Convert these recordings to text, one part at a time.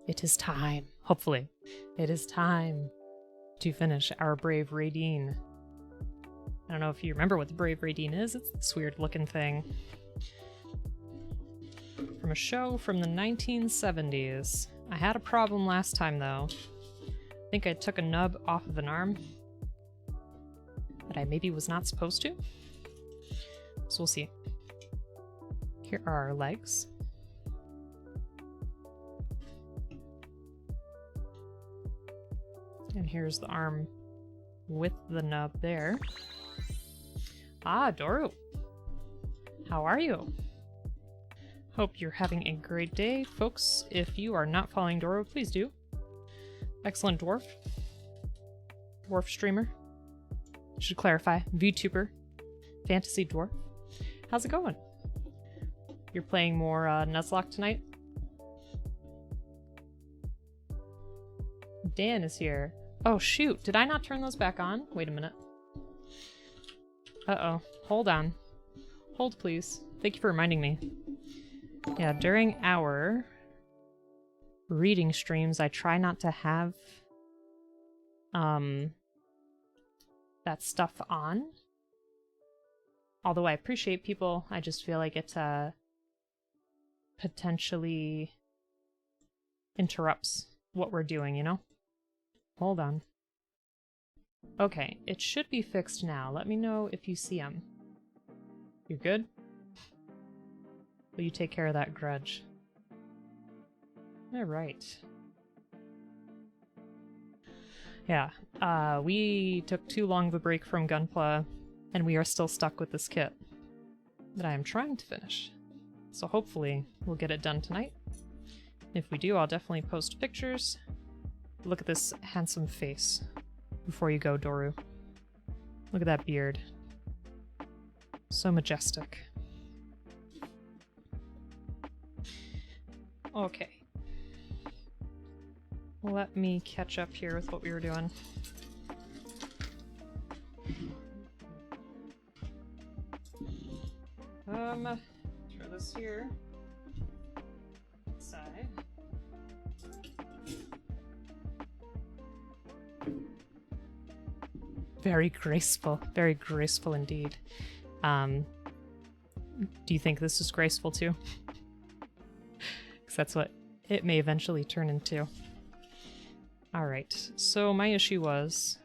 It is time, hopefully, it is time to finish our brave Raidîn. I don't know if you remember what the brave Raidîn is. It's this weird looking thing from a show from the 1970s. I had a problem last time though. I think I took a nub off of an arm that I maybe was not supposed to. So we'll see. Here are our legs. And here's the arm with the nub there. Ah, Doru. How are you? Hope you're having a great day. Folks, if you are not following Doru, please do. Excellent dwarf. Dwarf streamer. Should clarify. VTuber. Fantasy dwarf. How's it going? You're playing more Nuzlocke tonight? Dan is here. Oh shoot, did I not turn those back on? Wait a minute. Uh-oh. Hold on. Hold please. Thank you for reminding me. Yeah, during our reading streams, I try not to have that stuff on. Although I appreciate people, I just feel like it potentially interrupts what we're doing, you know? Hold on. Okay, it should be fixed now. Let me know if you see them. You're good? Will you take care of that grudge? Alright. Yeah, we took too long of a break from Gunpla, and we are still stuck with this kit that I am trying to finish. So hopefully we'll get it done tonight. If we do, I'll definitely post pictures. Look at this handsome face before you go, Doru. Look at that beard. So majestic. Okay. Let me catch up here with what we were doing. Throw this here. Side. Very graceful indeed. Do you think this is graceful too? Because that's what it may eventually turn into. Alright, so my issue was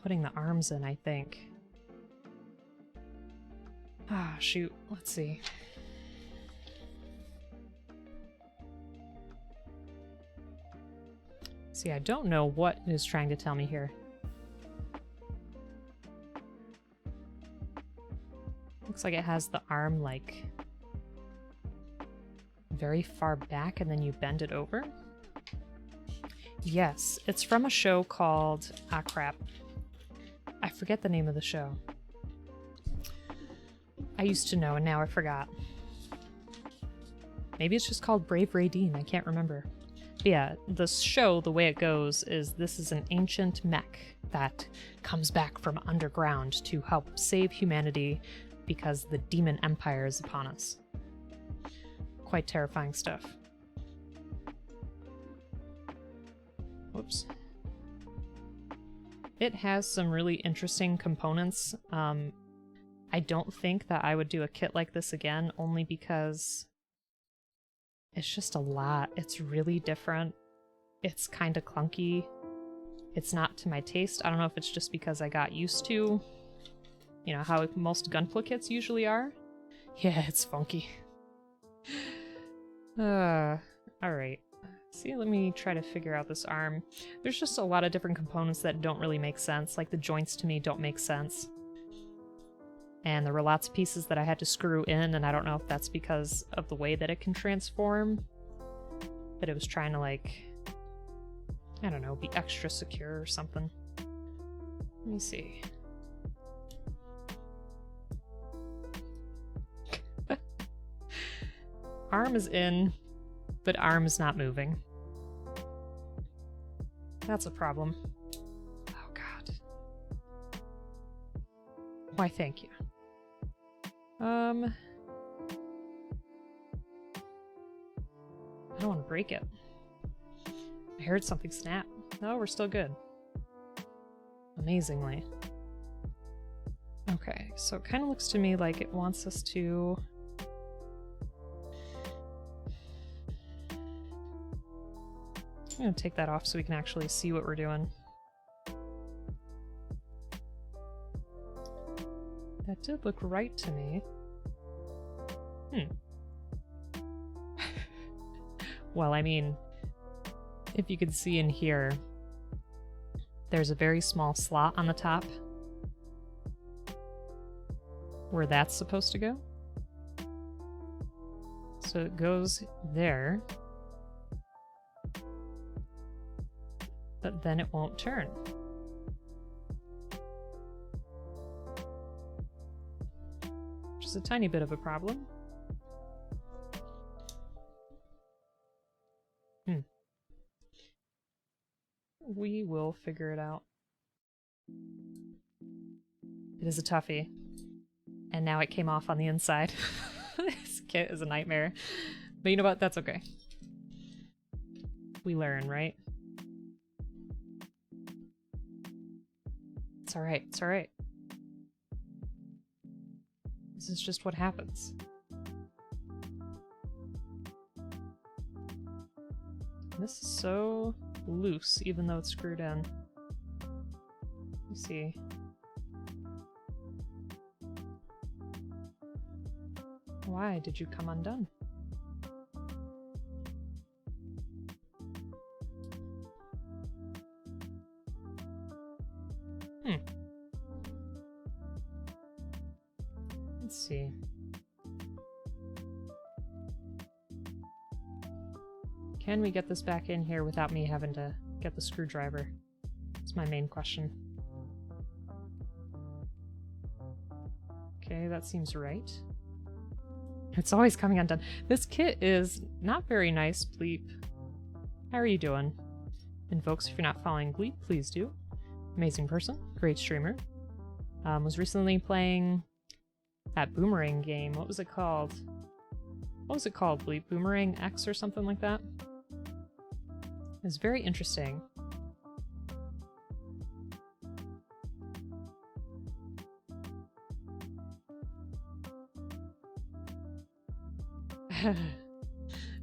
putting the arms in, I think. Ah, shoot, let's see. See, I don't know what it is trying to tell me here. Looks like it has the arm, like, very far back and then you bend it over. Yes, it's from a show called... ah, crap. I forget the name of the show. I used to know and now I forgot. Maybe it's just called Brave Raidîn, I can't remember. But yeah, the show, the way it goes, is this is an ancient mech that comes back from underground to help save humanity because the demon empire is upon us. Quite terrifying stuff. Whoops. It has some really interesting components. I don't think that I would do a kit like this again, only because it's just a lot. It's really different. It's kind of clunky. It's not to my taste. I don't know if it's just because I got used to, you know, how most Gunpla kits usually are. Yeah, it's funky. Alright. See, let me try to figure out this arm. There's just a lot of different components that don't really make sense. Like, the joints to me don't make sense. And there were lots of pieces that I had to screw in, and I don't know if that's because of the way that it can transform. That it was trying to, like, I don't know, be extra secure or something. Let me see. Arm is in, but arm is not moving. That's a problem. Oh god. Why, thank you. don't want to break it. I heard something snap. No, we're still good. Amazingly. Okay, so it kind of looks to me like it wants us to... I'm going to take that off so we can actually see what we're doing. That did look right to me. Well, I mean, if you could see in here, there's a very small slot on the top where that's supposed to go. So it goes there, but then it won't turn. Which is a tiny bit of a problem. We will figure it out. It is a toughie. And now it came off on the inside. This kit is a nightmare. But you know what? That's okay. We learn, right? It's alright. It's alright. This is just what happens. This is so loose, even though it's screwed in. Let me see. Why did you come undone? Let's see. Can we get this back in here without me having to get the screwdriver? That's my main question. Okay, that seems right. It's always coming undone. This kit is not very nice, Bleep. How are you doing? And folks, if you're not following Bleep, please do. Amazing person, great streamer. Was recently playing that Boomerang game. What was it called? What was it called, Bleep? Boomerang X or something like that? It was very interesting.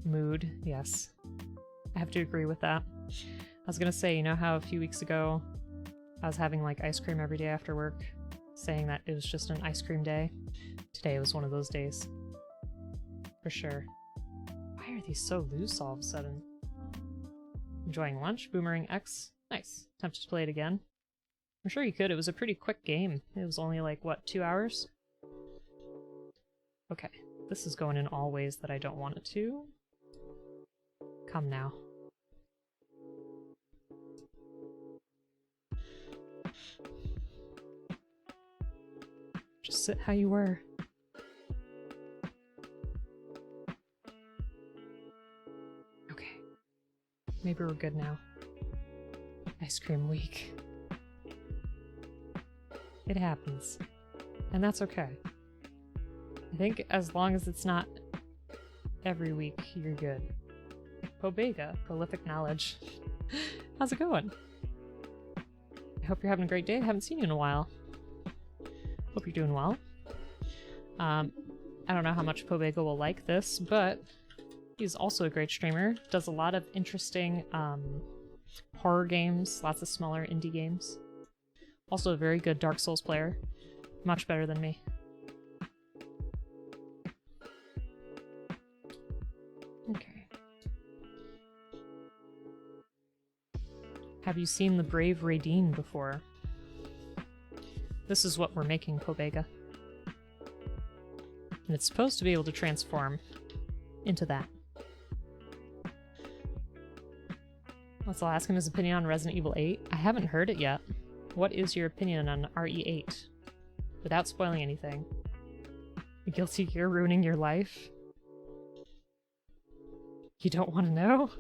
Mood, yes. I have to agree with that. I was gonna say, you know how a few weeks ago I was having like ice cream every day after work, saying that it was just an ice cream day? Today was one of those days. For sure. Why are these so loose all of a sudden? Enjoying lunch? Boomerang X? Nice. Tempted to play it again? I'm sure you could. It was a pretty quick game. It was only like, what, 2 hours? Okay. This is going in all ways that I don't want it to. Come now. Just sit how you were. Okay. Maybe we're good now. Ice cream week. It happens. And that's okay. I think as long as it's not every week, you're good. Pobega, prolific knowledge. How's it going? I hope you're having a great day. I haven't seen you in a while. Hope you're doing well. I don't know how much Pobega will like this, but he's also a great streamer. Does a lot of interesting horror games, lots of smaller indie games. Also a very good Dark Souls player. Much better than me. Okay. Have you seen the brave Raidîn before? This is what we're making, Pobega. And it's supposed to be able to transform into that. Let's ask him his opinion on Resident Evil 8. I haven't heard it yet. What is your opinion on RE8? Without spoiling anything. A guilty gear ruining your life? You don't want to know?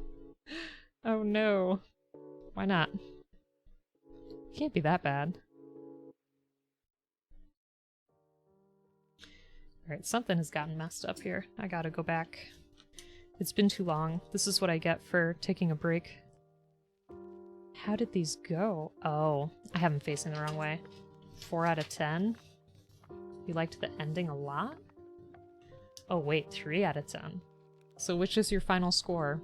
Oh no. Why not? It can't be that bad. Alright, something has gotten messed up here. I gotta go back. It's been too long. This is what I get for taking a break. How did these go? Oh, I have them facing the wrong way. 4 out of 10. You liked the ending a lot? Oh wait, 3 out of 10. So which is your final score?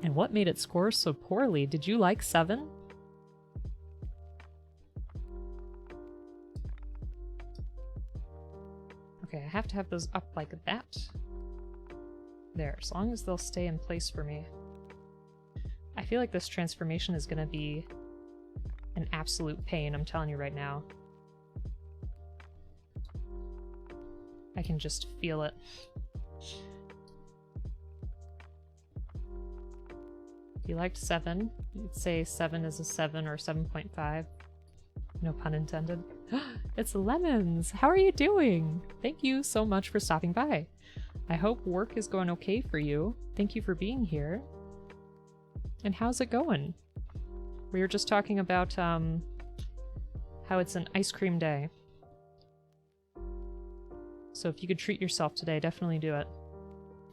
And what made it score so poorly? Did you like 7? Okay, I have to have those up like that. There, as long as they'll stay in place for me. I feel like this transformation is gonna be an absolute pain, I'm telling you right now. I can just feel it. If you liked 7, you'd say 7 is a 7 or 7.5. No pun intended. It's Lemons! How are you doing? Thank you so much for stopping by. I hope work is going okay for you. Thank you for being here. And how's it going? We were just talking about how it's an ice cream day. So if you could treat yourself today, definitely do it.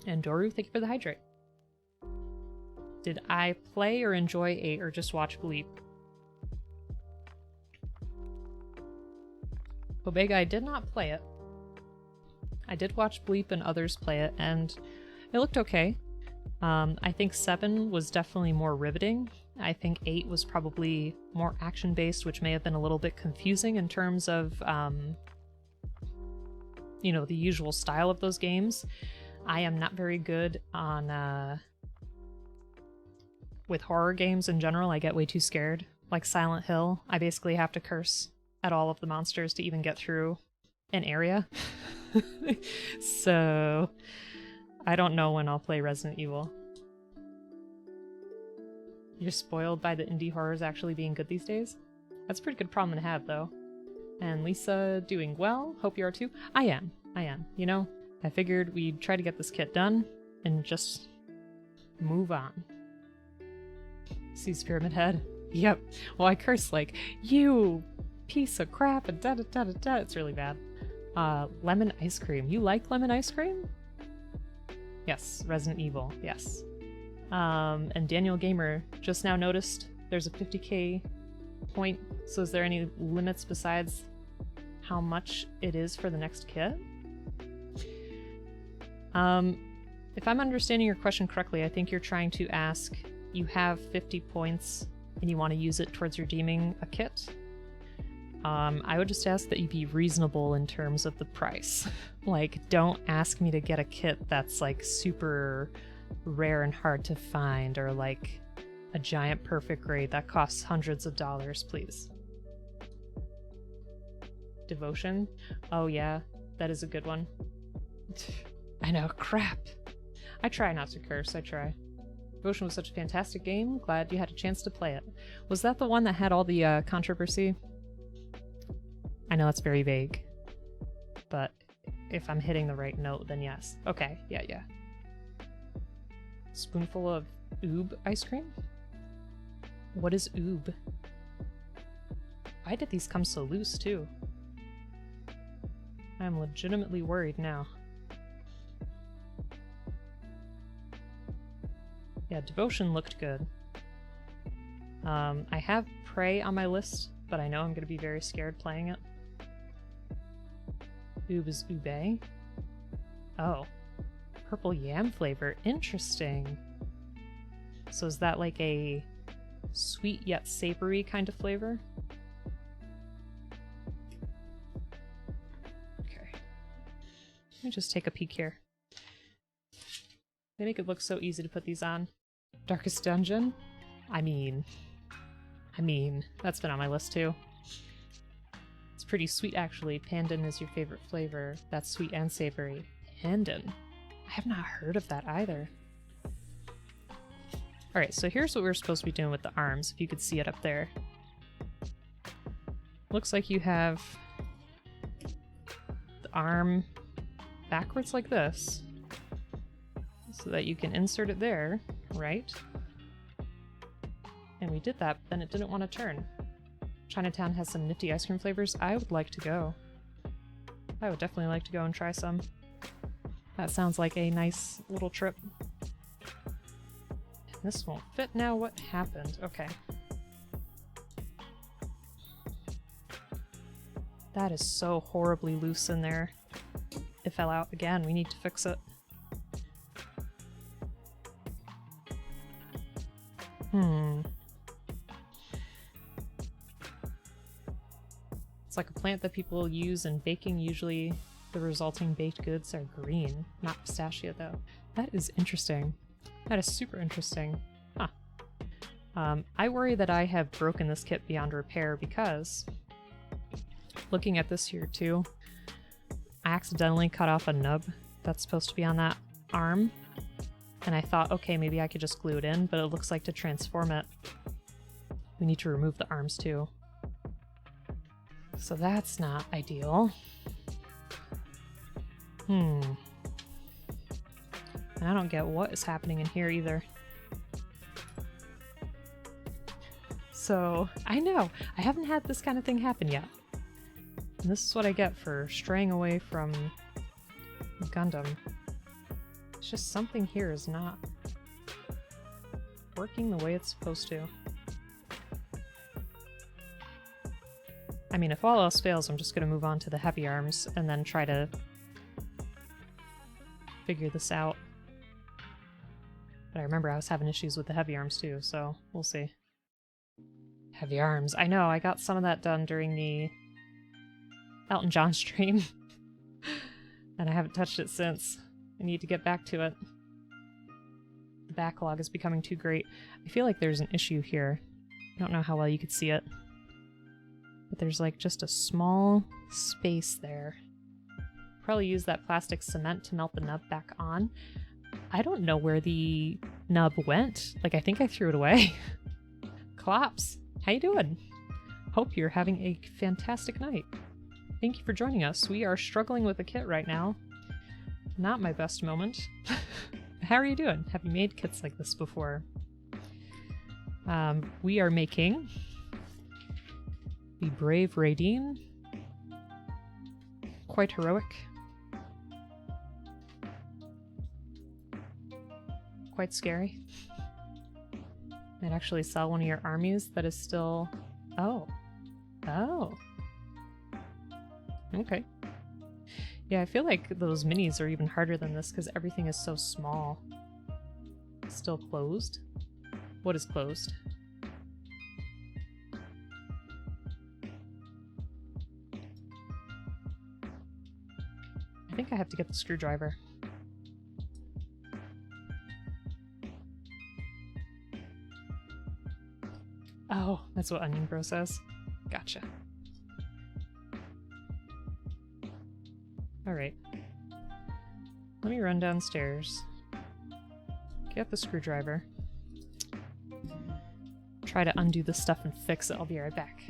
And Doru, thank you for the hydrate. Did I play or enjoy 8 or just watch Bleep? Omega, I did not play it. I did watch Bleep and others play it, and it looked okay. I think 7 was definitely more riveting. I think 8 was probably more action-based, which may have been a little bit confusing in terms of, you know, the usual style of those games. I am not very good on, with horror games in general. I get way too scared. Like Silent Hill, I basically have to curse at all of the monsters to even get through an area. So I don't know when I'll play Resident Evil. You're spoiled by the indie horrors actually being good these days? That's a pretty good problem to have, though. And Lisa, doing well. Hope you are too. I am. You know, I figured we'd try to get this kit done and just move on. Sees Pyramid Head. Yep. Well, I curse like, you piece of crap and da-da-da-da-da. It's really bad. Lemon ice cream. You like lemon ice cream? Yes. Resident Evil. Yes. And Daniel Gamer just now noticed there's a 50k point. So is there any limits besides how much it is for the next kit? If I'm understanding your question correctly, I think you're trying to ask, you have 50 points and you want to use it towards redeeming a kit. I would just ask that you be reasonable in terms of the price. Like, don't ask me to get a kit that's like super rare and hard to find, or like a giant perfect grade that costs hundreds of dollars, please. Devotion? Oh yeah, that is a good one. I know, crap. I try not to curse, I try. Devotion was such a fantastic game, glad you had a chance to play it. Was that the one that had all the controversy? I know that's very vague, but if I'm hitting the right note, then yes. Okay, yeah. Spoonful of oob ice cream? What is oob? Why did these come so loose, too? I'm legitimately worried now. Yeah, Devotion looked good. I have Prey on my list, but I know I'm going to be very scared playing it. Oob is ube. Oh. Purple yam flavor. Interesting. So is that like a sweet yet savory kind of flavor? Okay. Let me just take a peek here. They make it look so easy to put these on. Darkest Dungeon? I mean, that's been on my list too. It's pretty sweet actually. Pandan is your favorite flavor. That's sweet and savory. Pandan? I have not heard of that either. Alright, so here's what we're supposed to be doing with the arms, if you could see it up there. Looks like you have the arm backwards like this, so that you can insert it there, right? And we did that, but then it didn't want to turn. Chinatown has some nifty ice cream flavors. I would like to go. I would definitely like to go and try some. That sounds like a nice little trip. This won't fit now. What happened? Okay. That is so horribly loose in there. It fell out again. We need to fix it. It's like a plant that people use in baking. Usually the resulting baked goods are green. Not pistachio though. That is interesting. That is super interesting. Huh. I worry that I have broken this kit beyond repair because looking at this here too, I accidentally cut off a nub that's supposed to be on that arm. And I thought, okay, maybe I could just glue it in, but it looks like to transform it, we need to remove the arms too. So that's not ideal. And I don't get what is happening in here either. So, I know, I haven't had this kind of thing happen yet. And this is what I get for straying away from Gundam. It's just something here is not working the way it's supposed to. I mean, if all else fails, I'm just going to move on to the heavy arms and then try to figure this out. But I remember I was having issues with the heavy arms too, so we'll see. Heavy arms. I know, I got some of that done during the Elton John stream. And I haven't touched it since. I need to get back to it. The backlog is becoming too great. I feel like there's an issue here. I don't know how well you could see it. But there's like just a small space there. Probably use that plastic cement to melt the nub back on. I don't know where the nub went. Like, I think I threw it away. Clops, how you doing? Hope you're having a fantastic night. Thank you for joining us. We are struggling with a kit right now. Not my best moment. How are you doing? Have you made kits like this before? We are making the brave Raidîn. Quite heroic. Quite scary. Might actually sell one of your armies that is still... Oh. Oh. Okay. Yeah, I feel like those minis are even harder than this because everything is so small. Still closed? What is closed? I think I have to get the screwdriver. Oh, that's what Onion Bro says. Gotcha. Alright. Let me run downstairs. Get the screwdriver. Try to undo the stuff and fix it. I'll be right back.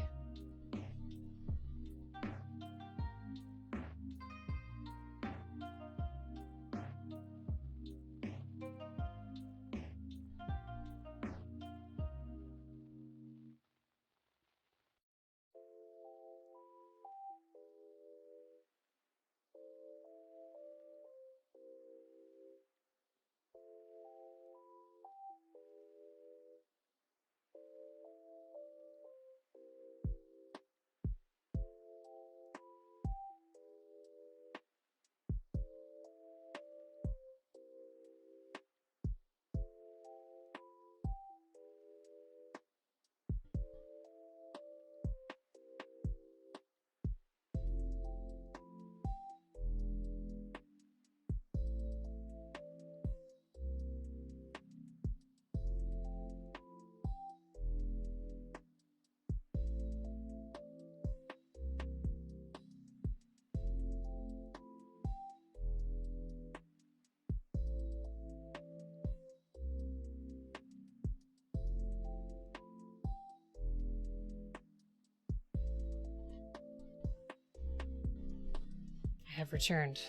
I have returned.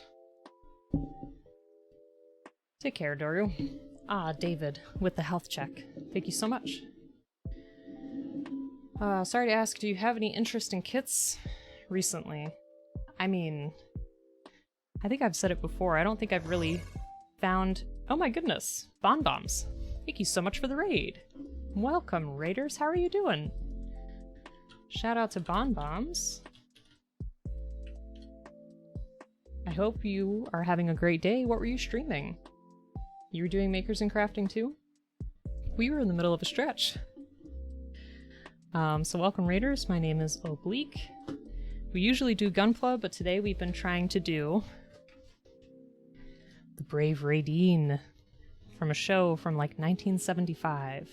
Take care, Doru. Ah, David, with the health check. Thank you so much. Sorry to ask, do you have any interest in kits recently? I mean, I think I've said it before. I don't think I've really found... Oh my goodness! Bonbons. Thank you so much for the raid. Welcome, raiders. How are you doing? Shout out to Bonbombs. I hope you are having a great day. What were you streaming? You were doing makers and crafting too? We were in the middle of a stretch. So welcome, raiders. My name is Oblique. We usually do Gunpla, but today we've been trying to do the Brave Raidîn from a show from like 1975.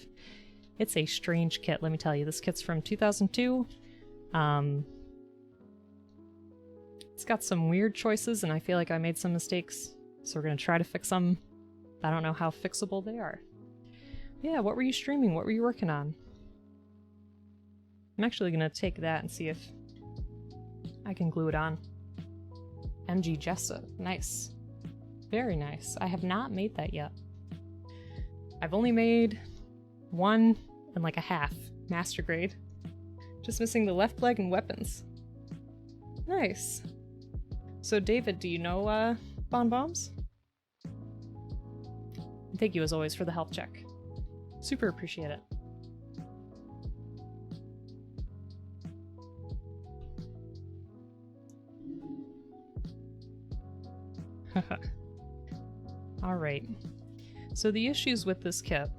It's a strange kit, let me tell you. This kit's from 2002. It's got some weird choices, and I feel like I made some mistakes, so we're going to try to fix them. I don't know how fixable they are. Yeah, what were you streaming? What were you working on? I'm actually going to take that and see if I can glue it on. MG Jessa. Nice. Very nice. I have not made that yet. I've only made 1 and like a half master grade. Just missing the left leg and weapons. Nice. So David, do you know Bonbombs? Thank you as always for the health check. Super appreciate it. Alright. So the issues with this kit...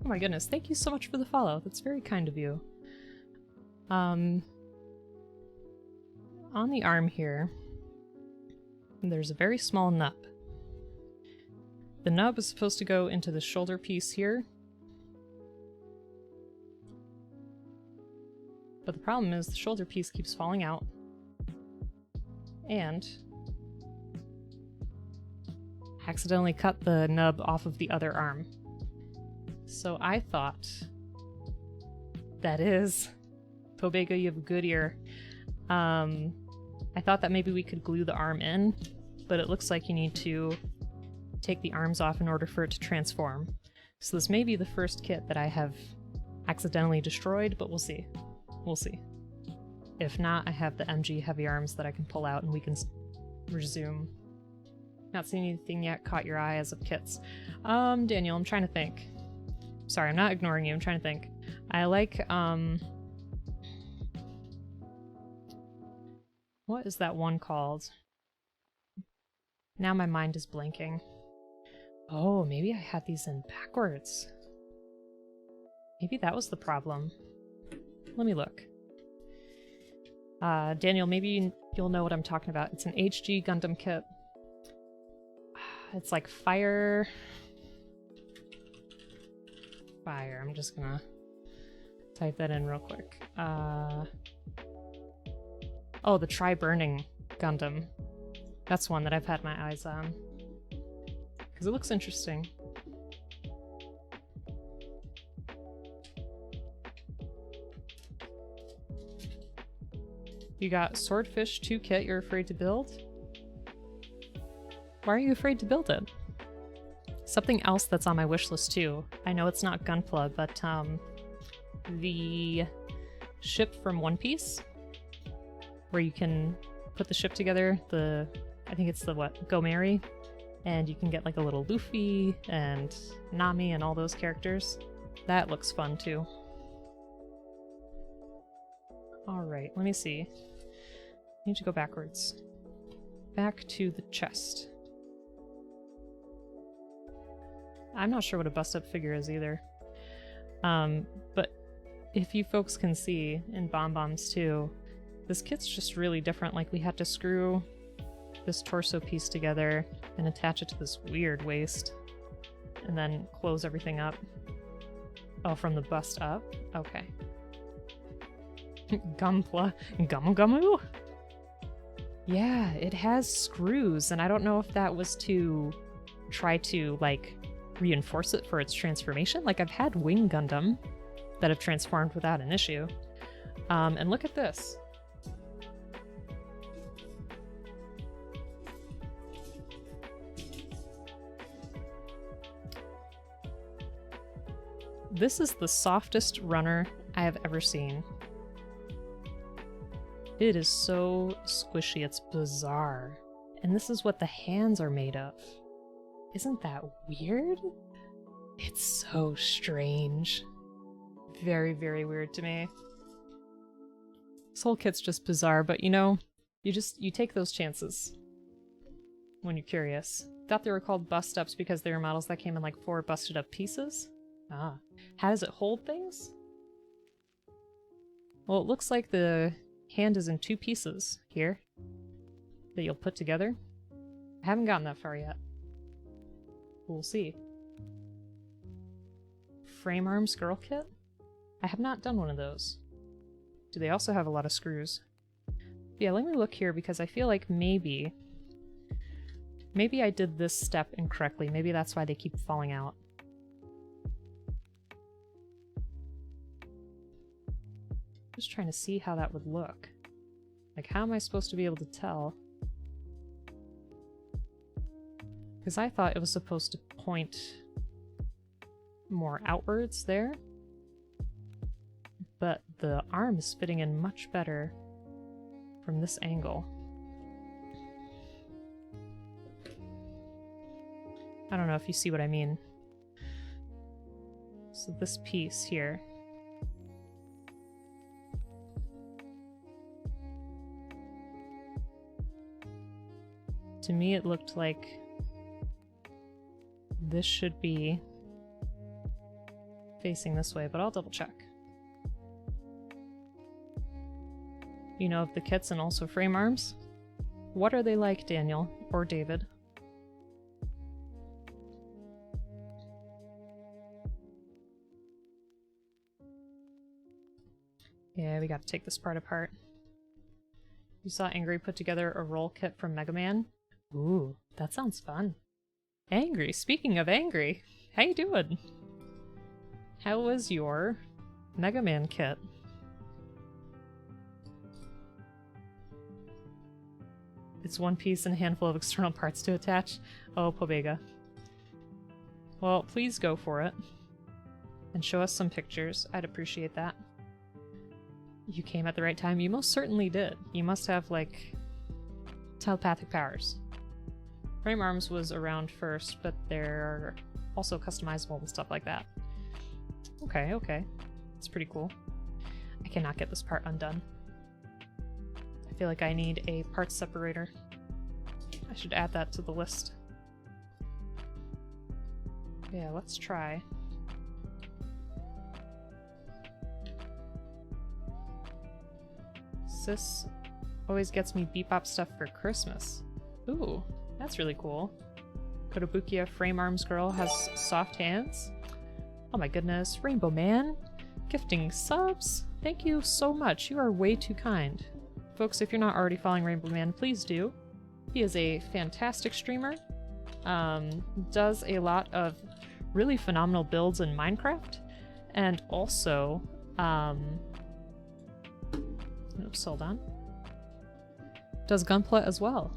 Oh my goodness, thank you so much for the follow. That's very kind of you. On the arm here, there's a very small nub. The nub is supposed to go into the shoulder piece here. But the problem is the shoulder piece keeps falling out. And accidentally cut the nub off of the other arm. So I thought, that is, Pobega, you have a good ear. I thought that maybe we could glue the arm in, but it looks like you need to take the arms off in order for it to transform. So this may be the first kit that I have accidentally destroyed, but we'll see. We'll see. If not, I have the MG heavy arms that I can pull out and we can resume. Not seen anything yet caught your eye as of kits. Daniel, I'm trying to think. Sorry, I'm not ignoring you, I'm trying to think. I like, what is that one called? Now my mind is blanking. Oh, maybe I had these in backwards. Maybe that was the problem. Let me look. Daniel, maybe you'll know what I'm talking about. It's an HG Gundam kit. It's like fire. I'm just gonna type that in real quick. Oh, the Tri-Burning Gundam. That's one that I've had my eyes on. Because it looks interesting. You got Swordfish 2 kit you're afraid to build? Why are you afraid to build it? Something else that's on my wish list too. I know it's not Gunpla, but the ship from One Piece, where you can put the ship together, I think it's the Gomeri, and you can get like a little Luffy and Nami and all those characters. That looks fun too. Alright, let me see. I need to go backwards. Back to the chest. I'm not sure what a bust-up figure is either. But if you folks can see in Bonbombs too, this kit's just really different. Like, we had to screw this torso piece together and attach it to this weird waist, and then close everything up. Oh, from the bust up? Okay. Gunpla. Gumu? Yeah, it has screws, and I don't know if that was to try to, like, reinforce it for its transformation. Like, I've had Wing Gundam that have transformed without an issue. And look at this. This is the softest runner I have ever seen. It is so squishy, it's bizarre. And this is what the hands are made of. Isn't that weird? It's so strange. Very, very weird to me. This whole kit's just bizarre, but you know, you take those chances when you're curious. Thought they were called bust ups because they were models that came in like 4 busted up pieces. Ah. How does it hold things? Well, it looks like the hand is in 2 pieces here that you'll put together. I haven't gotten that far yet. We'll see. Frame arms girl kit? I have not done one of those. Do they also have a lot of screws? Yeah, let me look here because I feel like maybe I did this step incorrectly. Maybe that's why they keep falling out. Just trying to see how that would look. Like, how am I supposed to be able to tell? Because I thought it was supposed to point more outwards there. But the arm is fitting in much better from this angle. I don't know if you see what I mean. So this piece here. To me it looked like this should be facing this way, but I'll double check. You know of the kits and also frame arms? What are they like, Daniel or David? Yeah, we gotta take this part apart. You saw Angry put together a roll kit from Mega Man? Ooh, that sounds fun. Angry, speaking of Angry, how you doing? How was your Mega Man kit? It's one piece and a handful of external parts to attach. Oh, Pobega. Well, please go for it. And show us some pictures. I'd appreciate that. You came at the right time. You most certainly did. You must have, like, telepathic powers. Frame arms was around first, but they're also customizable and stuff like that. Okay, okay. It's pretty cool. I cannot get this part undone. I feel like I need a parts separator. I should add that to the list. Yeah, let's try. Sis always gets me bebop stuff for Christmas. Ooh, that's really cool. Kotobukiya frame arms girl has soft hands. Oh my goodness, Rainbow Man, gifting subs. Thank you so much. You are way too kind. Folks, if you're not already following Rainbow Man, please do. He is a fantastic streamer. Does a lot of really phenomenal builds in Minecraft, and also, oops, hold on. Does Gunpla as well.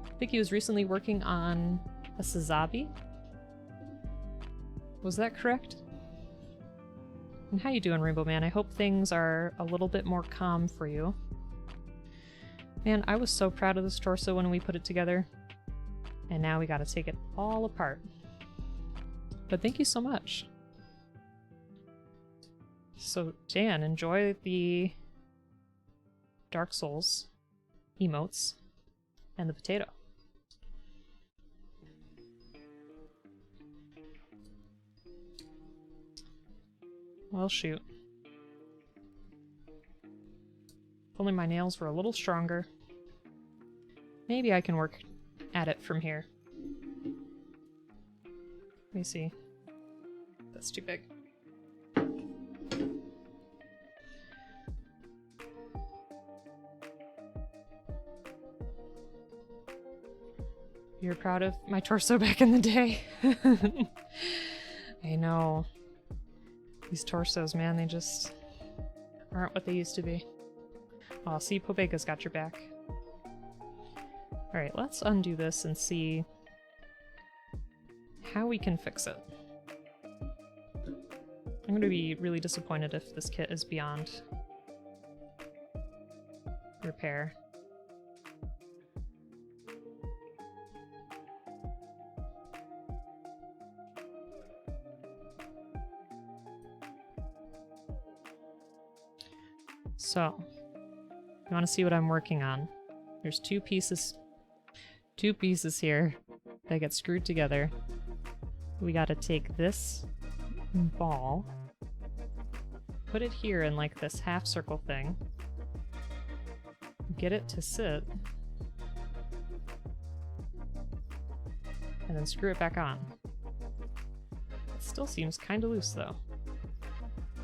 I think he was recently working on a Sazabi. Was that correct? And how you doing, Rainbow Man? I hope things are a little bit more calm for you. Man, I was so proud of this torso when we put it together. And now we gotta take it all apart. But thank you so much. So, Dan, enjoy the Dark Souls emotes and the potato. Well, shoot. If only my nails were a little stronger. Maybe I can work at it from here. Let me see. That's too big. You're proud of my torso back in the day? I know. These torsos, man, they just aren't what they used to be. Oh, see, Pobega's got your back. Alright, let's undo this and see how we can fix it. I'm going to be really disappointed if this kit is beyond repair. So, you want to see what I'm working on? There's two pieces here that get screwed together. We gotta take this ball, put it here in like this half circle thing, get it to sit, and then screw it back on. It still seems kind of loose though.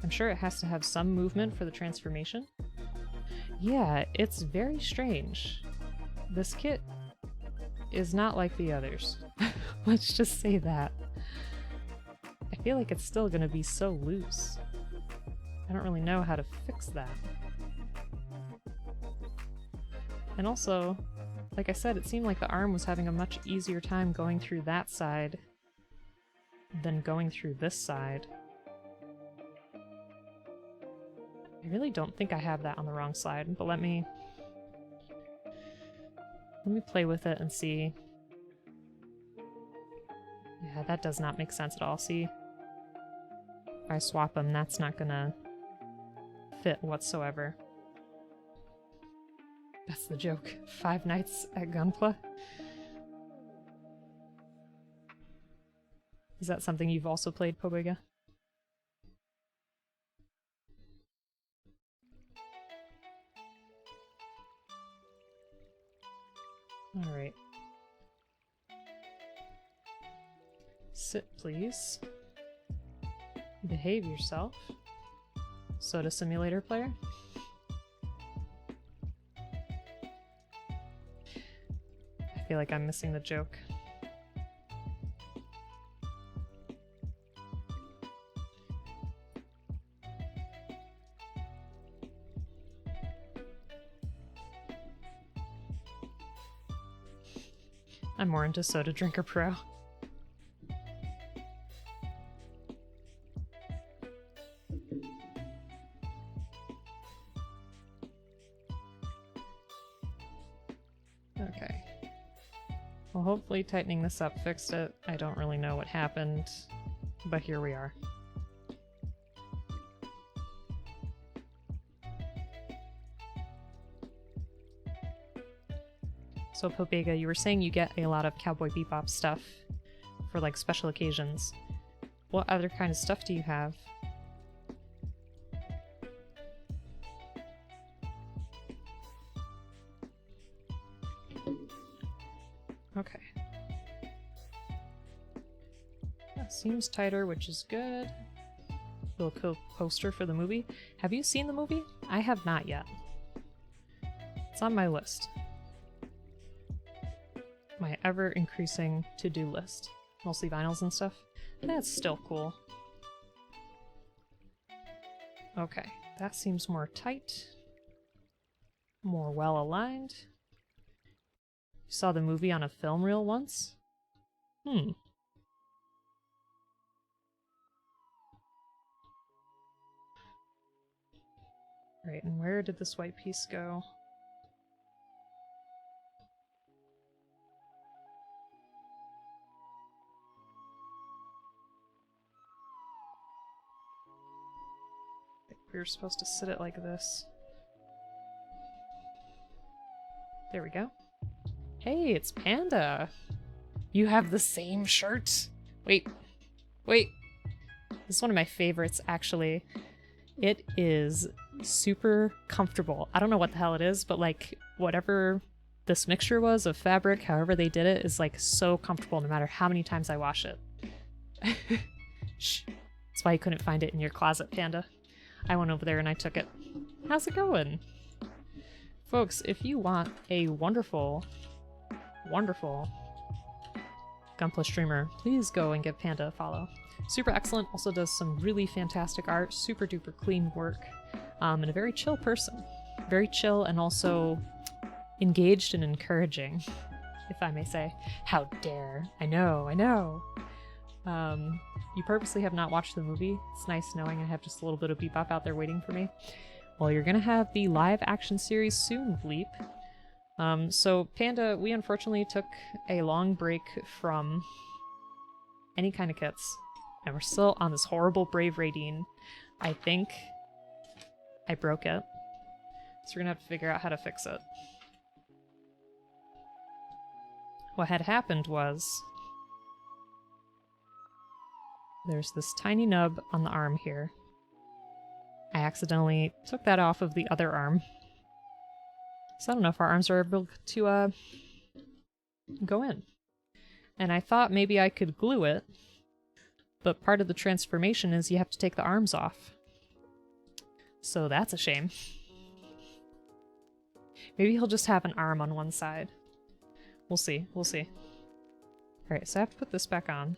I'm sure it has to have some movement for the transformation. Yeah, it's very strange. This kit is not like the others. Let's just say that. I feel like it's still gonna be so loose. I don't really know how to fix that. And also, like I said, it seemed like the arm was having a much easier time going through that side than going through this side. I really don't think I have that on the wrong side, but let me play with it and see. Yeah, that does not make sense at all. See? If I swap them, that's not gonna fit whatsoever. That's the joke. 5 nights at Gunpla? Is that something you've also played, Pobega? Alright. Sit, please. Behave yourself. Soda simulator player? I feel like I'm missing the joke. I'm more into Soda Drinker Pro. Okay. Well, hopefully tightening this up fixed it. I don't really know what happened, but here we are. So Pobega, you were saying you get a lot of Cowboy Bebop stuff for like special occasions. What other kind of stuff do you have? Okay. That seems tighter, which is good. Little cool poster for the movie. Have you seen the movie? I have not yet. It's on my list. My ever-increasing to-do list. Mostly vinyls and stuff. That's still cool. Okay, that seems more tight. More well-aligned. You saw the movie on a film reel once? Right, and where did this white piece go? We were supposed to sit it like this. There we go. Hey, it's Panda! You have the same shirt! Wait. This is one of my favorites, actually. It is super comfortable. I don't know what the hell it is, but like, whatever this mixture was of fabric, however they did it, is like so comfortable no matter how many times I wash it. Shh. That's why you couldn't find it in your closet, Panda. I went over there and I took it. How's it going? Folks, if you want a wonderful Gunpla streamer, please go and give Panda a follow. Super excellent, also does some really fantastic art, super duper clean work, and a very chill person. Very chill and also engaged and encouraging, if I may say. How dare. I know. You purposely have not watched the movie. It's nice knowing I have just a little bit of Bebop out there waiting for me. Well, you're gonna have the live action series soon, Bleep. So Panda, we unfortunately took a long break from any kind of kits, and we're still on this horrible Brave Raidîn. I think I broke it. So we're gonna have to figure out how to fix it. What had happened was there's this tiny nub on the arm here. I accidentally took that off of the other arm. So I don't know if our arms are able to go in. And I thought maybe I could glue it, but part of the transformation is you have to take the arms off. So that's a shame. Maybe he'll just have an arm on one side. We'll see, we'll see. Alright, so I have to put this back on.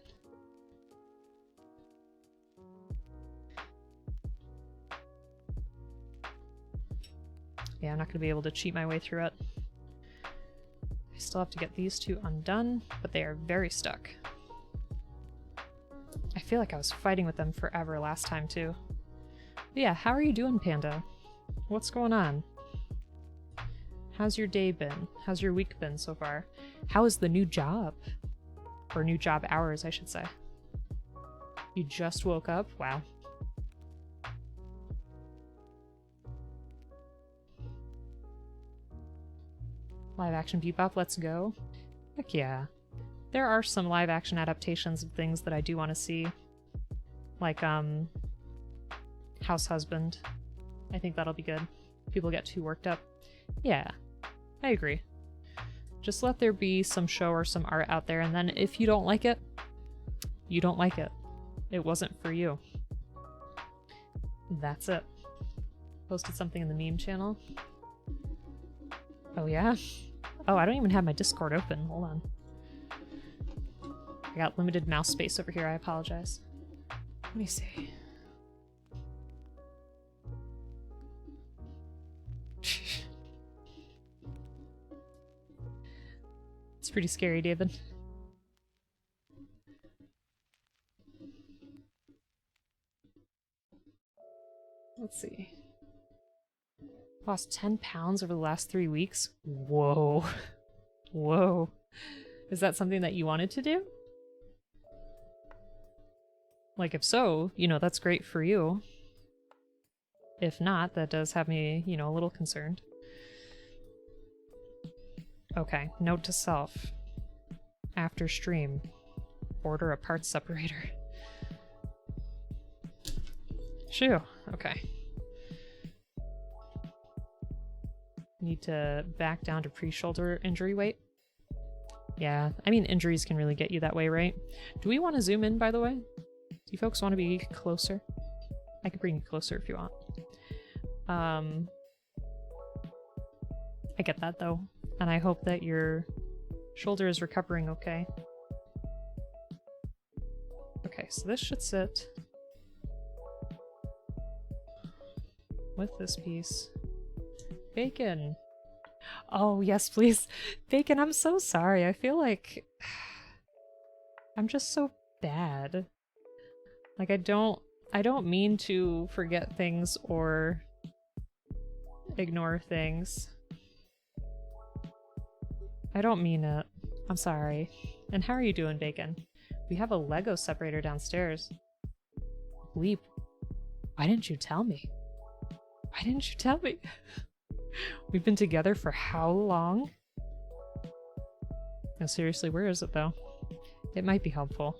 Yeah, I'm not going to be able to cheat my way through it. I still have to get these two undone, but they are very stuck. I feel like I was fighting with them forever last time, too. But yeah, how are you doing, Panda? What's going on? How's your day been? How's your week been so far? How is the new job? Or new job hours, I should say. You just woke up? Wow. Live action Bebop, let's go. Heck yeah. There are some live action adaptations of things that I do want to see. Like, House Husband. I think that'll be good. People get too worked up. Yeah, I agree. Just let there be some show or some art out there, and then if you don't like it, you don't like it. It wasn't for you. That's it. Posted something in the meme channel. Oh yeah? Oh, I don't even have my Discord open. Hold on. I got limited mouse space over here. I apologize. Let me see. It's pretty scary, David. Let's see. Lost 10 pounds over the last 3 weeks? Whoa. Whoa. Is that something that you wanted to do? Like, if so, you know, that's great for you. If not, that does have me, you know, a little concerned. Okay, note to self. After stream, order a parts separator. Shoo, okay. Need to back down to pre-shoulder injury weight. Yeah, I mean, injuries can really get you that way, right? Do we want to zoom in, by the way? Do you folks want to be closer? I could bring you closer if you want. I get that, though. And I hope that your shoulder is recovering okay. Okay, so this should sit with this piece. Bacon! Oh, yes, please. Bacon, I'm so sorry. I feel like I'm just so bad. Like, I don't mean to forget things or ignore things. I don't mean it. I'm sorry. And how are you doing, Bacon? We have a Lego separator downstairs. Leap. Why didn't you tell me? Why didn't you tell me? We've been together for how long? No, seriously, where is it though? It might be helpful.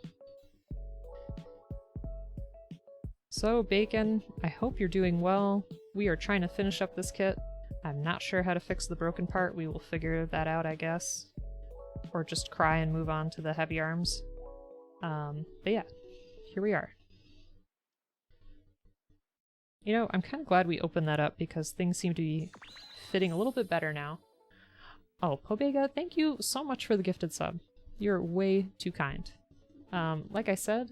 So, Bacon, I hope you're doing well. We are trying to finish up this kit. I'm not sure how to fix the broken part. We will figure that out, I guess. Or just cry and move on to the heavy arms. But yeah, here we are. You know, I'm kind of glad we opened that up because things seem to be fitting a little bit better now. Oh, Pobega, thank you so much for the gifted sub. You're way too kind. Like I said,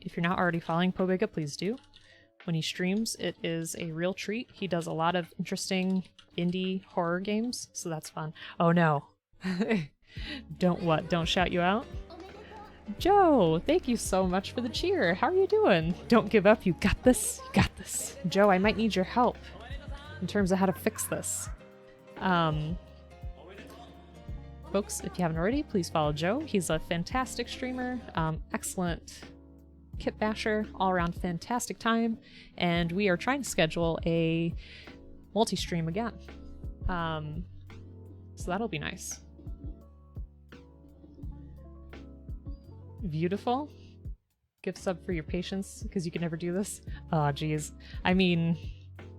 if you're not already following Pobega, please do. When he streams, it is a real treat. He does a lot of interesting indie horror games, so that's fun. Oh no. Don't what? Don't shout you out? Joe, thank you so much for the cheer. How are you doing? Don't give up. You got this. You got this. Joe, I might need your help in terms of how to fix this. Folks, if you haven't already, please follow Joe. He's a fantastic streamer, excellent kit basher, all around fantastic time, and we are trying to schedule a multi-stream again. So that'll be nice. Beautiful. Gift sub for your patience, because you can never do this. Oh, geez. I mean,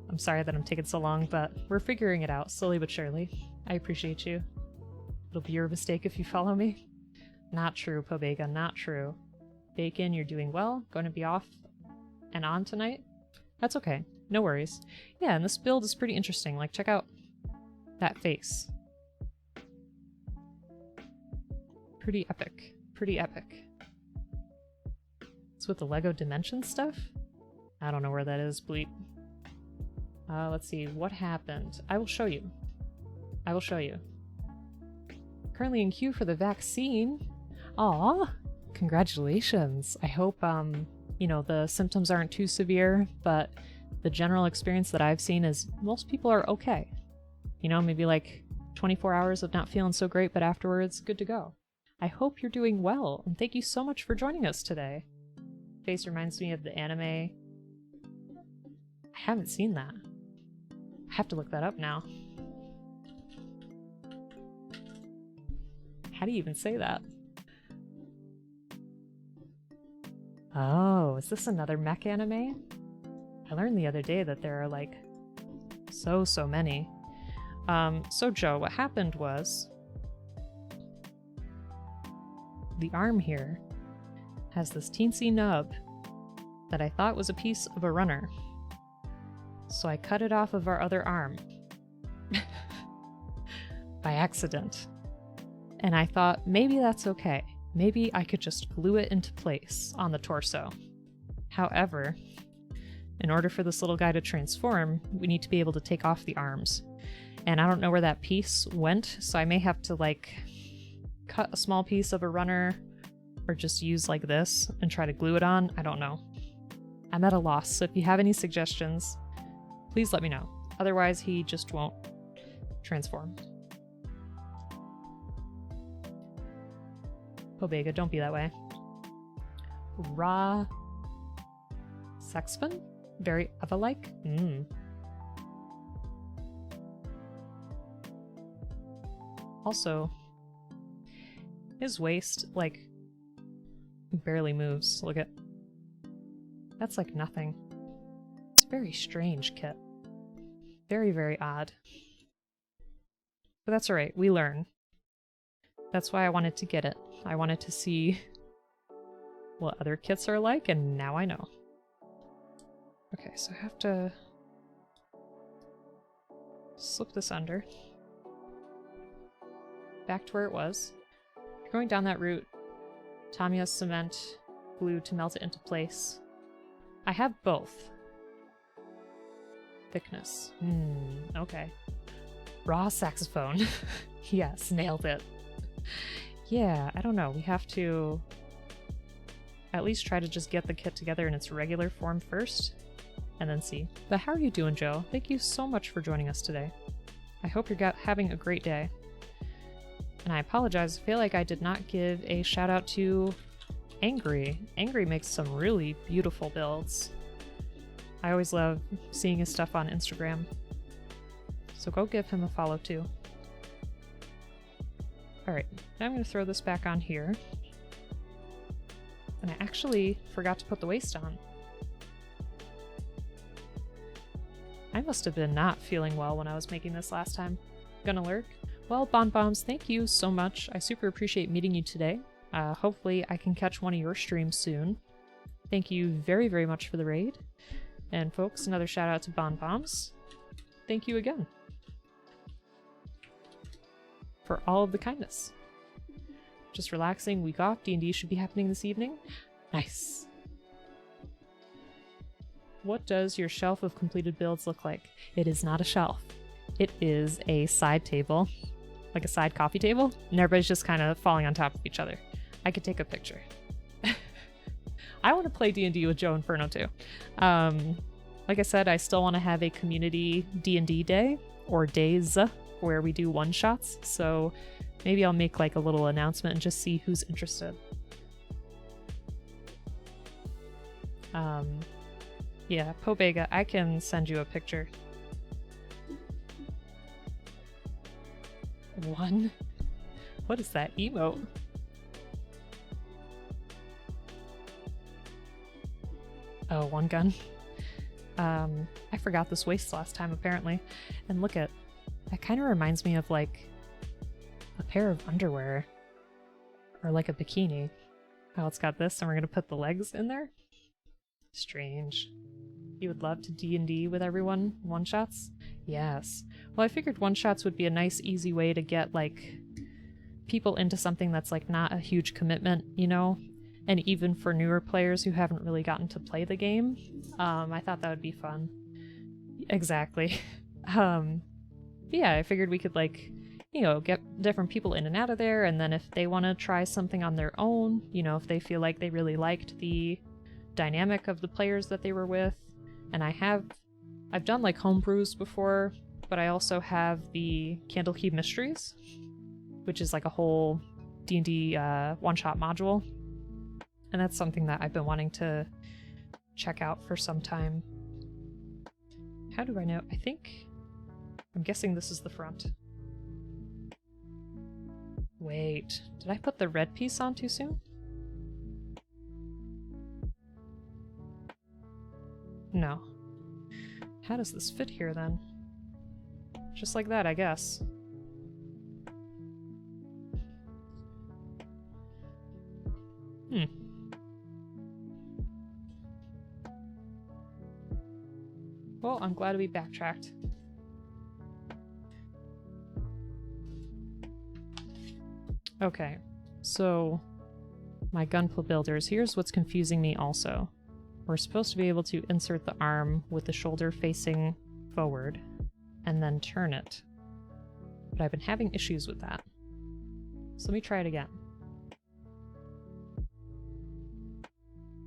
I'm sorry that I'm taking so long, but we're figuring it out slowly but surely. I appreciate you. It'll be your mistake if you follow me. Not true, Pobega, not true. Bacon, you're doing well. Going to be off and on tonight? That's okay. No worries. Yeah, and this build is pretty interesting. Like, check out that face. Pretty epic. Pretty epic. It's with the Lego Dimension stuff? I don't know where that is, Bleep. Let's see. What happened? I will show you. I will show you. Currently in queue for the vaccine. Aw, congratulations. I hope, you know, the symptoms aren't too severe, but the general experience that I've seen is most people are okay. You know, maybe like 24 hours of not feeling so great, but afterwards, good to go. I hope you're doing well, and thank you so much for joining us today. Face reminds me of the anime. I haven't seen that. I have to look that up now. How do you even say that? Oh, is this another mech anime? I learned the other day that there are like so many. So Joe, what happened was the arm here has this teensy nub that I thought was a piece of a runner. So I cut it off of our other arm by accident. And I thought maybe that's okay. Maybe I could just glue it into place on the torso. However, in order for this little guy to transform, we need to be able to take off the arms. And I don't know where that piece went, so I may have to like cut a small piece of a runner or just use like this and try to glue it on. I don't know. I'm at a loss, so if you have any suggestions, please let me know. Otherwise, he just won't transform. Pobega, don't be that way. Raw saxophone? Very Eva-like? Also, his waist, like, barely moves. Look at... That's like nothing. It's a very strange kit. Very, very odd. But that's alright, we learn. That's why I wanted to get it. I wanted to see what other kits are like, and now I know. Okay, so I have to slip this under. Back to where it was. If you're going down that route, Tamiya's cement glue to melt it into place. I have both. Thickness. Okay. Raw saxophone. Yes, nailed it. Yeah, I don't know. We have to at least try to just get the kit together in its regular form first, and then see. But how are you doing, Joe? Thank you so much for joining us today. I hope you're having a great day. And I apologize, I feel like I did not give a shout out to Angry. Angry makes some really beautiful builds. I always love seeing his stuff on Instagram. So go give him a follow too. Alright, now I'm going to throw this back on here. And I actually forgot to put the waist on. I must have been not feeling well when I was making this last time. Gonna lurk? Well, Bonbombs, thank you so much. I super appreciate meeting you today. Hopefully I can catch one of your streams soon. Thank you very, very much for the raid. And folks, another shout out to Bonbombs. Thank you again for all of the kindness. Just relaxing, week off. D&D should be happening this evening. Nice. What does your shelf of completed builds look like? It is not a shelf. It is a side table, like a side coffee table, and everybody's just kind of falling on top of each other. I could take a picture. I want to play D&D with Joe Inferno too. Like I said, I still want to have a community D&D day, or days, where we do one-shots, so maybe I'll make like a little announcement and just see who's interested. Yeah, Pobega, I can send you a picture. One? What is that emote? Oh, one gun. I forgot this waist last time, apparently. And look at... That kind of reminds me of, like, a pair of underwear. Or like a bikini. How it's got this, and we're gonna put the legs in there? Strange. You would love to D&D with everyone? One-shots? Yes. Well, I figured one-shots would be a nice, easy way to get, like, people into something that's, like, not a huge commitment, you know? And even for newer players who haven't really gotten to play the game, I thought that would be fun. Exactly. Yeah, I figured we could, like, you know, get different people in and out of there, and then if they want to try something on their own, you know, if they feel like they really liked the dynamic of the players that they were with. And I've done, like, homebrews before, but I also have the Candlekeep Mysteries, which is, like, a whole D&D one-shot module. And that's something that I've been wanting to check out for some time. How do I know? I'm guessing this is the front. Wait, did I put the red piece on too soon? No. How does this fit here then? Just like that, I guess. Well, I'm glad we backtracked. Okay, so my Gunpla builders, here's what's confusing me also. We're supposed to be able to insert the arm with the shoulder facing forward and then turn it. But I've been having issues with that. So let me try it again.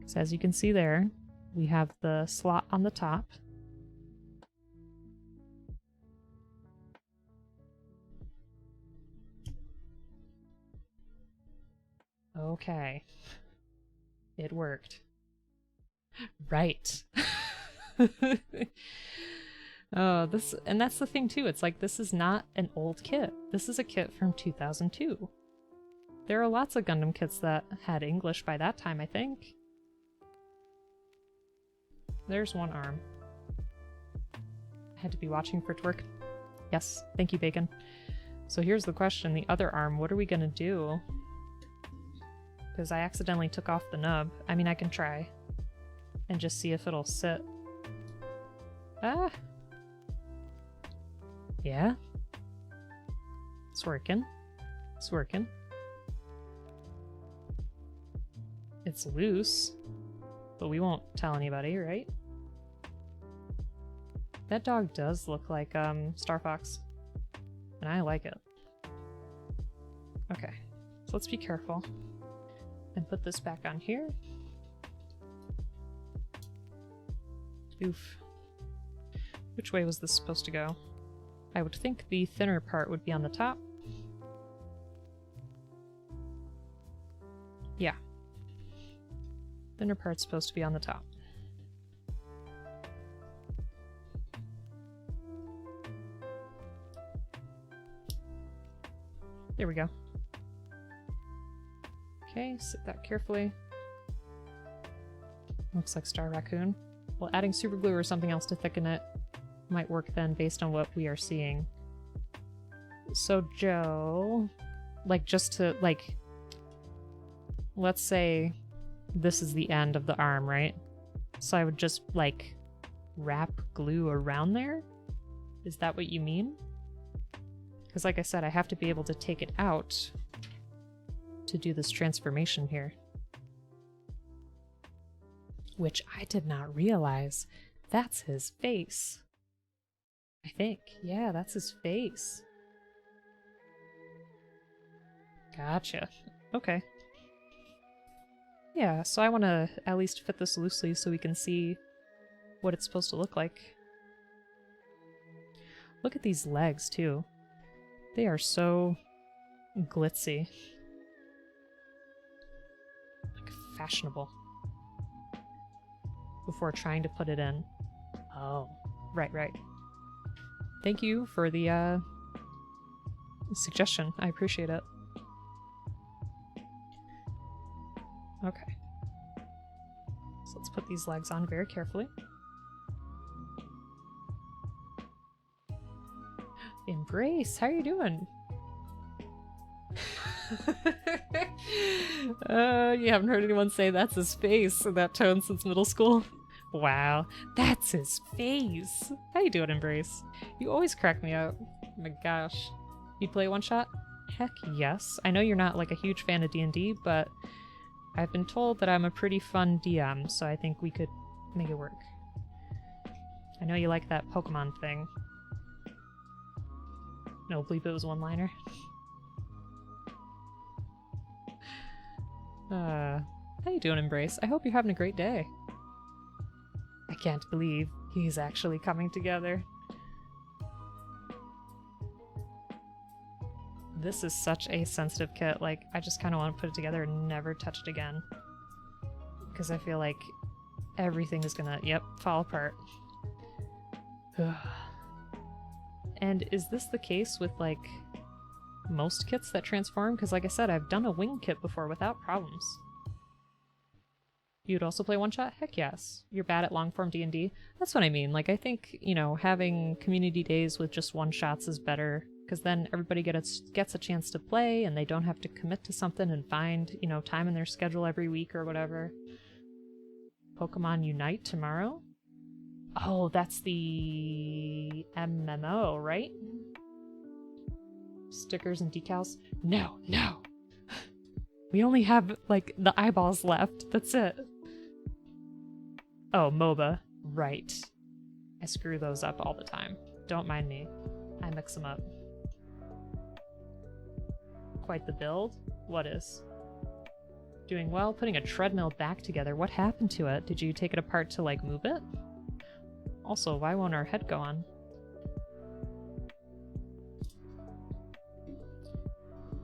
So as you can see there, we have the slot on the top. Okay. It worked. Right. Oh, and that's the thing too. It's like, this is not an old kit. This is a kit from 2002. There are lots of Gundam kits that had English by that time, I think. There's one arm. I had to be watching for it to work. Yes, thank you, Bacon. So here's the question. The other arm, what are we gonna do? Because I accidentally took off the nub. I mean, I can try. And just see if it'll sit. Ah! Yeah? It's working. It's working. It's loose. But we won't tell anybody, right? That dog does look like, Star Fox. And I like it. Okay. So let's be careful. And put this back on here. Oof. Which way was this supposed to go? I would think the thinner part would be on the top. Yeah. Thinner part's supposed to be on the top. There we go. Okay, sit that carefully. Looks like Star Raccoon. Well, adding super glue or something else to thicken it might work then based on what we are seeing. So Joe, like, just to, like, let's say this is the end of the arm, right? So I would just, like, wrap glue around there? Is that what you mean? Because like I said, I have to be able to take it out to do this transformation here. Which I did not realize. That's his face. I think. Yeah, that's his face. Gotcha. Okay. Yeah, so I want to at least fit this loosely so we can see what it's supposed to look like. Look at these legs, too. They are so glitzy. Like, fashionable. Before trying to put it in. Oh, right. Thank you for the suggestion. I appreciate it. Okay. So let's put these legs on very carefully. Embrace, how are you doing? You haven't heard anyone say that's his face in that tone since middle school? Wow, that's his face. How you doing, Embrace? You always crack me up. Oh my gosh. You'd play one shot? Heck yes. I know you're not like a huge fan of D&D, but I've been told that I'm a pretty fun DM, so I think we could make it work. I know you like that Pokemon thing. No, bleep, it was one-liner. How you doing, Embrace? I hope you're having a great day. I can't believe he's actually coming together. This is such a sensitive kit. Like, I just kind of want to put it together and never touch it again. Because I feel like everything is gonna, yep, fall apart. And is this the case with, like, most kits that transform? Because like I said, I've done a wing kit before without problems. You'd also play one-shot? Heck yes. You're bad at long-form D&D? That's what I mean. Like, I think, you know, having community days with just one-shots is better, because then everybody gets a chance to play, and they don't have to commit to something and find, you know, time in their schedule every week or whatever. Pokemon Unite tomorrow? Oh, that's the MMO, right? Stickers and decals? No, no! We only have, like, the eyeballs left. That's it. Oh, MOBA. Right. I screw those up all the time. Don't mind me. I mix them up. Quite the build. What is? Doing well. Putting a treadmill back together. What happened to it? Did you take it apart to, like, move it? Also, why won't our head go on?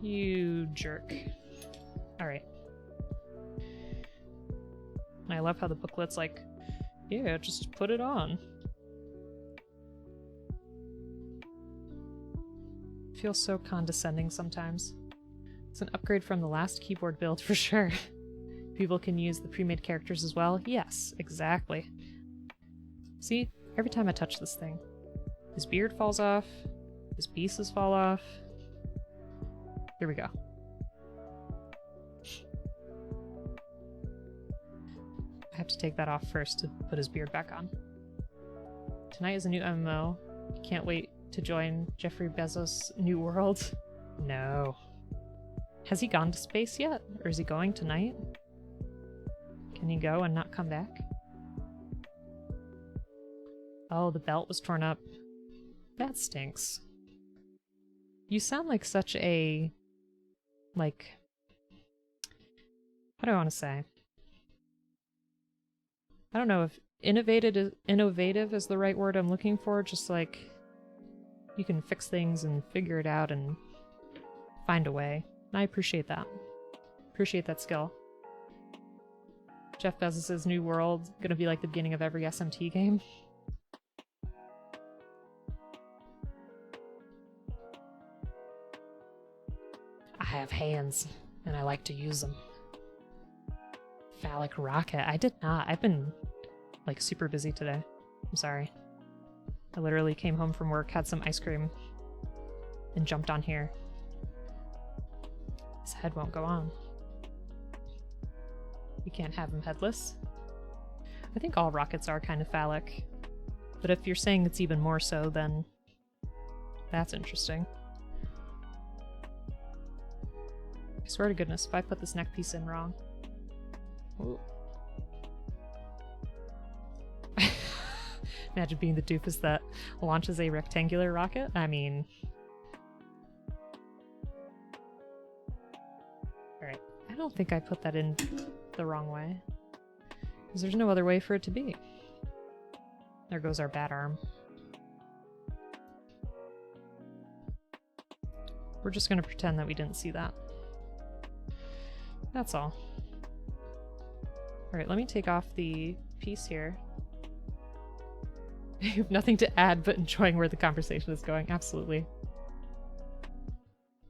You jerk. Alright. I love how the booklet's like, yeah, just put it on. Feels so condescending sometimes. It's an upgrade from the last keyboard build for sure. People can use the pre-made characters as well. Yes, exactly. See, every time I touch this thing, his beard falls off, his pieces fall off. Here we go. I have to take that off first to put his beard back on. Tonight is a new MMO. Can't wait to join Jeffrey Bezos' new world. No. Has he gone to space yet? Or is he going tonight? Can he go and not come back? Oh, the belt was torn up. That stinks. You sound like such a... like... how do I want to say? I don't know if innovative is the right word I'm looking for, just like you can fix things and figure it out and find a way. And I appreciate that. Appreciate that skill. Jeff Bezos' new world gonna be like the beginning of every SMT game. I have hands, and I like to use them. Phallic rocket. I did not. I've been, like, super busy today. I'm sorry. I literally came home from work, had some ice cream, and jumped on here. His head won't go on. You can't have him headless. I think all rockets are kind of phallic. But if you're saying it's even more so, then that's interesting. I swear to goodness, if I put this neck piece in wrong... Ooh. Imagine being the doofus that launches a rectangular rocket. I mean... Alright, I don't think I put that in the wrong way. Because there's no other way for it to be. There goes our bat arm. We're just gonna pretend that we didn't see that. That's all. Alright, let me take off the piece here. I have nothing to add but enjoying where the conversation is going. Absolutely.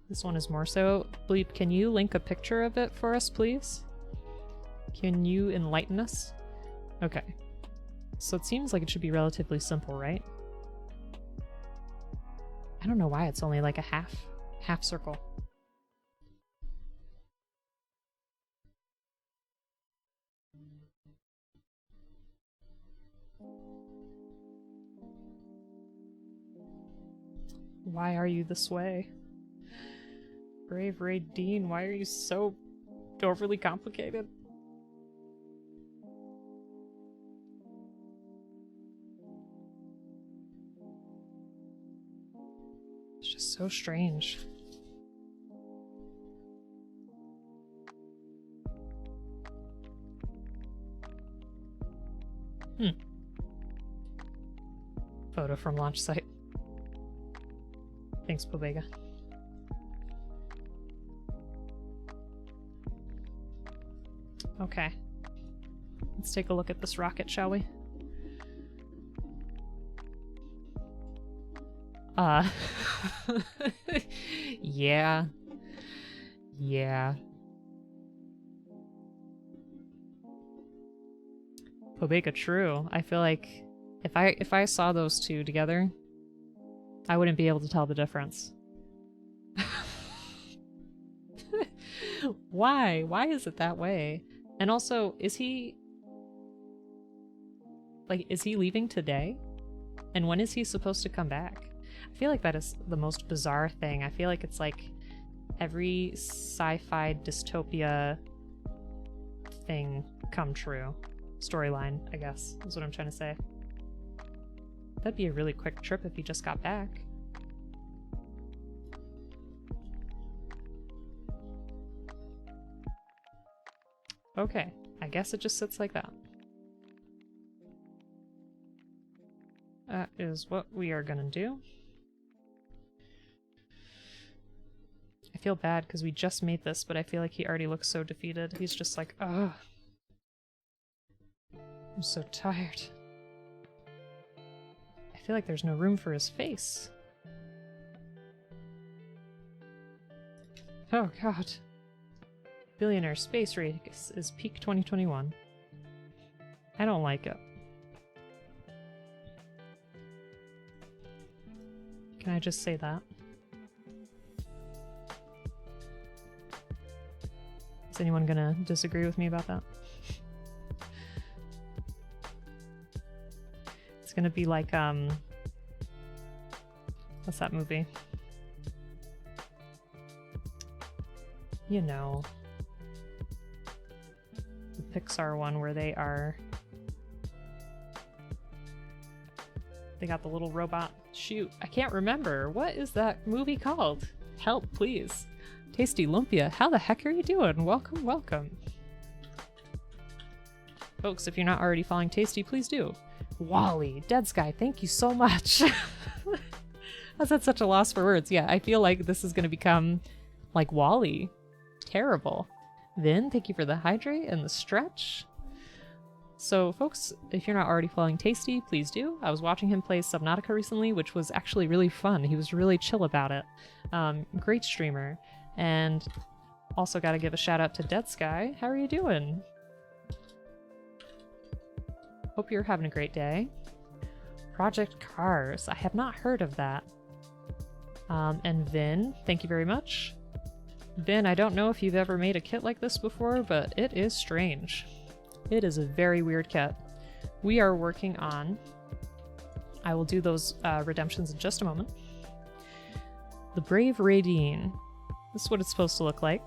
This one is more so. Bleep, can you link a picture of it for us, please? Can you enlighten us? Okay. So it seems like it should be relatively simple, right? I don't know why it's only like a half circle. Why are you this way? Brave Raideen, why are you so overly complicated? It's just so strange. Photo from launch site. Thanks, Pobega. Okay. Let's take a look at this rocket, shall we? Yeah. Yeah. Pobega, true. I feel like if I saw those two together, I wouldn't be able to tell the difference. Why? Why is it that way? And also, is he leaving today? And when is he supposed to come back? I feel like that is the most bizarre thing. I feel like it's like every sci-fi dystopia thing come true. Storyline, I guess, is what I'm trying to say. That'd be a really quick trip if he just got back. Okay, I guess it just sits like that. That is what we are gonna do. I feel bad because we just made this, but I feel like he already looks so defeated. He's just like, ugh. I'm so tired. I feel like there's no room for his face. Oh god. Billionaire space race is peak 2021. I don't like it. Can I just say that? Is anyone gonna disagree with me about that? It's gonna be like, what's that movie? You know. The Pixar one where they got the little robot. Shoot, I can't remember. What is that movie called? Help, please. Tasty Lumpia, how the heck are you doing? Welcome, welcome. Folks, if you're not already following Tasty, please do. Wally, Dead Sky, thank you so much. I was at such a loss for words. Yeah, I feel like this is going to become like Wally. Terrible. Vin, thank you for the hydrate and the stretch. So folks, if you're not already following Tasty, please do. I was watching him play Subnautica recently, which was actually really fun. He was really chill about it. Great streamer. And also gotta give a shout out to Dead Sky. How are you doing? Hope you're having a great day. Project Cars. I have not heard of that. And Vin, thank you very much. Vin, I don't know if you've ever made a kit like this before, but it is strange. It is a very weird kit. We are working on... I will do those redemptions in just a moment. The Brave Raideen. This is what it's supposed to look like.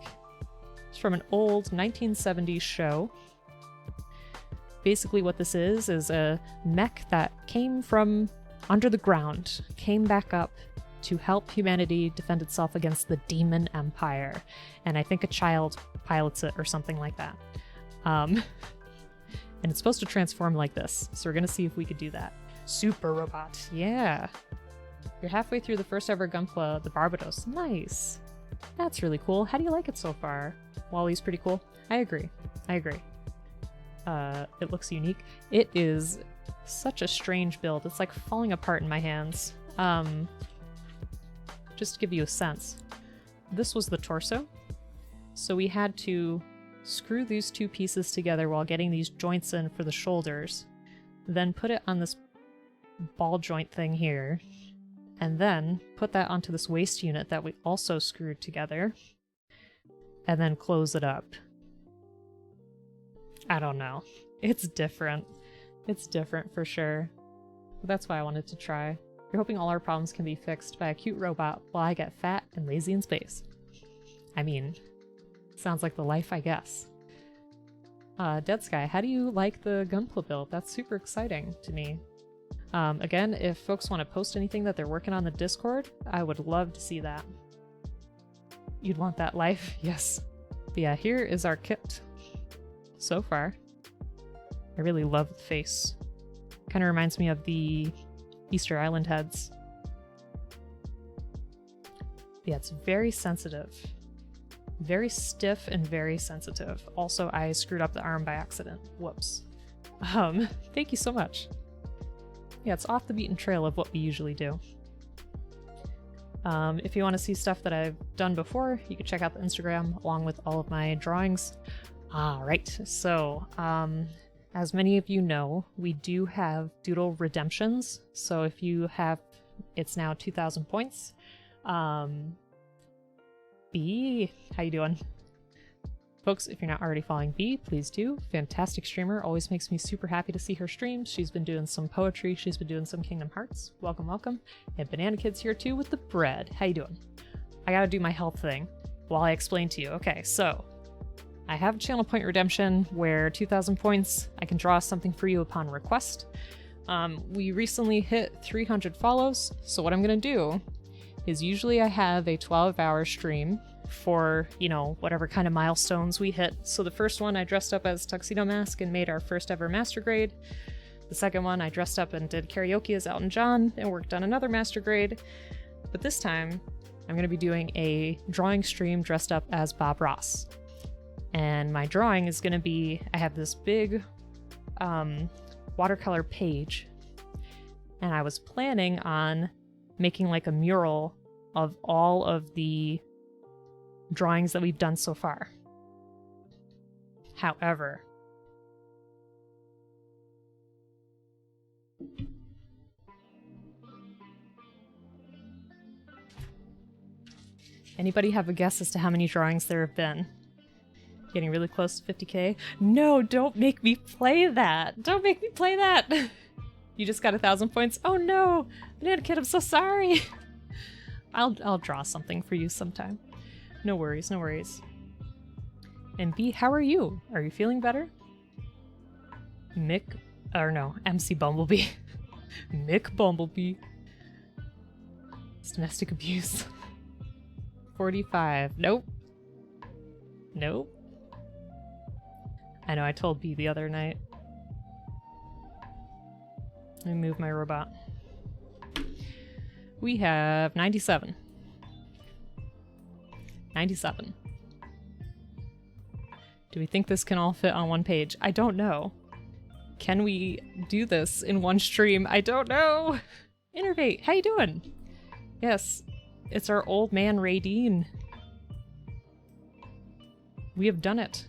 It's from an old 1970s show. Basically what this is a mech that came from under the ground, came back up to help humanity defend itself against the Demon Empire. And I think a child pilots it or something like that. And it's supposed to transform like this, so we're gonna see if we could do that. Super robot, yeah. You're halfway through the first ever Gunpla, the Barbados. Nice. That's really cool. How do you like it so far? Wally's pretty cool. I agree. I agree. It looks unique. It is such a strange build. It's like falling apart in my hands. Just to give you a sense. this was the torso. So we had to screw these two pieces together while getting these joints in for the shoulders, then put it on this ball joint thing here, and then put that onto this waist unit that we also screwed together, and then close it up. I don't know. It's different. It's different for sure. But that's why I wanted to try. You're hoping all our problems can be fixed by a cute robot while I get fat and lazy in space. I mean, sounds like the life, I guess. Dead Sky, how do you like the Gunpla build? That's super exciting to me. Again, if folks want to post anything that they're working on the Discord, I would love to see that. You'd want that life? Yes. But yeah, here is our kit. So far. I really love the face. Kind of reminds me of the Easter Island heads. But yeah, it's very sensitive. Very stiff and very sensitive. Also, I screwed up the arm by accident. Whoops. Thank you so much. Yeah, it's off the beaten trail of what we usually do. If you want to see stuff that I've done before, you can check out the Instagram along with all of my drawings. Alright, so, as many of you know, we do have doodle redemptions. So if you have, it's now 2,000 points. B, how you doing? Folks, if you're not already following B, please do. Fantastic streamer, always makes me super happy to see her stream. She's been doing some poetry, she's been doing some Kingdom Hearts. Welcome, welcome. And Banana Kid's here too with the bread. How you doing? I gotta do my health thing while I explain to you. Okay, so I have a channel point redemption where 2,000 points, I can draw something for you upon request. We recently hit 300 follows, so what I'm gonna do is usually I have a 12-hour stream for, you know, whatever kind of milestones we hit. So the first one I dressed up as Tuxedo Mask and made our first ever master grade. The second one I dressed up and did karaoke as Elton John and worked on another master grade. But this time I'm going to be doing a drawing stream dressed up as Bob Ross. And my drawing is going to be, I have this big watercolor page, and I was planning on making like a mural of all of the drawings that we've done so far. However, anybody have a guess as to how many drawings there have been? Getting really close to 50k? No, don't make me play that! Don't make me play that! You just got 1,000 points? Oh no! Banana Kid, I'm so sorry! I'll draw something for you sometime. No worries, no worries. And B, how are you? Are you feeling better? MC Bumblebee. Mick Bumblebee. It's domestic abuse. 45. Nope. Nope. I know, I told B the other night. Let me move my robot. We have 97. 97. Do we think this can all fit on one page? I don't know. Can we do this in one stream? I don't know! Innervate, how you doing? Yes, it's our old man Raideen. We have done it.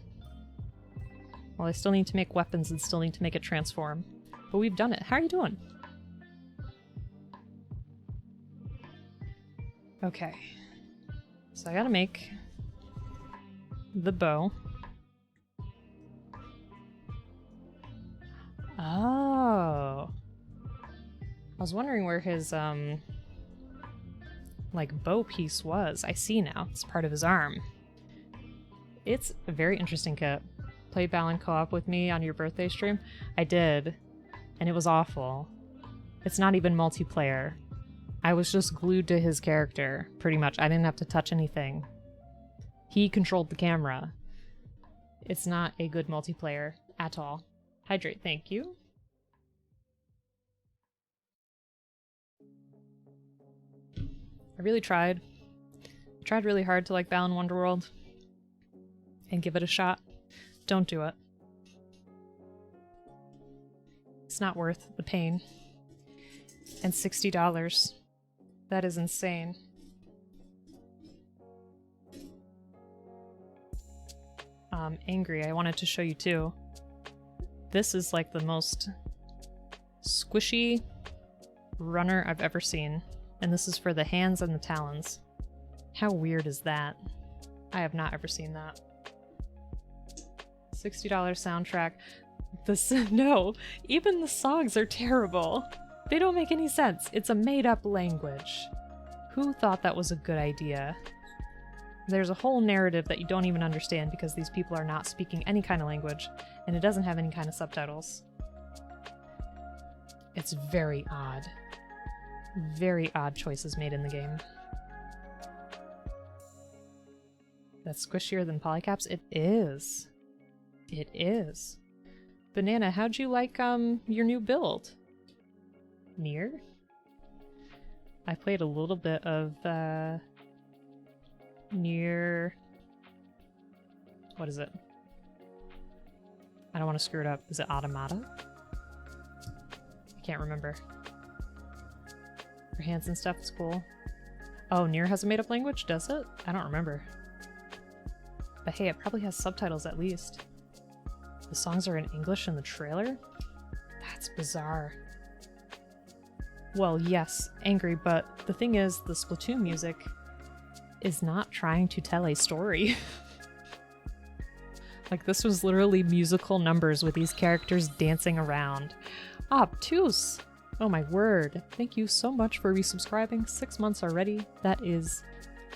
Well, I still need to make weapons and still need to make it transform. But we've done it. How are you doing? Okay. So I gotta make the bow. Oh. I was wondering where his, like, bow piece was. I see now. It's part of his arm. It's a very interesting kit. Play Balan co-op with me on your birthday stream? I did. And it was awful. It's not even multiplayer. I was just glued to his character, pretty much. I didn't have to touch anything. He controlled the camera. It's not a good multiplayer at all. Hydrate, thank you. I really tried. I tried really hard to like Balan Wonderworld and give it a shot. Don't do it. It's not worth the pain. And $60. That is insane. Angry, I wanted to show you too. This is like the most squishy runner I've ever seen. And this is for the hands and the talons. How weird is that? I have not ever seen that. $60 soundtrack. No, even the songs are terrible. They don't make any sense. It's a made-up language. Who thought that was a good idea? There's a whole narrative that you don't even understand because these people are not speaking any kind of language, and it doesn't have any kind of subtitles. It's very odd. Very odd choices made in the game. That's squishier than polycaps? It is. It is. Banana, how'd you like your new build? Nier? I played a little bit of Nier. What is it? I don't want to screw it up. Is it Automata? I can't remember. For hands and stuff, it's cool. Oh, Nier has a made-up language? Does it? I don't remember. But hey, it probably has subtitles at least. The songs are in English in the trailer? That's bizarre. Well, yes, Angry, but the thing is, the Splatoon music is not trying to tell a story. Like, this was literally musical numbers with these characters dancing around. Obtuse! Oh my word. Thank you so much for resubscribing. 6 months already. That is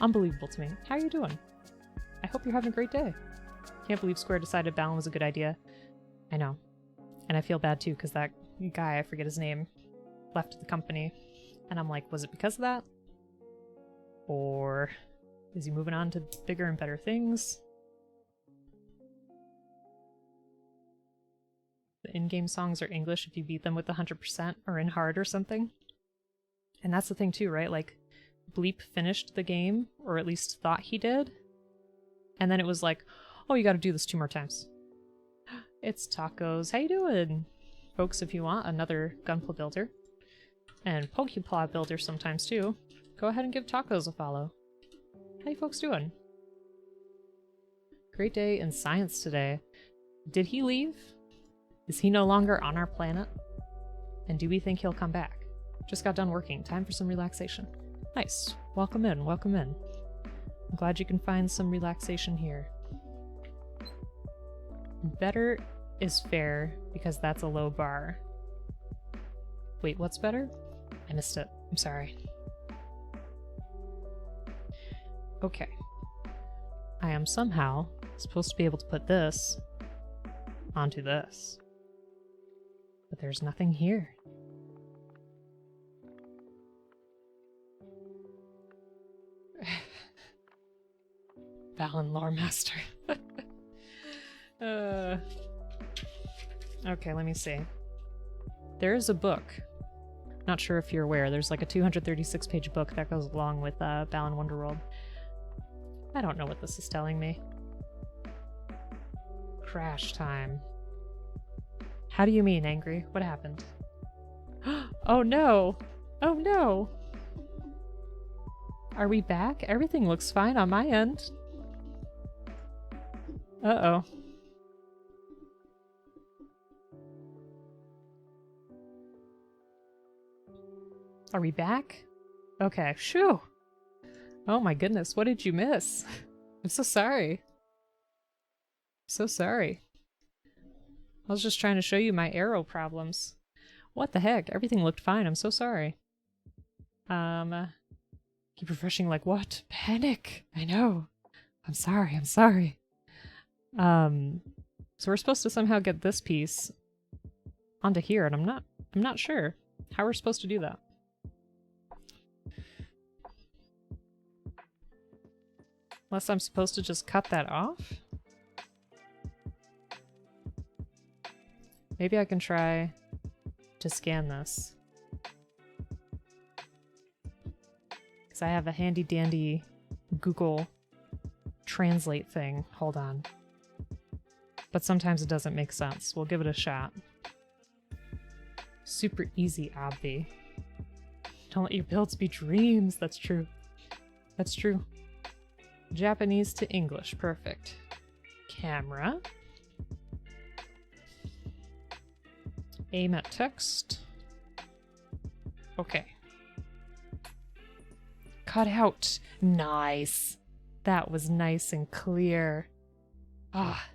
unbelievable to me. How are you doing? I hope you're having a great day. Can't believe Square decided Balan was a good idea. I know. And I feel bad too, because that guy, I forget his name, left the company. And I'm like, was it because of that? Or is he moving on to bigger and better things? The in-game songs are English if you beat them with 100% or in hard or something. And that's the thing too, right? Like, Bleep finished the game, or at least thought he did. And then it was like, oh, you gotta do this 2 more times. It's Tacos. How you doing? Folks, if you want another Gunpla builder, and Pokepla builder sometimes too, go ahead and give Tacos a follow. How you folks doing? Great day in science today. Did he leave? Is he no longer on our planet? And do we think he'll come back? Just got done working. Time for some relaxation. Nice. Welcome in. Welcome in. I'm glad you can find some relaxation here. Better is fair because that's a low bar. Wait, what's better? I missed it. I'm sorry. Okay. I am somehow supposed to be able to put this onto this. But there's nothing here. Balan Lore Master. Okay, let me see. There is a book. Not sure if you're aware. There's like a 236-page book that goes along with Balan Wonderworld. I don't know what this is telling me. Crash time. How do you mean, Angry? What happened? Oh no! Oh no! Are we back? Everything looks fine on my end. Uh-oh. Are we back? Okay, shoo! Oh my goodness, what did you miss? I'm so sorry. So sorry. I was just trying to show you my arrow problems. What the heck? Everything looked fine. I'm so sorry. Keep refreshing like what? Panic! I know. I'm sorry. I'm sorry. So we're supposed to somehow get this piece onto here, and I'm not sure how we're supposed to do that. Unless I'm supposed to just cut that off? Maybe I can try to scan this. Because I have a handy dandy Google Translate thing. Hold on. But sometimes it doesn't make sense. We'll give it a shot. Super easy, obvi. Don't let your builds be dreams. That's true. That's true. Japanese to English. Perfect. camera. Aim at text. Okay. Cut out. Nice. That was nice and clear. Ah.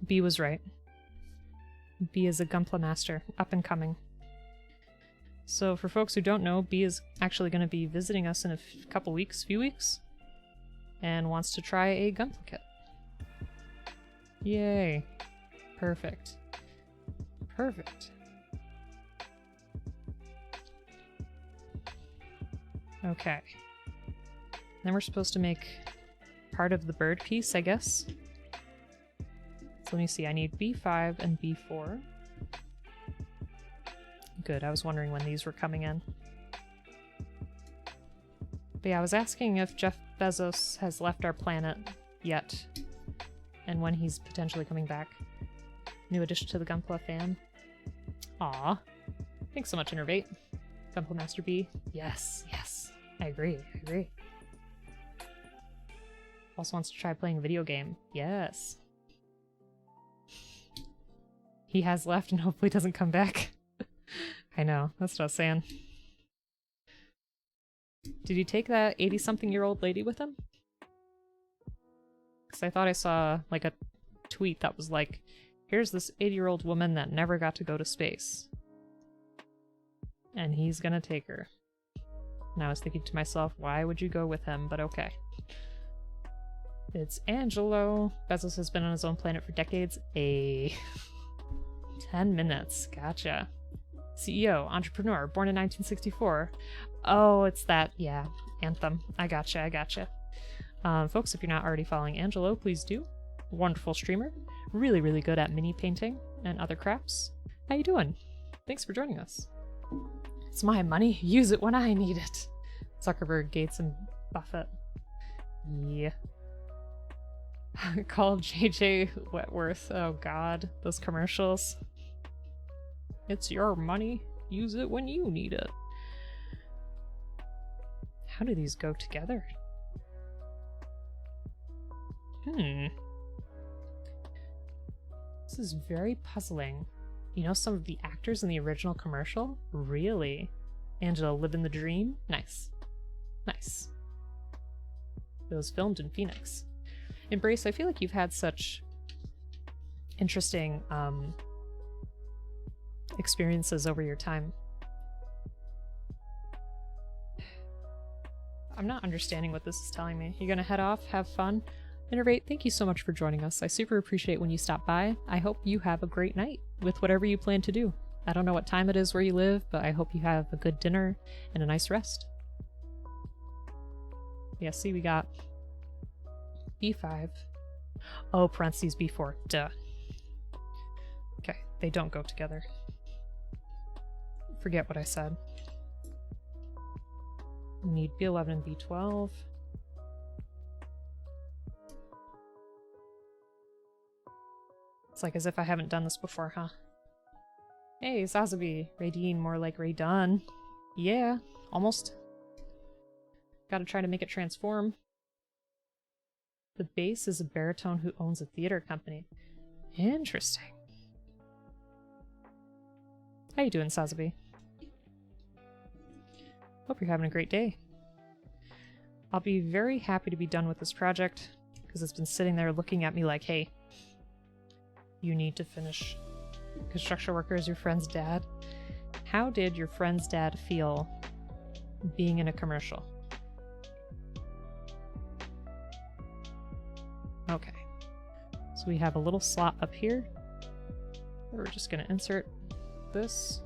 B was right. B is a Gunpla master, up and coming. So for folks who don't know, B is actually going to be visiting us in a few weeks, and wants to try a Gunpla kit. Yay. Perfect. Perfect. Okay. Then we're supposed to make part of the bird piece, I guess. So let me see, I need B5 and B4. Good, I was wondering when these were coming in. But yeah, I was asking if Jeff Bezos has left our planet yet, and when he's potentially coming back. New addition to the Gunpla fam. Aw. Thanks so much, Innervate. Gunpla Master B. Yes, yes. I agree, I agree. Also wants to try playing a video game. Yes. He has left and hopefully doesn't come back. I know, that's what I was saying. Did he take that 80-something-year-old lady with him? Because I thought I saw, like, a tweet that was like, here's this 80-year-old woman that never got to go to space. And he's gonna take her. And I was thinking to myself, why would you go with him? But okay. It's Angelo. Bezos has been on his own planet for decades. 10 minutes. Gotcha. CEO, entrepreneur, born in 1964. Oh, it's that, yeah, Anthem. I gotcha, I gotcha. Folks, if you're not already following Angelo, please do. Wonderful streamer. Really, really good at mini painting and other crafts. How you doing? Thanks for joining us. It's my money. Use it when I need it. Zuckerberg, Gates, and Buffett. Yeah. Call JJ Wetworth. Oh god, those commercials. It's your money. Use it when you need it. How do these go together? This is very puzzling. You know some of the actors in the original commercial? Really? Angela living the dream? Nice. Nice. It was filmed in Phoenix. Embrace, I feel like you've had such interesting experiences over your time. I'm not understanding what this is telling me. You gonna head off? Have fun? Innervate, thank you so much for joining us. I super appreciate when you stop by. I hope you have a great night with whatever you plan to do. I don't know what time it is where you live, but I hope you have a good dinner and a nice rest. Yeah, see, we got B5. Oh, parentheses B4. Duh. Okay, they don't go together. Forget what I said. We need B11 and B12. It's like as if I haven't done this before, huh? Hey, Zazabi. Raideen, more like Raidîn. Yeah, almost. Gotta try to make it transform. The bass is a baritone who owns a theater company. Interesting. How you doing, Sazabi? Hope you're having a great day. I'll be very happy to be done with this project, because it's been sitting there looking at me like, hey, you need to finish. Construction worker is your friend's dad. How did your friend's dad feel being in a commercial? Okay. So we have a little slot up here. We're just going to insert this.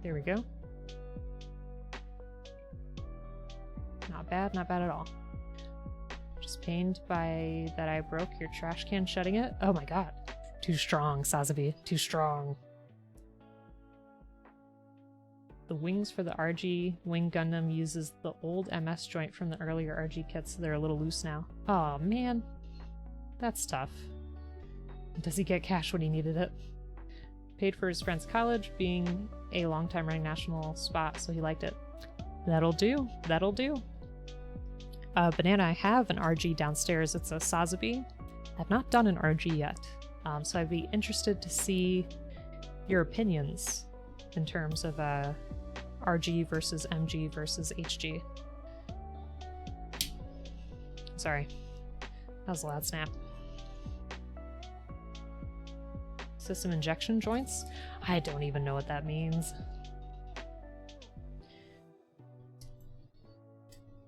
There we go. Not bad at all. Just pained by that I broke your trash can shutting it. Oh my god. Too strong, Sazabi. Too strong. The wings for the RG Wing Gundam uses the old MS joint from the earlier RG kits, so they're a little loose now. Oh man. That's tough. Does he get cash when he needed it? Paid for his friend's college, being a long time running national spot, so he liked it. That'll do. That'll do. Banana, I have an RG downstairs. It's a Sazabi. I've not done an RG yet, so I'd be interested to see your opinions in terms of RG versus MG versus HG. Sorry, that was a loud snap. System injection joints? I don't even know what that means.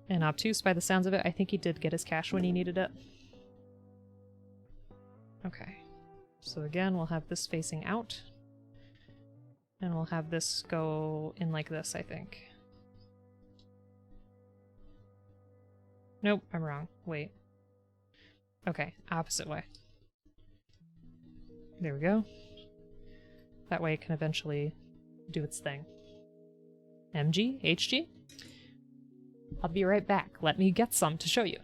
And obtuse by the sounds of it, I think he did get his cash when he needed it. Okay, so again, we'll have this facing out. And we'll have this go in like this, I think. Nope, I'm wrong. Wait. Okay, opposite way. There we go. That way it can eventually do its thing. MG? HG? I'll be right back. Let me get some to show you.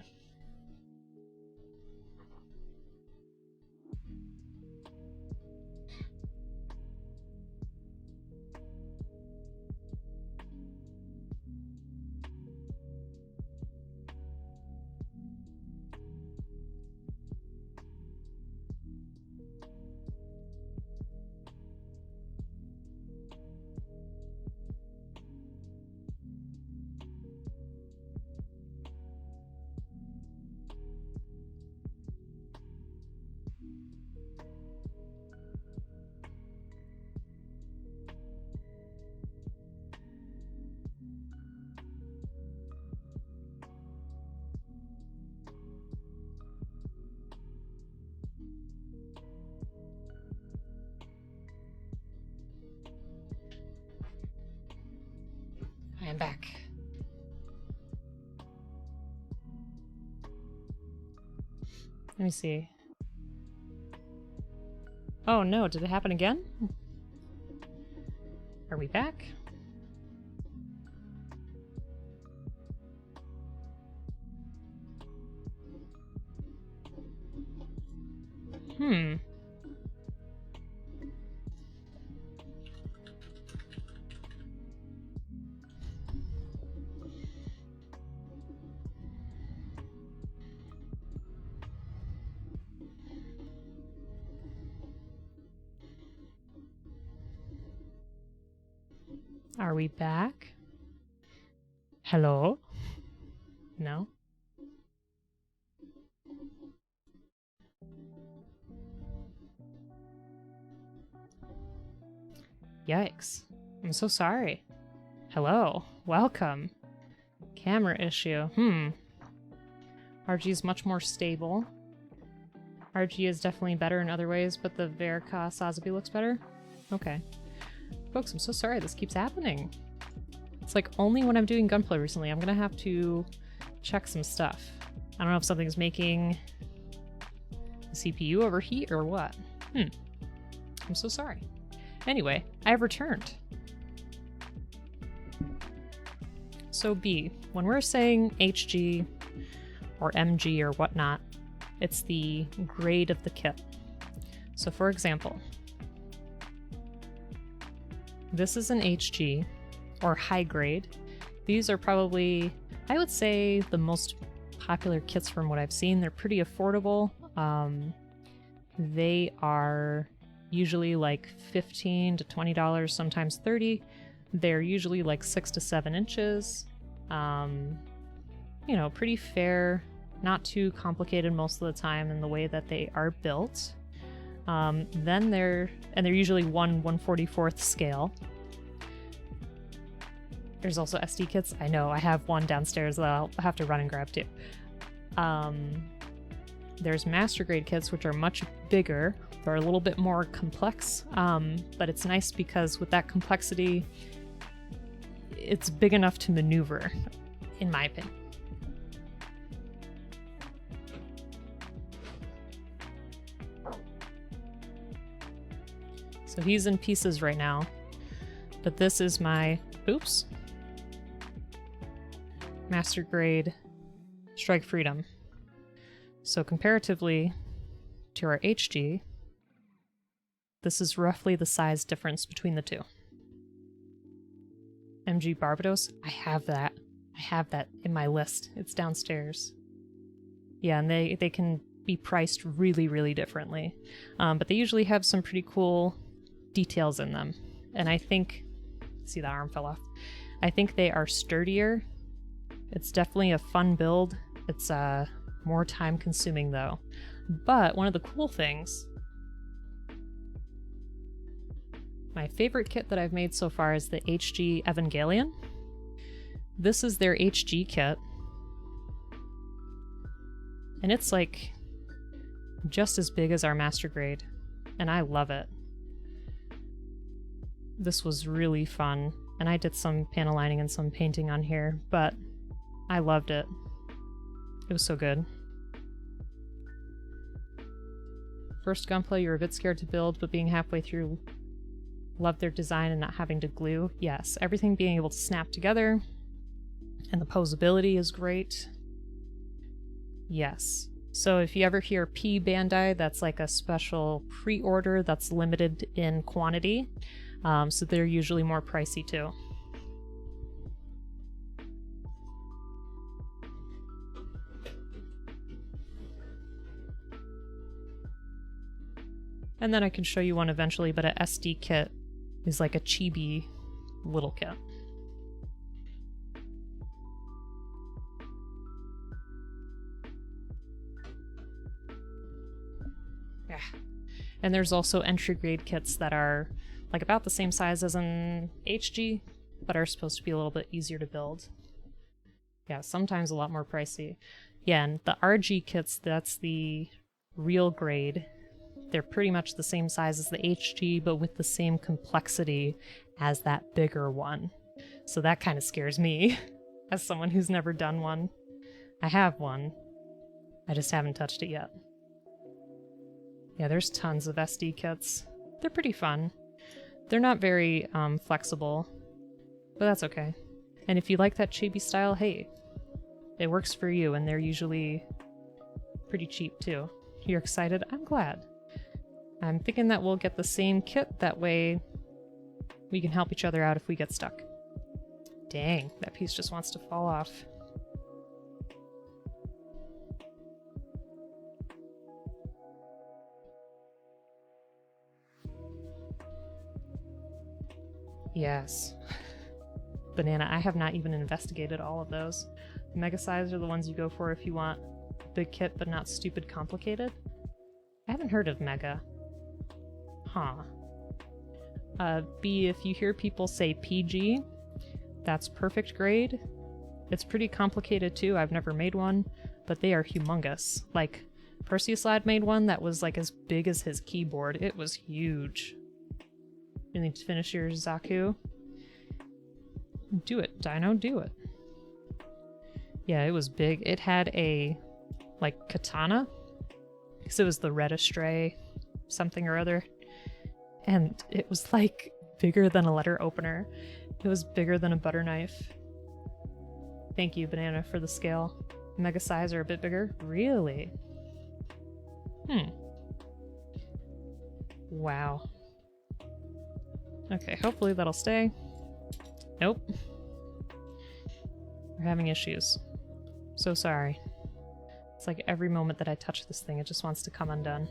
I am back. Let me see. Oh no, did it happen again? Are we back? Are we back? Hello? No? Yikes. I'm so sorry. Hello. Welcome. Camera issue. RG is much more stable. RG is definitely better in other ways, but the Verica Sazabi looks better? Okay. Folks, I'm so sorry this keeps happening. It's like only when I'm doing Gunpla recently, I'm gonna have to check some stuff. I don't know if something's making the CPU overheat or what. I'm so sorry. Anyway, I have returned. So B, when we're saying HG or MG or whatnot, it's the grade of the kit. So for example, this is an HG, or high grade. These are probably, I would say, the most popular kits from what I've seen. They're pretty affordable. They are usually like $15 to $20, sometimes $30. They're usually like 6 to 7 inches. You know, pretty fair, not too complicated most of the time in the way that they are built. Then they're usually 1/144th scale. There's also SD kits. I know, I have one downstairs that I'll have to run and grab too. There's master grade kits, which are much bigger. They're a little bit more complex, but it's nice because with that complexity, it's big enough to maneuver, in my opinion. So he's in pieces right now, but this is my, oops, master grade Strike Freedom. So comparatively to our HG, this is roughly the size difference between the two. MG Barbados. I have that. I have that in my list. It's downstairs. Yeah, and they can be priced really, really differently. But they usually have some pretty cool details in them. And I think... See, that arm fell off. I think they are sturdier. It's definitely a fun build. It's more time consuming though. But one of the cool things... My favorite kit that I've made so far is the HG Evangelion. This is their HG kit. And it's like just as big as our master grade. And I love it. This was really fun. And I did some panel lining and some painting on here, but I loved it. It was so good. First Gunpla you were a bit scared to build, but being halfway through, loved their design and not having to glue. Yes, everything being able to snap together, and the posability is great. Yes. So if you ever hear P Bandai, that's like a special pre-order that's limited in quantity. So they're usually more pricey too. And then I can show you one eventually, but an SD kit is like a chibi little kit. Yeah. And there's also entry grade kits that are like about the same size as an HG, but are supposed to be a little bit easier to build. Yeah, sometimes a lot more pricey. Yeah, and the RG kits, that's the real grade. They're pretty much the same size as the HG, but with the same complexity as that bigger one. So that kind of scares me, as someone who's never done one. I have one. I just haven't touched it yet. Yeah, there's tons of SD kits. They're pretty fun. They're not very flexible, but that's okay. And if you like that chibi style, hey, it works for you, and they're usually pretty cheap too. You're excited? I'm glad. I'm thinking that we'll get the same kit, that way we can help each other out if we get stuck. Dang, that piece just wants to fall off. Yes. Banana, I have not even investigated all of those. The mega size are the ones you go for if you want a big kit but not stupid complicated. I haven't heard of mega. Huh. B, if you hear people say PG, that's perfect grade. It's pretty complicated too, I've never made one, but they are humongous. Like, Perseus Lad made one that was like as big as his keyboard. It was huge. You need to finish your Zaku. Do it, Dino, do it. Yeah, it was big. It had a, like, katana. Because it was the Red Astray something or other. And it was, like, bigger than a letter opener. It was bigger than a butter knife. Thank you, Banana, for the scale. Mega size are a bit bigger? Really? Wow. Okay, hopefully that'll stay. Nope. We're having issues. So sorry. It's like every moment that I touch this thing, it just wants to come undone.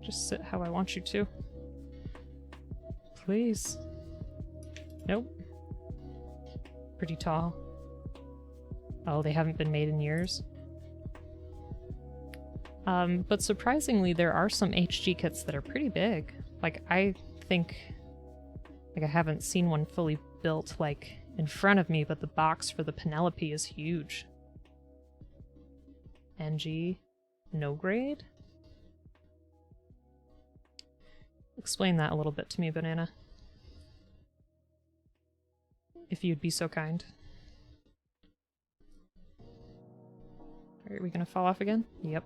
Just sit how I want you to. Please. Nope. Pretty tall. Oh, they haven't been made in years. But surprisingly, there are some HG kits that are pretty big. Like, I think... Like, I haven't seen one fully built, like, in front of me, but the box for the Penelope is huge. NG... no grade? Explain that a little bit to me, Banana. If you'd be so kind. Are we gonna fall off again? Yep.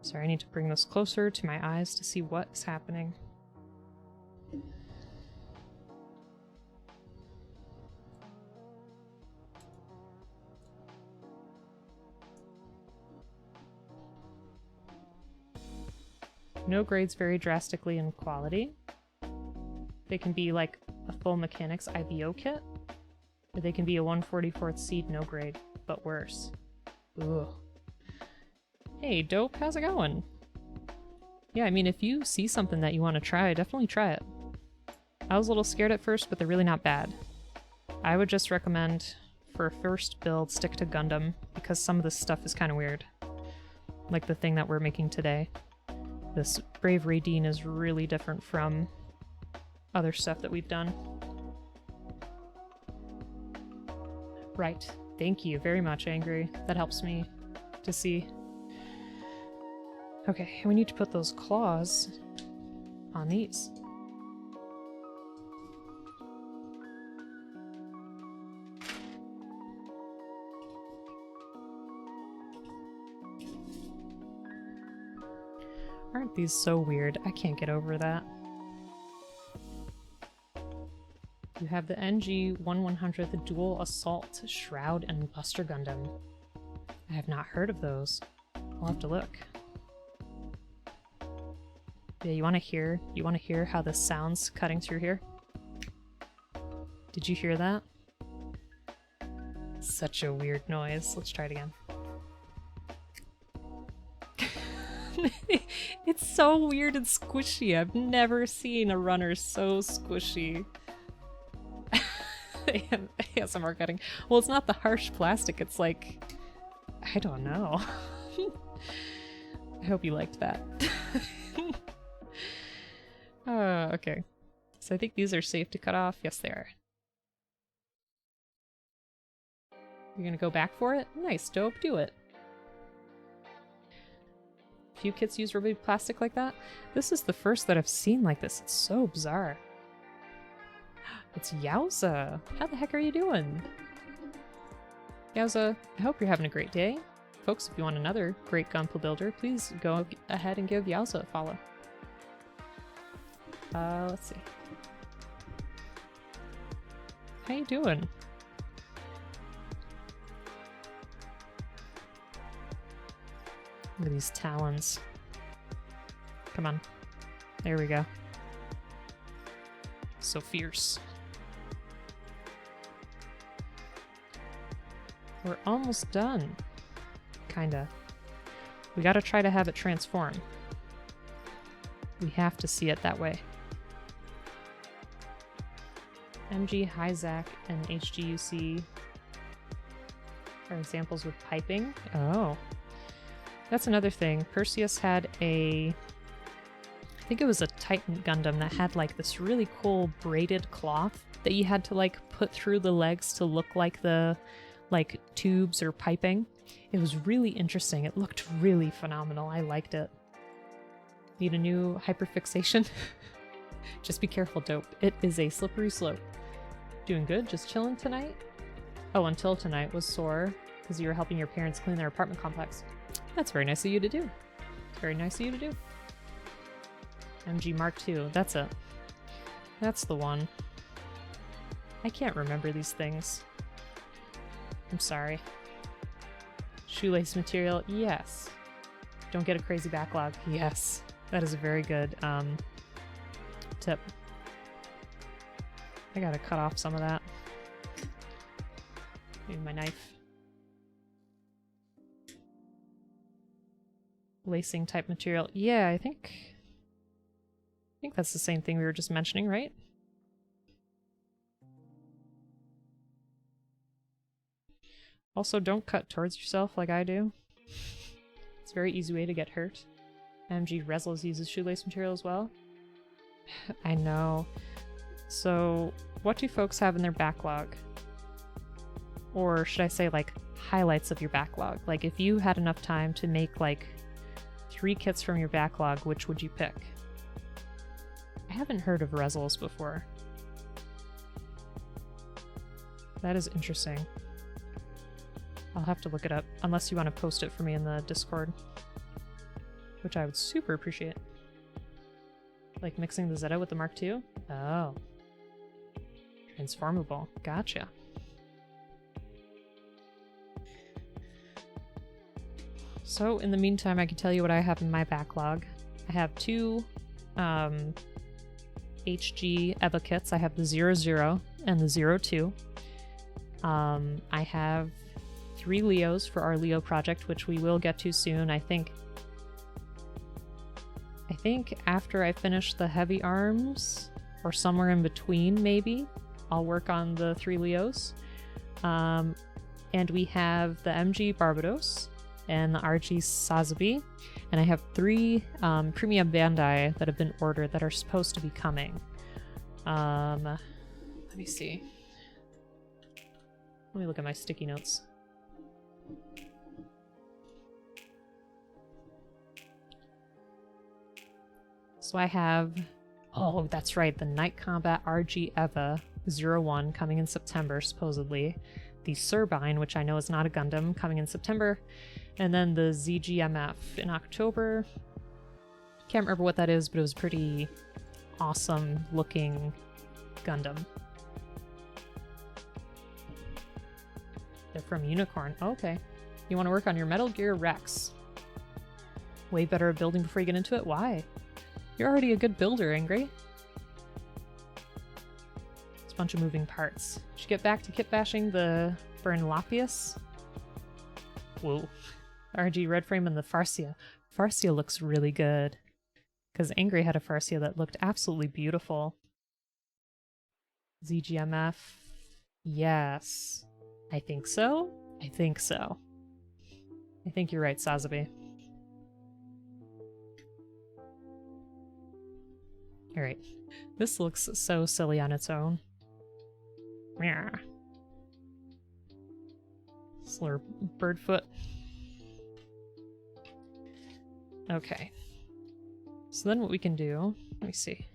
Sorry, I need to bring this closer to my eyes to see what is happening. No grades vary drastically in quality. They can be like a full mechanics IBO kit, or they can be a 144th seed no grade, but worse. Ugh. Hey, Dope, how's it going? Yeah, I mean, if you see something that you want to try, definitely try it. I was a little scared at first, but they're really not bad. I would just recommend, for a first build, stick to Gundam, because some of this stuff is kind of weird. Like the thing that we're making today. This Brave Raidîn is really different from other stuff that we've done. Right. Thank you very much, Angry. That helps me to see. Okay, we need to put those claws on these. Aren't these so weird? I can't get over that. You have the NG-1100, Dual Assault, Shroud, and Buster Gundam. I have not heard of those. I'll have to look. Yeah, you want to hear how this sounds cutting through here? Did you hear that? Such a weird noise. Let's try it again. It's so weird and squishy. I've never seen a runner so squishy. ASMR cutting. Well, it's not the harsh plastic, it's like... I don't know. I hope you liked that. Okay. So I think these are safe to cut off. Yes, they are. You're gonna go back for it? Nice, Dope. Do it. Few kits use ruby plastic like that. This is the first that I've seen like this. It's so bizarre. It's Yûsha. How the heck are you doing? Yûsha, I hope you're having a great day. Folks, if you want another great Gunpla builder, please go ahead and give Yûsha a follow. Let's see. How you doing? Look at these talons. Come on. There we go. So fierce. We're almost done. Kinda. We gotta try to have it transform. We have to see it that way. MG, Hyzak, and HGUC are examples with piping. Oh. That's another thing. Perseus had a... I think it was a Titan Gundam that had like this really cool braided cloth that you had to like put through the legs to look like the like tubes or piping. It was really interesting. It looked really phenomenal. I liked it. Need a new hyperfixation? Just be careful, Dope. It is a slippery slope. Doing good? Just chilling tonight? Oh, until tonight was sore because you were helping your parents clean their apartment complex. That's very nice of you to do. Very nice of you to do. MG Mark II. That's it. That's the one. I can't remember these things. I'm sorry. Shoelace material. Yes. Don't get a crazy backlog. Yes. That is a very good tip. I gotta cut off some of that. Maybe my knife. Lacing type material. Yeah, I think that's the same thing we were just mentioning, right? Also, don't cut towards yourself like I do. It's a very easy way to get hurt. MG Resles uses shoelace material as well. I know. So, what do folks have in their backlog? Or should I say, like, highlights of your backlog? Like, if you had enough time to make, like, 3 kits from your backlog, which would you pick? I haven't heard of Resles before. That is interesting. I'll have to look it up, unless you want to post it for me in the Discord. Which I would super appreciate. Like mixing the Zeta with the Mark II? Oh. Transformable. Gotcha. So, in the meantime, I can tell you what I have in my backlog. I have two HG EVA kits. I have the 00 and the 02. I have 3 Leos for our Leo project, which we will get to soon. I think after I finish the heavy arms, or somewhere in between maybe, I'll work on the 3 Leos. And we have the MG Barbados and the RG Sazabi, and I have 3 premium Bandai that have been ordered that are supposed to be coming. Let me see. Let me look at my sticky notes. So I have, oh, that's right, the Night Combat RG EVA 01 coming in September, supposedly. The Turbine, which I know is not a Gundam, coming in September. And then the ZGMF in October. Can't remember what that is, but it was a pretty awesome looking Gundam. They're from Unicorn. Oh, okay. You want to work on your Metal Gear Rex. Way better at building before you get into it? Why? You're already a good builder, Ingrid. It's a bunch of moving parts. Should get back to kit bashing the Bernlapius. Whoa. RG Red Frame and the Farsia. Farsia looks really good. Because Angry had a Farsia that looked absolutely beautiful. ZGMF. Yes. I think so. I think so. I think you're right, Sazabi. Alright. This looks so silly on its own. Yeah. Slur bird foot. Okay. So then what we can do... Let me see.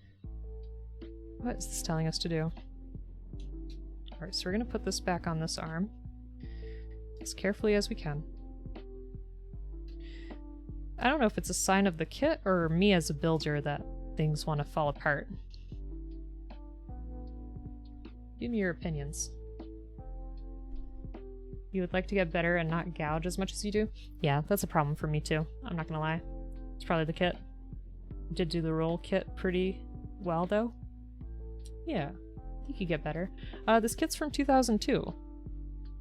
What is this telling us to do? Alright, so we're going to put this back on this arm. As carefully as we can. I don't know if it's a sign of the kit or me as a builder that things want to fall apart. Give me your opinions. You would like to get better and not gouge as much as you do? Yeah, that's a problem for me too. I'm not gonna lie. It's probably the kit. Did do the roll kit pretty well though. Yeah, you could get better. This kit's from 2002.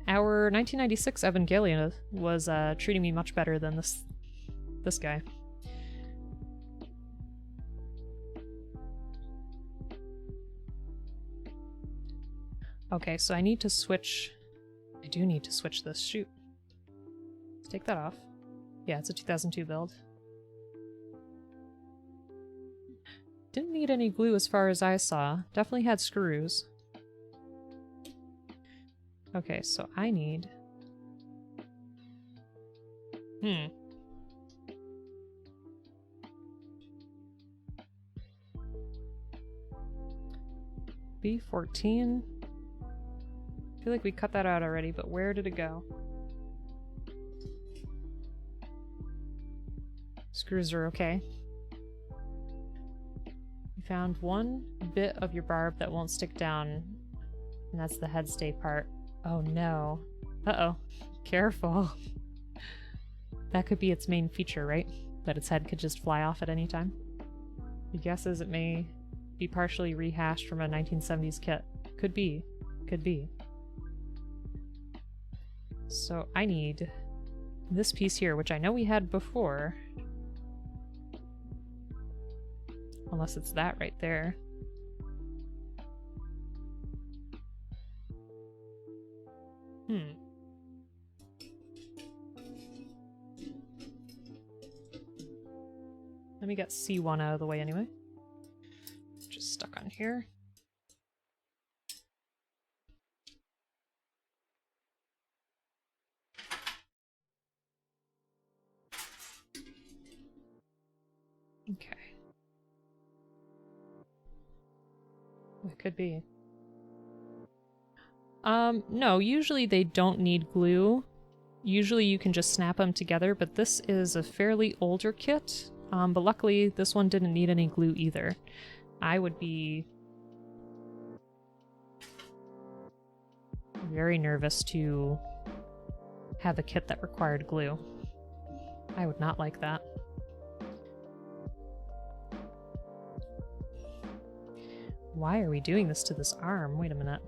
Our 1996 Evangelion was treating me much better than this guy. Okay, so I need to switch... I do need to switch this. Shoot. Let's take that off. Yeah, it's a 2002 build. Didn't need any glue as far as I saw. Definitely had screws. Okay, so I need... B14... I feel like we cut that out already, but where did it go? Screws are okay. We found one bit of your barb that won't stick down, and that's the headstay part. Oh no. Uh-oh. Careful. That could be its main feature, right? That its head could just fly off at any time. Your guess is it may be partially rehashed from a 1970s kit. Could be. Could be. So I need this piece here, which I know we had before. Unless it's that right there. Let me get C1 out of the way anyway. Just stuck on here. Okay. It could be. No, usually they don't need glue. Usually you can just snap them together, but this is a fairly older kit. But luckily this one didn't need any glue either. I would be very nervous to have a kit that required glue. I would not like that. Why are we doing this to this arm? Wait a minute.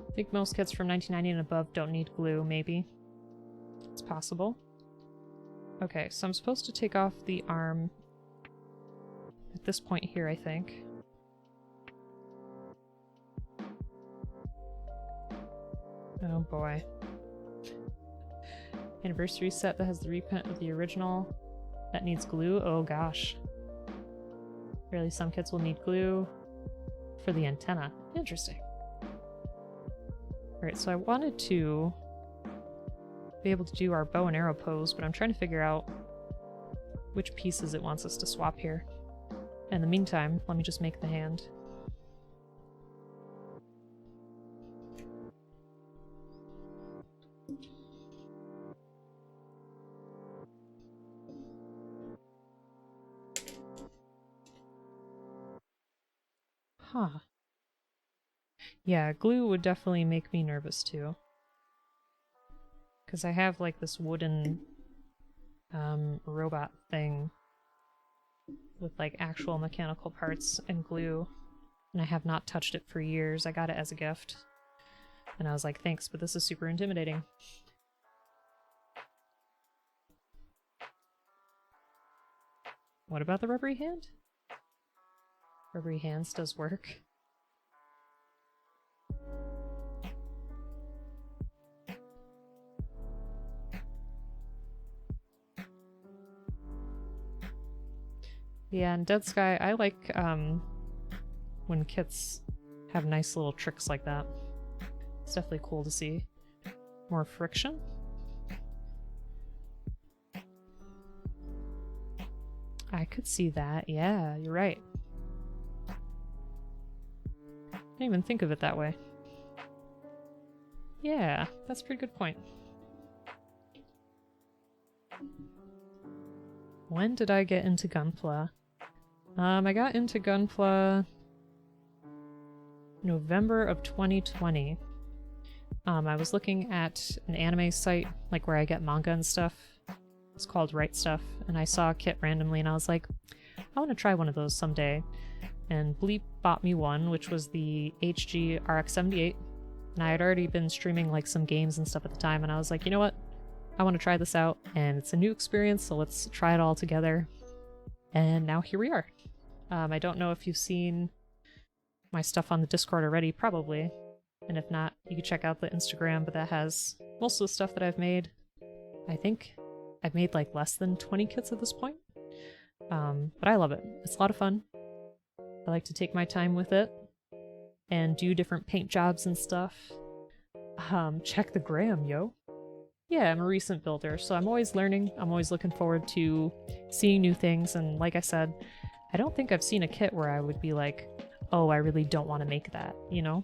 I think most kits from 1990 and above don't need glue, maybe. It's possible. Okay, so I'm supposed to take off the arm at this point here, I think. Oh boy. Anniversary set that has the reprint of the original that needs glue? Oh gosh. Really, some kits will need glue for the antenna. Interesting. Alright, so I wanted to be able to do our bow and arrow pose, but I'm trying to figure out which pieces it wants us to swap here. In the meantime, let me just make the hand. Huh. Yeah, glue would definitely make me nervous too. Because I have like this wooden robot thing with like actual mechanical parts and glue, and I have not touched it for years. I got it as a gift, and I was like, thanks, but this is super intimidating. What about the rubbery hand? Rubbery hands does work. Yeah, in Dead Sky, I like when kits have nice little tricks like that. It's definitely cool to see. More friction? I could see that, yeah, you're right. I didn't even think of it that way. Yeah, that's a pretty good point. When did I get into Gunpla? I got into Gunpla November of 2020. I was looking at an anime site, like where I get manga and stuff. It's called Right Stuff, and I saw a kit randomly and I was like, I want to try one of those someday. And Bleep bought me one, which was the HG RX-78, and I had already been streaming like some games and stuff at the time, and I was like, you know what? I want to try this out, and it's a new experience, so let's try it all together. And now here we are. I don't know if you've seen my stuff on the Discord already, probably. And if not, you can check out the Instagram, but that has most of the stuff that I've made. I think I've made like less than 20 kits at this point. But I love it. It's a lot of fun. I like to take my time with it and do different paint jobs and stuff. Check the gram, yo. Yeah, I'm a recent builder, so I'm always learning. I'm always looking forward to seeing new things, and like I said, I don't think I've seen a kit where I would be like, oh, I really don't want to make that, you know?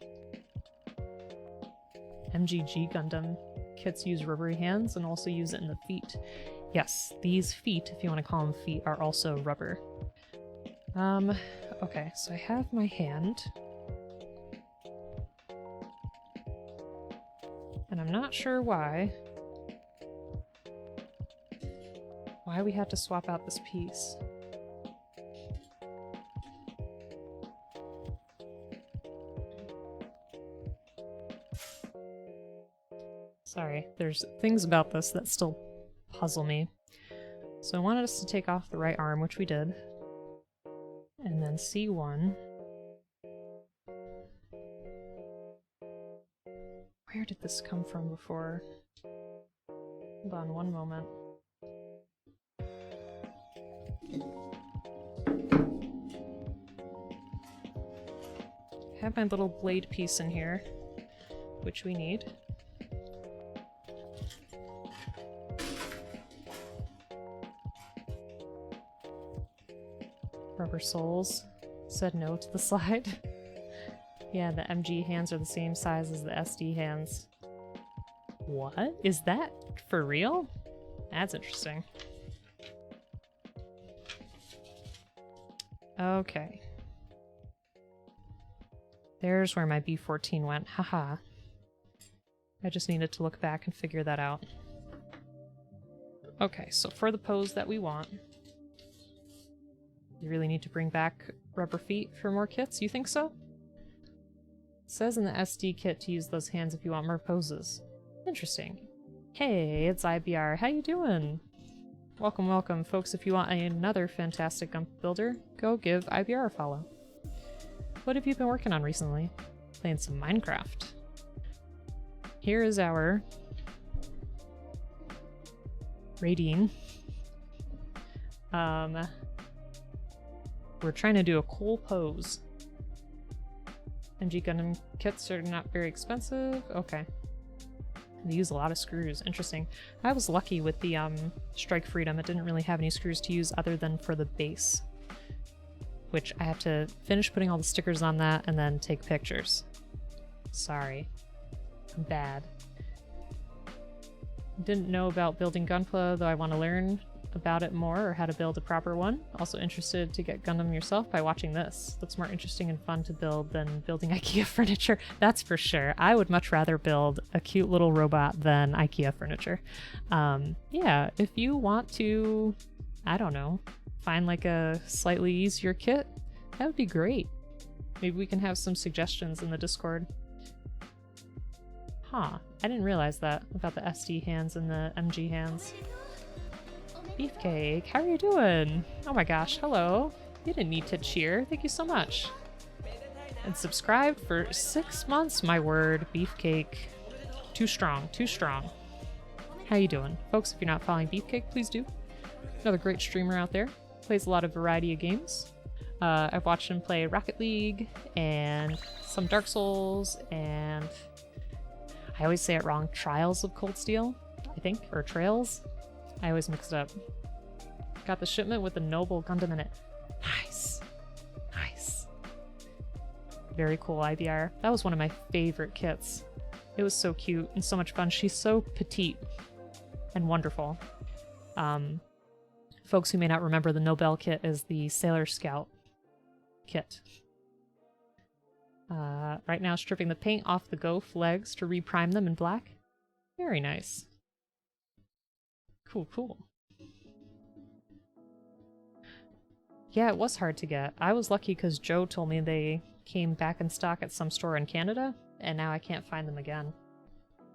MGG Gundam kits use rubbery hands and also use it in the feet. Yes, these feet, if you want to call them feet, are also rubber. Okay, so I have my hand. And I'm not sure why we had to swap out this piece. Sorry, there's things about this that still puzzle me. So I wanted us to take off the right arm, which we did. And then C1. Where did this come from before? Hold on one moment. I have my little blade piece in here, which we need. Rubber soles said no to the slide. Yeah, the MG hands are the same size as the SD hands. What? Is that for real? That's interesting. Okay. There's where my B14 went. Haha. I just needed to look back and figure that out. Okay, so for the pose that we want, you really need to bring back rubber feet for more kits? You think so? It says in the SD kit to use those hands if you want more poses. Interesting. Hey, it's IBR. How you doing? Welcome, welcome. Folks, if you want another fantastic Gunpla builder, go give IBR a follow. What have you been working on recently? Playing some Minecraft. Here is our Raidîn. We're trying to do a cool pose. MG Gundam kits are not very expensive. Okay. They use a lot of screws. Interesting. I was lucky with the Strike Freedom. It didn't really have any screws to use other than for the base, which I have to finish putting all the stickers on that and then take pictures. Sorry. I'm bad. Didn't know about building Gunpla, though I want to learn about it more or how to build a proper one. Also interested to get Gundam yourself by watching this. Looks more interesting and fun to build than building IKEA furniture. That's for sure. I would much rather build a cute little robot than IKEA furniture. Yeah, if you want to, I don't know, find like a slightly easier kit, that would be great. Maybe we can have some suggestions in the Discord. Huh, I didn't realize that about the SD hands and the MG hands. Beefcake, how are you doing? Oh my gosh, hello. You didn't need to cheer. Thank you so much. And subscribed for 6 months, my word. Beefcake. Too strong, too strong. How you doing? Folks, if you're not following Beefcake, please do. Another great streamer out there. Plays a lot of variety of games. I've watched him play Rocket League and some Dark Souls and I always say it wrong, Trials of Cold Steel, I think, or Trails. I always mix it up. Got the shipment with the Noble Gundam in it. Nice. Nice. Very cool, IBR. That was one of my favorite kits. It was so cute and so much fun. She's so petite and wonderful. Folks who may not remember, the Nobel kit is the Sailor Scout kit. Right now stripping the paint off the Gof legs to reprime them in black. Very nice. Cool, cool. Yeah, it was hard to get. I was lucky because Joe told me they came back in stock at some store in Canada, and now I can't find them again.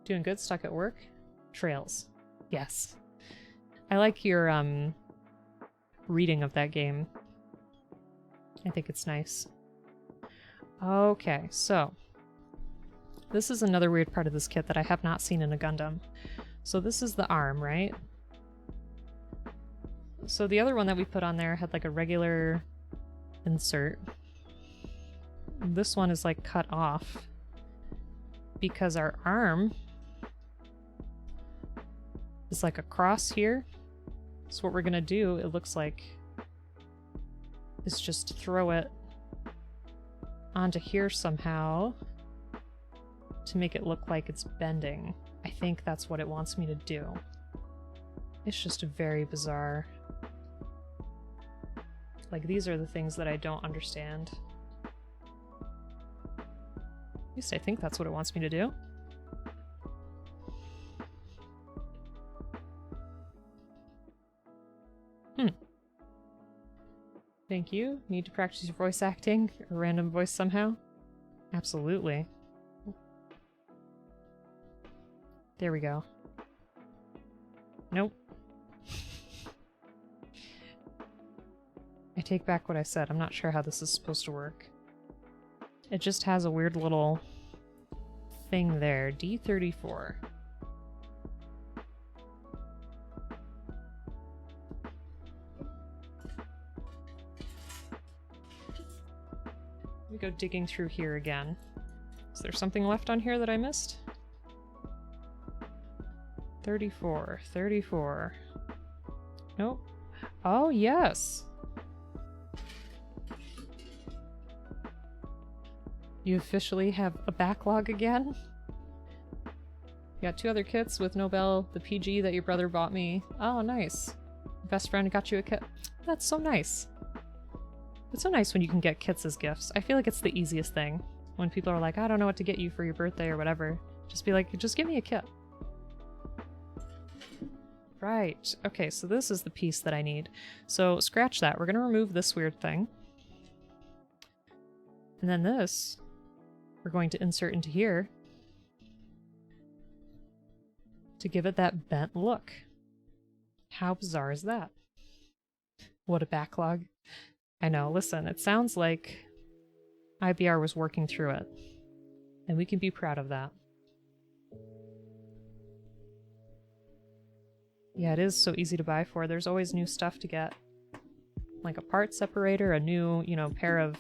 Doing good? Stuck at work? Trails. Yes. I like your, reading of that game. I think it's nice. Okay, so this is another weird part of this kit that I have not seen in a Gundam. So this is the arm, right? So the other one that we put on there had like a regular insert. This one is like cut off because our arm is like a cross here. So what we're gonna do, it looks like, is just throw it onto here somehow to make it look like it's bending. I think that's what it wants me to do. It's just very bizarre. Like, these are the things that I don't understand. At least I think that's what it wants me to do. Thank you. Need to practice your voice acting? A random voice somehow? Absolutely. There we go. Nope. I take back what I said. I'm not sure how this is supposed to work. It just has a weird little thing there. D34. Let me go digging through here again. Is there something left on here that I missed? 34. 34. Nope. Oh, yes! You officially have a backlog again? You got 2 other kits with Nobel, the PG that your brother bought me. Oh, nice. Best friend got you a kit. That's so nice. It's so nice when you can get kits as gifts. I feel like it's the easiest thing. When people are like, I don't know what to get you for your birthday or whatever, just be like, just give me a kit. Right. Okay, so this is the piece that I need. So scratch that. We're going to remove this weird thing. And then this, we're going to insert into here to give it that bent look. How bizarre is that? What a backlog. I know, listen, it sounds like IBR was working through it. And we can be proud of that. Yeah, it is so easy to buy for. There's always new stuff to get. Like a part separator, a new, you know, pair of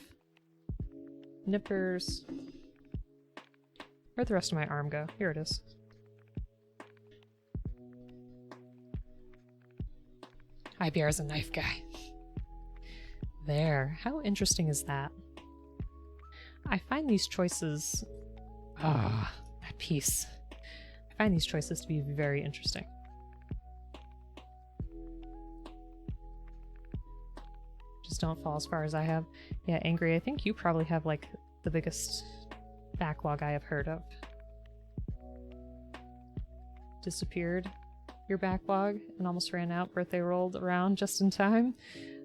nippers. Where'd the rest of my arm go? Here it is. IBR is a knife guy. There. How interesting is that? I find these choices... Ah, that piece. I find these choices to be very interesting. Just don't fall as far as I have. Yeah, Angry, I think you probably have, like, the biggest backlog I have heard of. Disappeared your backlog and almost ran out. Birthday rolled around just in time.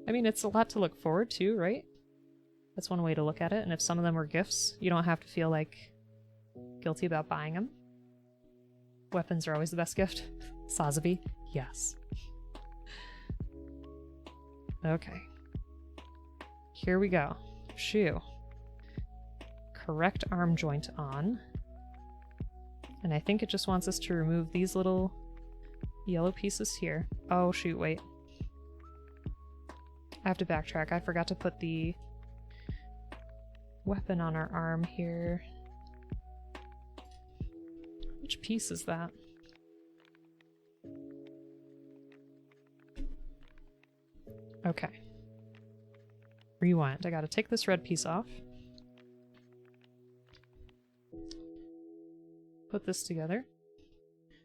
I mean, it's a lot to look forward to, right? That's one way to look at it. And if some of them were gifts, you don't have to feel like guilty about buying them. Weapons are always the best gift. Sazabi? Yes. Okay. Here we go. Shoe. Correct arm joint on. And I think it just wants us to remove these little yellow pieces here. Oh shoot, wait. I have to backtrack. I forgot to put the weapon on our arm here. Which piece is that? Okay. Rewind. I gotta take this red piece off. Put this together.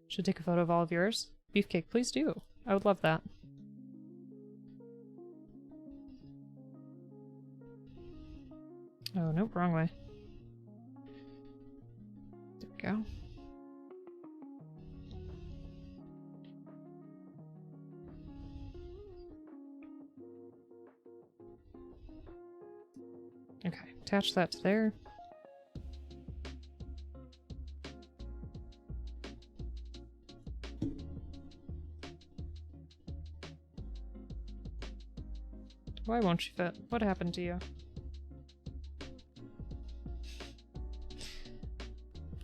Should take a photo of all of yours. Beefcake, please do. I would love that. Oh, nope, wrong way. There we go. Okay, attach that to there. Why won't you fit? What happened to you?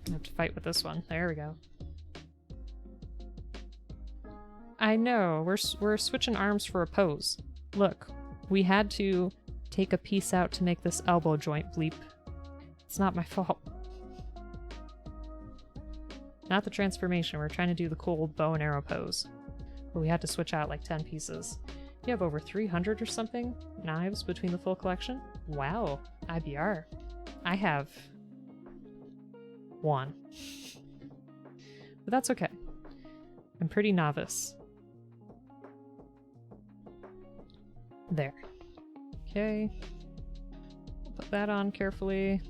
I have to fight with this one. There we go. I know, we're switching arms for a pose. Look, we had to take a piece out to make this elbow joint bleep. It's not my fault. Not the transformation, we're trying to do the cool bow and arrow pose. But we had to switch out like 10 pieces. You have over 300 or something knives between the full collection? Wow, IBR. I have 1. But that's okay. I'm pretty novice. There. Okay. Put that on carefully.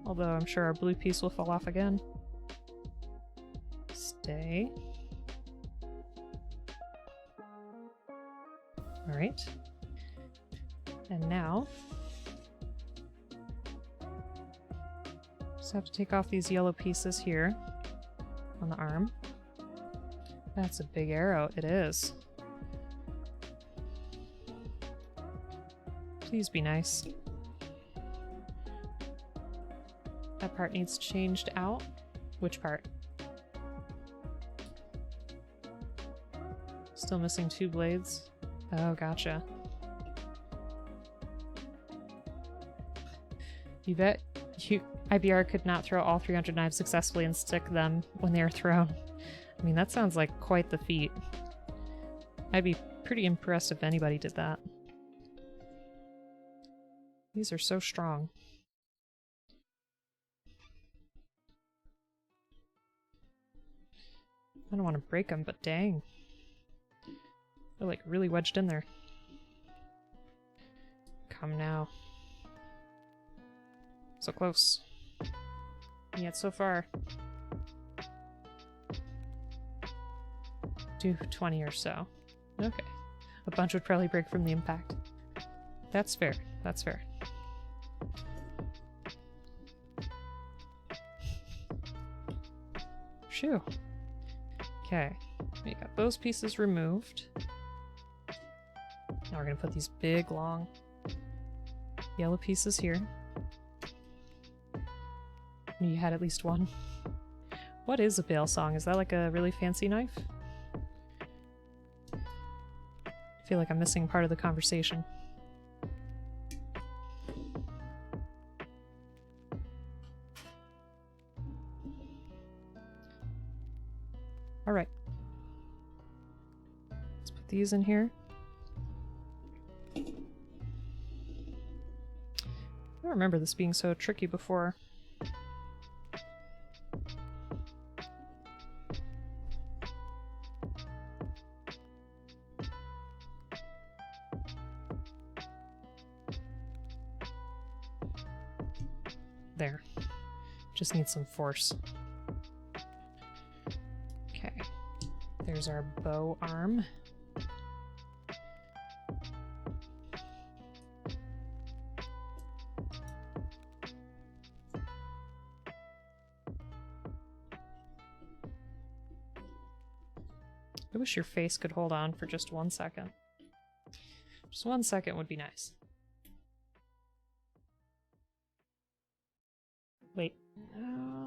Although I'm sure our blue piece will fall off again. Stay. Alright. And now, just have to take off these yellow pieces here on the arm. That's a big arrow. It is. Please be nice. That part needs changed out. Which part? Still missing 2 blades. Oh, gotcha. You bet IBR could not throw all 300 knives successfully and stick them when they are thrown. I mean, that sounds like quite the feat. I'd be pretty impressed if anybody did that. These are so strong. I don't want to break them, but dang. They're like really wedged in there. Come now. So close. Yet so far. Do 20 or so. Okay. A bunch would probably break from the impact. That's fair. That's fair. Phew. Okay. We got those pieces removed. Now we're gonna put these big, long yellow pieces here. You had at least one. What is a bale song? Is that like a really fancy knife? I feel like I'm missing part of the conversation. Alright. Let's put these in here. I don't remember this being so tricky before. There. Just need some force. Okay. There's our bow arm. I wish your face could hold on for just 1 second. Just 1 second would be nice. Wait,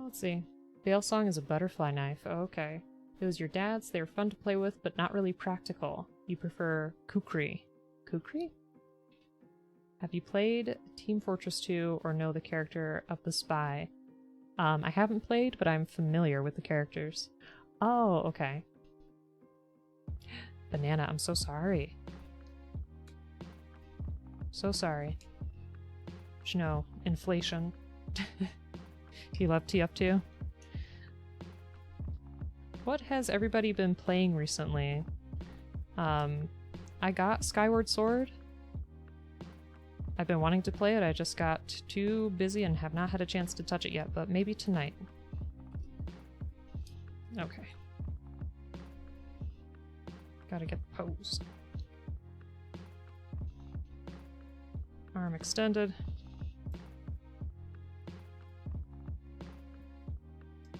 let's see. Bale song is a butterfly knife. Oh, okay. It was your dad's. They were fun to play with, but not really practical. You prefer kukri. Kukri? Have you played Team Fortress 2 or know the character of the spy? I haven't played, but I'm familiar with the characters. Oh, okay. Banana, I'm so sorry. So sorry. But you know, inflation. You love TF2? What has everybody been playing recently? I got Skyward Sword. I've been wanting to play it, I just got too busy and have not had a chance to touch it yet, but maybe tonight. Okay. Gotta get the pose. Arm extended.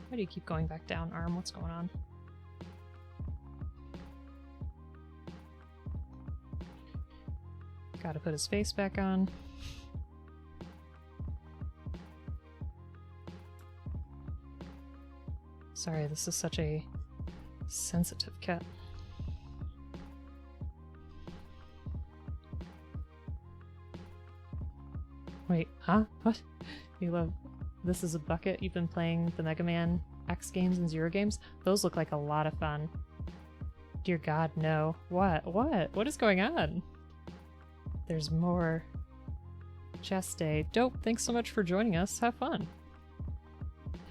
Why do you keep going back down, arm? What's going on? Gotta put his face back on. Sorry, this is such a sensitive cat. Wait, huh? What? You love... This is a bucket? You've been playing the Mega Man X games and Zero games? Those look like a lot of fun. Dear God, no. What? What? What is going on? There's more. Headstay. Dope. Thanks so much for joining us. Have fun.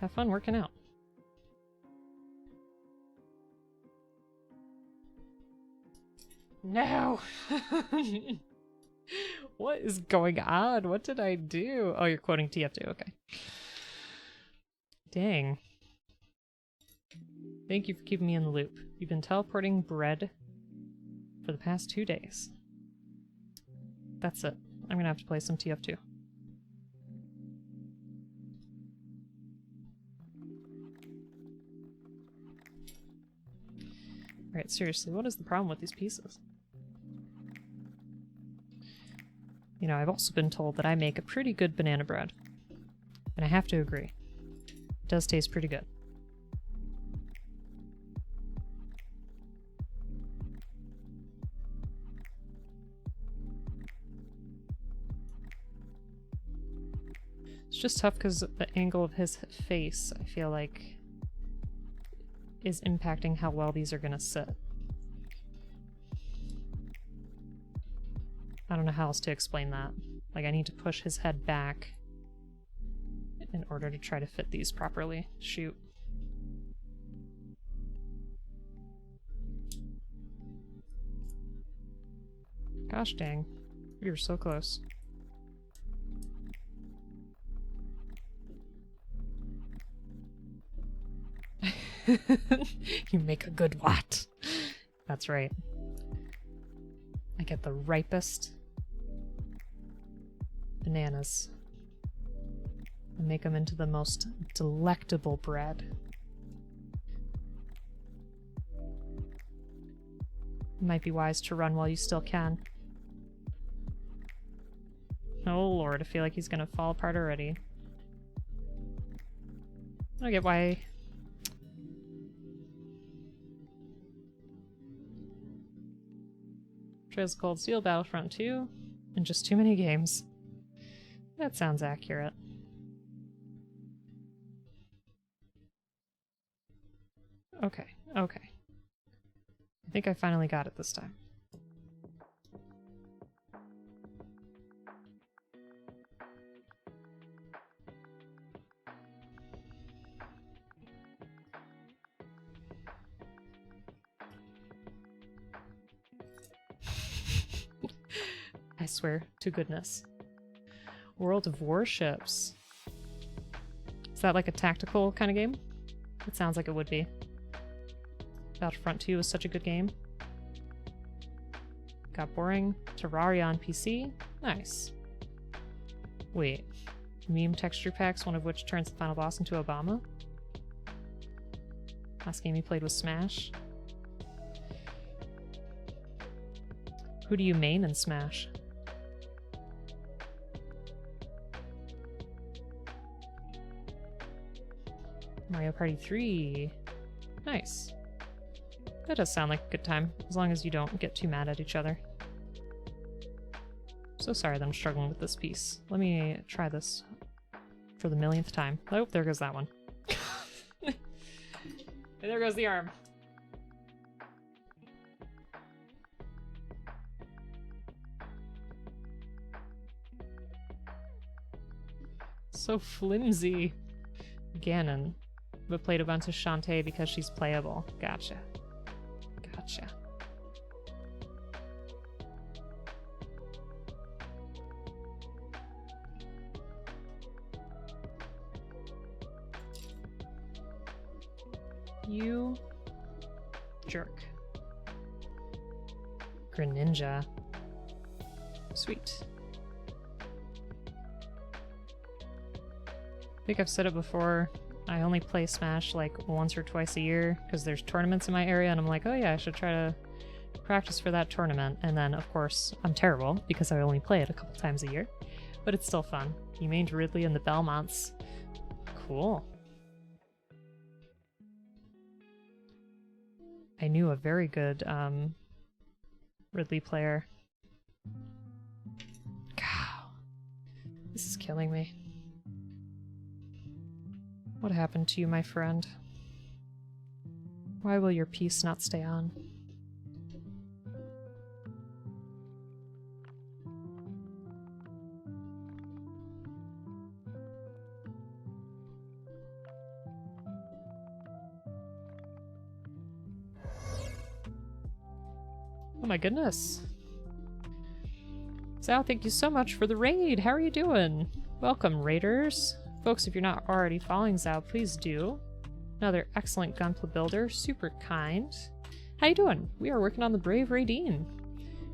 Have fun working out. No! What is going on? What did I do? Oh, you're quoting TF2. Okay. Dang. Thank you for keeping me in the loop. You've been teleporting bread for the past 2 days. That's it. I'm gonna have to play some TF2. Alright, seriously, what is the problem with these pieces? You know, I've also been told that I make a pretty good banana bread. And I have to agree. It does taste pretty good. It's just tough because the angle of his face, I feel like, is impacting how well these are gonna sit. I don't know how else to explain that. Like, I need to push his head back in order to try to fit these properly. Shoot. Gosh dang. We were so close. You make a good what? That's right. I get the ripest bananas and make them into the most delectable bread. It might be wise to run while you still can. Oh lord, I feel like he's gonna fall apart already. I don't get why... Trails of Cold Steel, Battlefront 2, and just too many games. That sounds accurate. Okay, okay. I think I finally got it this time. I swear to goodness. World of Warships. Is that like a tactical kind of game? It sounds like it would be. Battlefront 2 was such a good game. Got boring. Terraria on PC. Nice. Wait. Meme texture packs, one of which turns the final boss into Obama? Last game you played was Smash. Who do you main in Smash? Mario Party 3. Nice. That does sound like a good time, as long as you don't get too mad at each other. So sorry that I'm struggling with this piece. Let me try this for the millionth time. Oh, there goes that one. And there goes the arm. So flimsy. Ganon, but played a bunch of Shantae because she's playable. Gotcha. Gotcha. You jerk. Greninja. Sweet. I think I've said it before, I only play Smash like once or twice a year because there's tournaments in my area and I'm like, oh yeah, I should try to practice for that tournament. And then of course I'm terrible because I only play it a couple times a year, but it's still fun. You mained Ridley and the Belmonts. Cool. I knew a very good Ridley player. God, this is killing me. What happened to you, my friend? Why will your peace not stay on? Oh my goodness. Sal, thank you so much for the raid. How are you doing? Welcome, raiders. Folks, if you're not already following Zao, please do. Another excellent Gunpla builder, super kind. How you doing? We are working on the brave Raideen.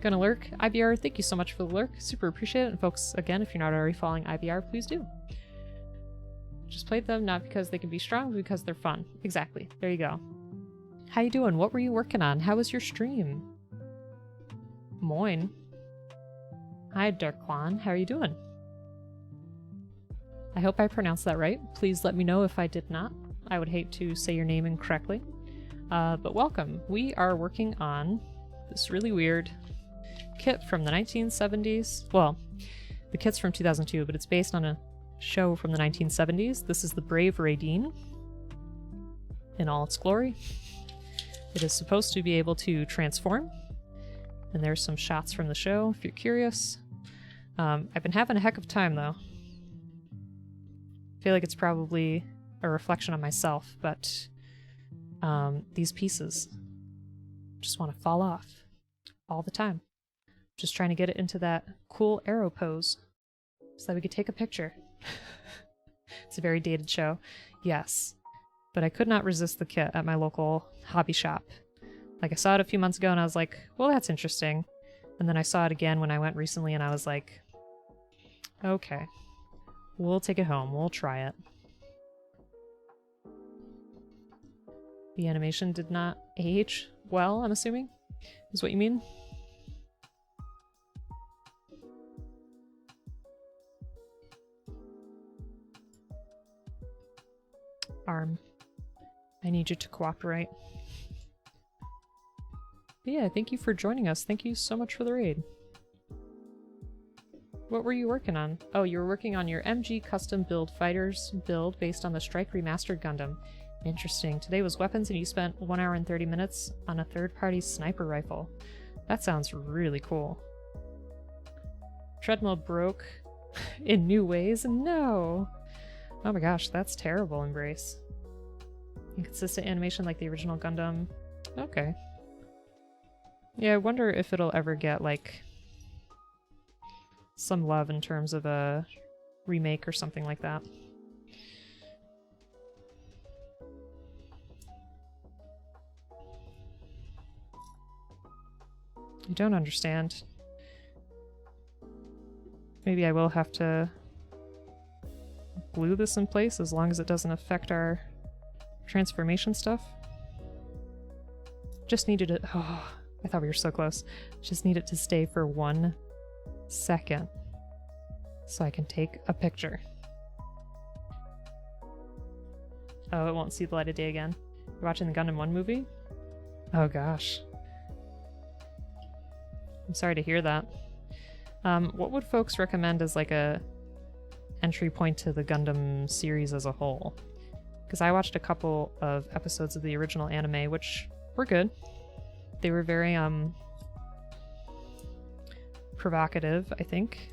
Gonna lurk. IBR, thank you so much for the lurk. Super appreciate it. And folks, again, if you're not already following IBR, please do. Just played them not because they can be strong, but because they're fun. Exactly. There you go. How you doing? What were you working on? How was your stream? Moin. Hi, Darkwan. How are you doing? I hope I pronounced that right. Please let me know if I did not. I would hate to say your name incorrectly. But welcome. We are working on this really weird kit from the 1970s. Well, the kit's from 2002, but it's based on a show from the 1970s. This is the Brave Raideen in all its glory. It is supposed to be able to transform. And there's some shots from the show, if you're curious. I've been having a heck of a time, though. I feel like it's probably a reflection on myself, but these pieces just want to fall off all the time. Just trying to get it into that cool arrow pose so that we could take a picture. It's a very dated show. Yes. but I could not resist the kit at my local hobby shop. Like, I saw it a few months ago and I was like, well, that's interesting. And then I saw it again when I went recently and I was like, okay, we'll take it home. We'll try it. The animation did not age well, I'm assuming, is what you mean? Arm. I need you to cooperate. But yeah, thank you for joining us. Thank you so much for the raid. What were you working on? Oh, you were working on your MG custom build fighters build based on the Strike Remastered Gundam. Interesting. Today was weapons and you spent 1 hour and 30 minutes on a third-party sniper rifle. That sounds really cool. Treadmill broke in new ways? No! Oh my gosh, that's terrible, Embrace. Inconsistent animation like the original Gundam. Okay. Yeah, I wonder if it'll ever get, like, some love in terms of a remake or something like that. I don't understand. Maybe I will have to glue this in place as long as it doesn't affect our transformation stuff. Just needed it. Oh, I thought we were so close. Just need it to stay for 1 second so I can take a picture. Oh, it won't see the light of day again. You're watching the Gundam 1 movie? Oh gosh. I'm sorry to hear that. What would folks recommend as like a entry point to the Gundam series as a whole? Because I watched a couple of episodes of the original anime, which were good. They were very provocative, I think,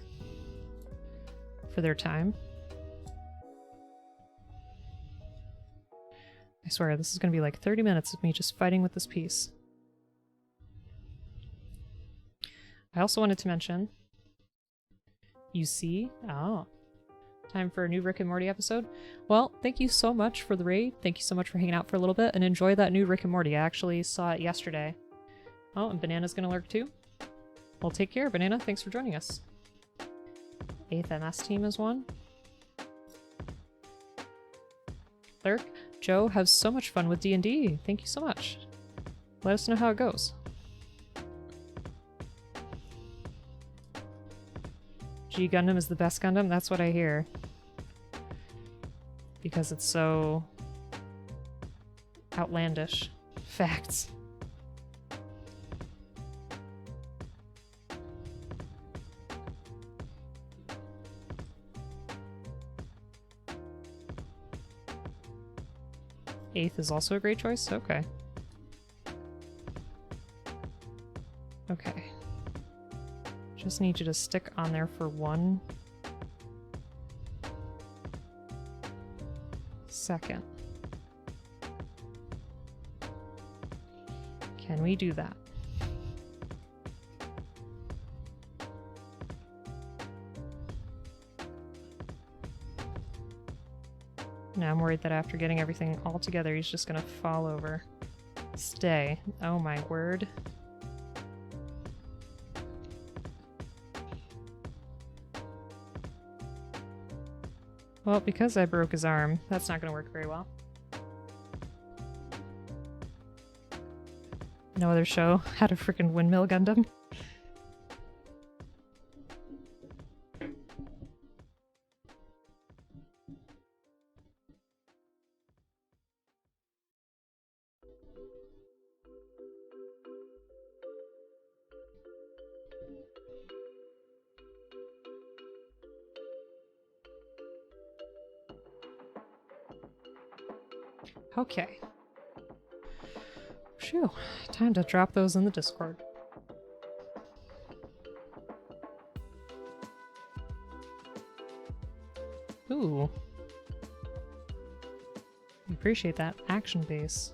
for their time. I swear, this is going to be like 30 minutes of me just fighting with this piece. I also wanted to mention, you see, oh, time for a new Rick and Morty episode. Well, thank you so much for the raid. Thank you so much for hanging out for a little bit and enjoy that new Rick and Morty. I actually saw it yesterday. Oh, and Banana's gonna lurk too. Well, take care, Banana. Thanks for joining us. 8th MS team is one. Lurk, Joe, have so much fun with D&D. Thank you so much. Let us know how it goes. G Gundam is the best Gundam? That's what I hear. Because it's so outlandish. Facts. Eighth is also a great choice? Okay. Okay. Just need you to stick on there for 1 second. Can we do that? Now I'm worried that after getting everything all together, he's just gonna fall over. Stay. Oh my word. Well, because I broke his arm, that's not gonna work very well. No other show had a freaking windmill Gundam. Okay. Phew, time to drop those in the Discord. Ooh. Appreciate that action base.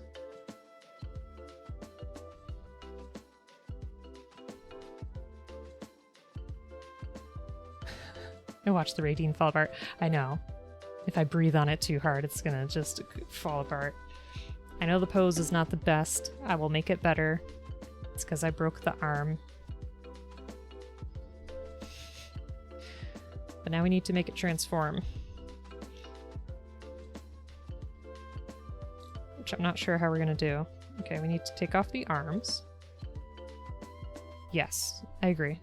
I watched the Raideen fall apart. I know. If I breathe on it too hard, it's gonna just fall apart. I know the pose is not the best. I will make it better. It's because I broke the arm. But now we need to make it transform. Which I'm not sure how we're gonna do. Okay, we need to take off the arms. Yes, I agree.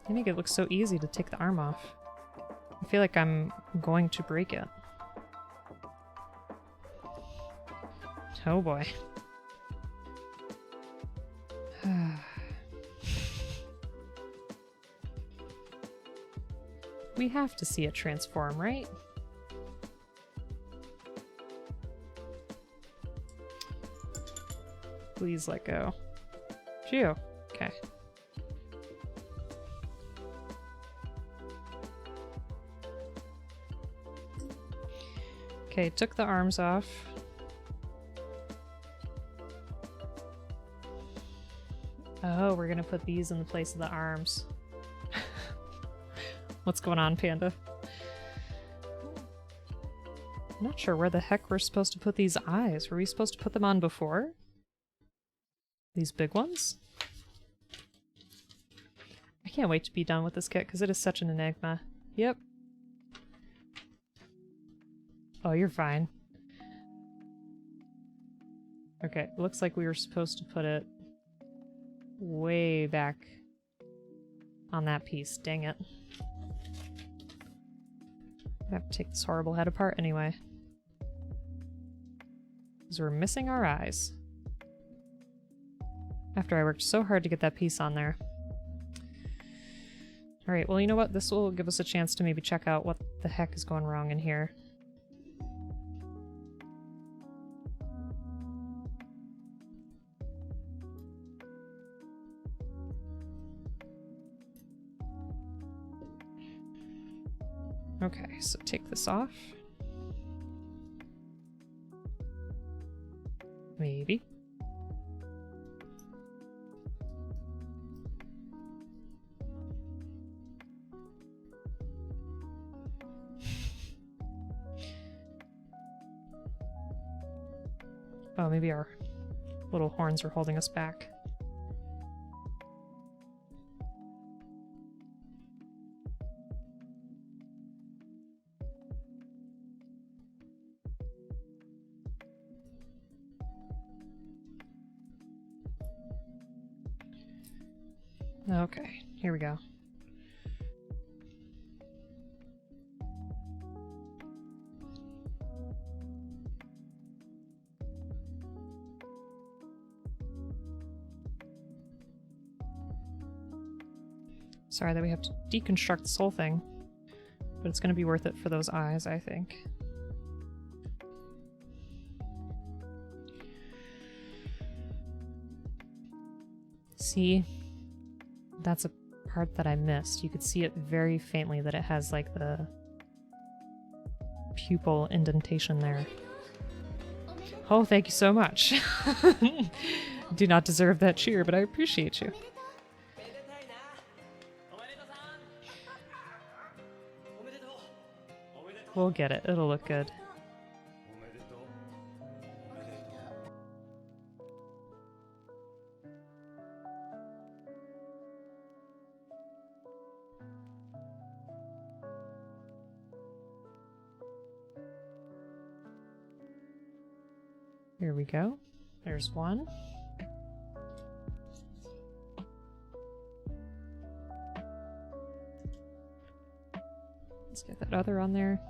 They make it look so easy to take the arm off. I feel like I'm going to break it. Oh boy. We have to see it transform, right? Please let go. Phew. Okay. Okay, took the arms off. Oh, we're gonna put these in the place of the arms. What's going on, Panda? I'm not sure where the heck we're supposed to put these eyes. Were we supposed to put them on before? These big ones? I can't wait to be done with this kit because it is such an enigma. Yep. Oh, you're fine. Okay, looks like we were supposed to put it way back on that piece. Dang it. I have to take this horrible head apart anyway. Because we're missing our eyes. After I worked so hard to get that piece on there. Alright, well you know what? This will give us a chance to maybe check out what the heck is going wrong in here. Okay, so take this off. Maybe. Oh, maybe our little horns are holding us back. Okay, here we go. Sorry that we have to deconstruct this whole thing, but it's going to be worth it for those eyes, I think. See? That's a part that I missed. You could see it very faintly that it has like the pupil indentation there. Oh, thank you so much. Do not deserve that cheer, but I appreciate you. We'll get it. It'll look good. Here we go. There's one. Let's get that other on there.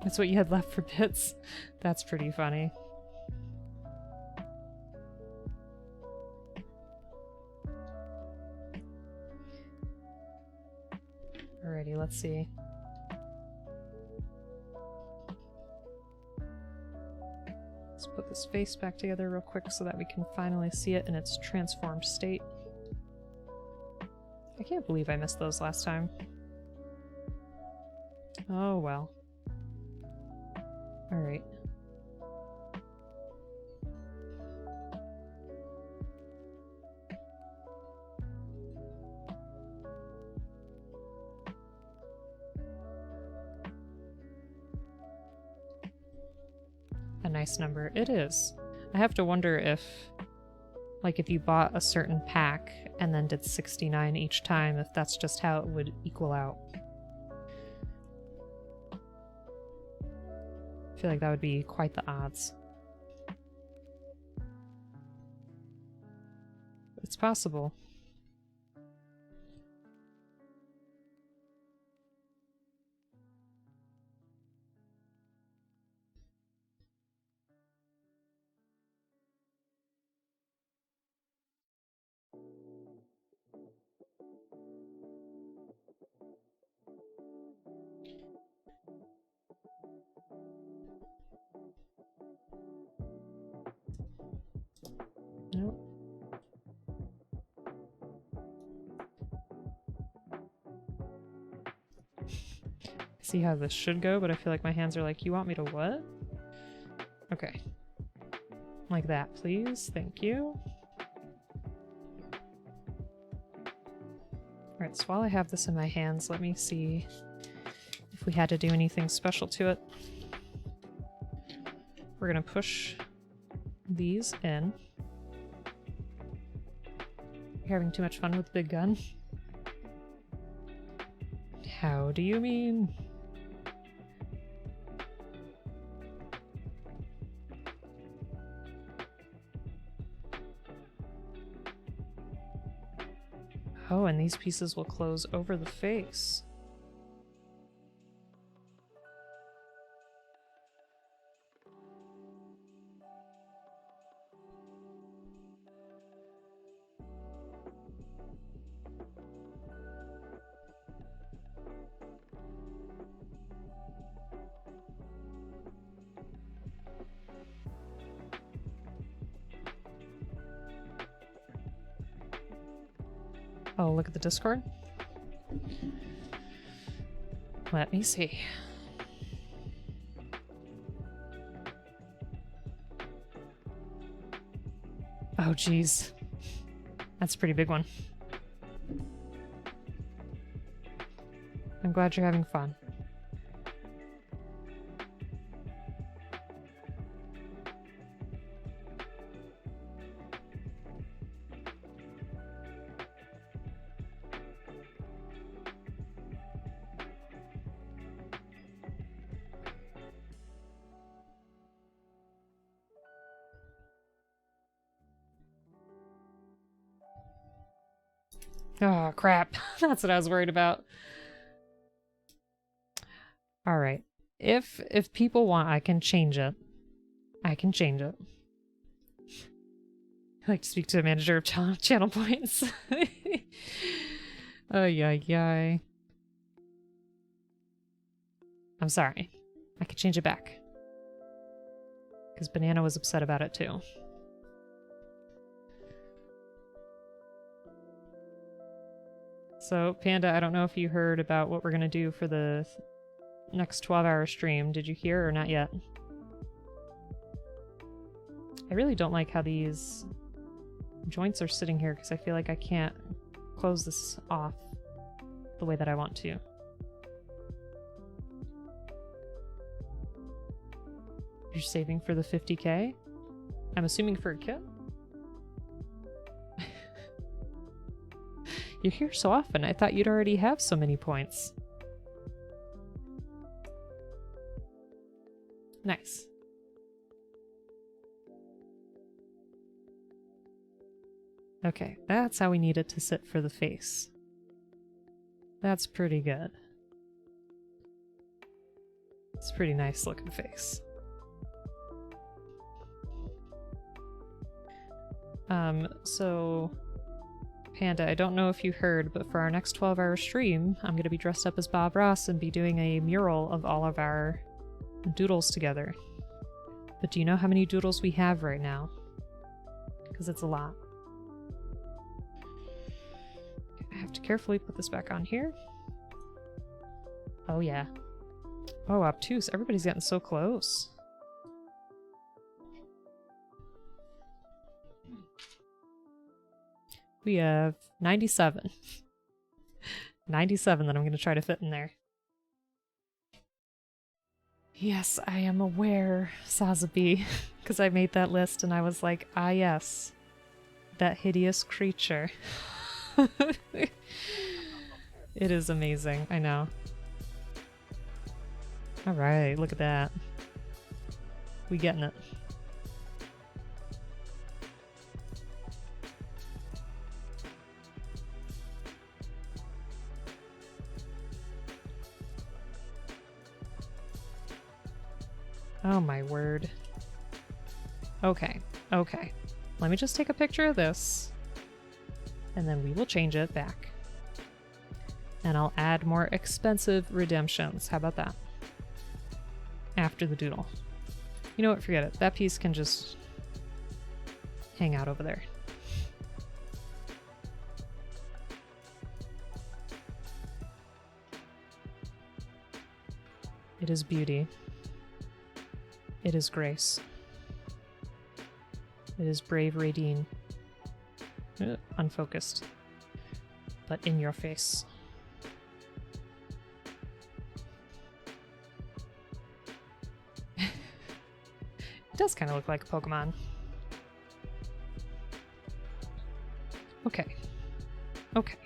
That's what you had left for bits. That's pretty funny. Alrighty, let's see. Let's put this face back together real quick so that we can finally see it in its transformed state. I can't believe I missed those last time. Oh well. Alright. A nice number. It is. I have to wonder if, like, if you bought a certain pack and then did 69 each time, if that's just how it would equal out. I feel like that would be quite the odds. It's possible. Nope. See how this should go, but I feel like my hands are like, you want me to what? Okay. Like that, please. Thank you. Alright, so while I have this in my hands, let me see if we had to do anything special to it. We're gonna push these in. You're having too much fun with the big gun? How do you mean? Oh, and these pieces will close over the face. Oh, look at the Discord. Let me see. Oh, geez. That's a pretty big one. I'm glad you're having fun. Oh, crap. That's what I was worried about. Alright. If people want, I can change it. I can change it. I like to speak to a manager of channel points. Oh, yay. I'm sorry. I could change it back. Because Banana was upset about it too. So, Panda, I don't know if you heard about what we're going to do for the next 12-hour stream. Did you hear or not yet? I really don't like how these joints are sitting here because I feel like I can't close this off the way that I want to. You're saving for the 50k? I'm assuming for a kit? You're here so often, I thought you'd already have so many points. Nice. Okay, that's how we need it to sit for the face. That's pretty good. It's a pretty nice looking face. So Panda, I don't know if you heard, but for our next 12-hour stream, I'm going to be dressed up as Bob Ross and be doing a mural of all of our doodles together. But do you know how many doodles we have right now? Because it's a lot. I have to carefully put this back on here. Oh yeah. Oh, obtuse. Everybody's getting so close. We have 97. 97 that I'm going to try to fit in there. Yes, I am aware, Sazabi, because I made that list and I was like, ah yes, that hideous creature. It is amazing, I know. Alright, look at that. We getting it. Oh my word. Okay, okay. Let me just take a picture of this, and then we will change it back. And I'll add more expensive redemptions. How about that? After the doodle. You know what? Forget it. That piece can just hang out over there. It is beauty. It is grace. It is brave Raideen. Unfocused. But in your face. It does kind of look like a Pokemon. Okay. Okay.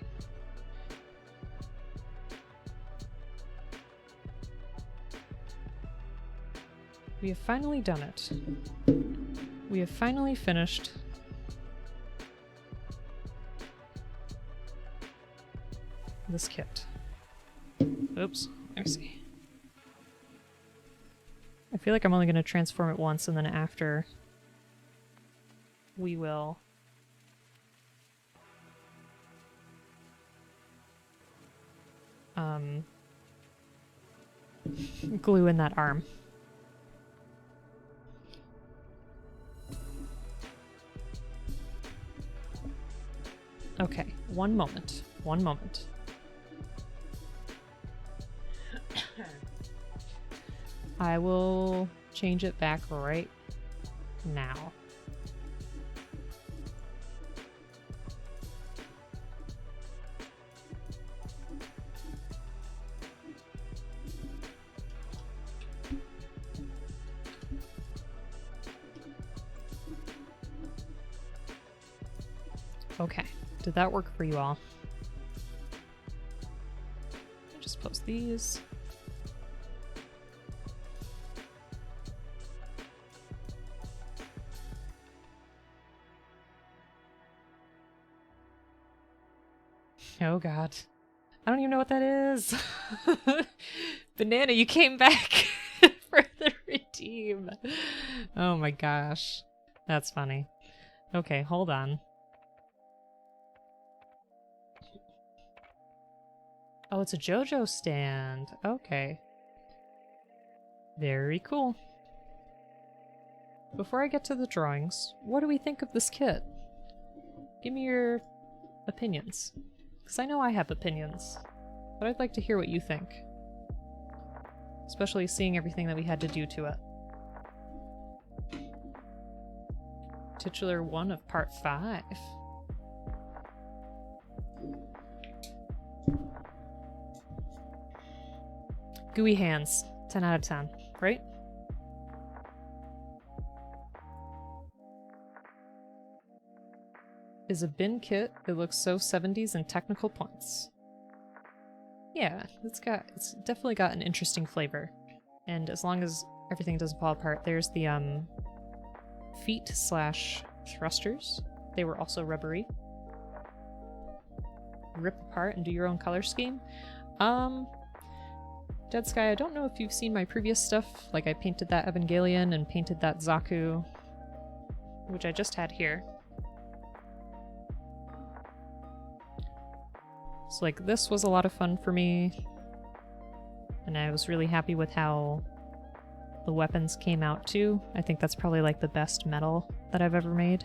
We have finally done it. We have finally finished this kit. Oops, let me see. I feel like I'm only going to transform it once, and then after we will glue in that arm. Okay, one moment. One moment. I will change it back right now. Okay, did that work for you all? Just post these. Oh god. I don't even know what that is. Banana, you came back for the redeem. Oh my gosh. That's funny. Okay, hold on. Oh, it's a JoJo stand. Okay. Very cool. Before I get to the drawings, what do we think of this kit? Give me your opinions. Because I know I have opinions, but I'd like to hear what you think. Especially seeing everything that we had to do to it. Titular 1 of Part 5. Gooey hands. 10 out of 10, right? Is a bin kit. It looks so 70s and technical points. Yeah, it's definitely got an interesting flavor. And as long as everything doesn't fall apart, there's the feet / thrusters. They were also rubbery. Rip apart and do your own color scheme. Dead Sky, I don't know if you've seen my previous stuff. Like I painted that Evangelion and painted that Zaku, which I just had here. So like this was a lot of fun for me, and I was really happy with how the weapons came out too. I think that's probably like the best metal that I've ever made.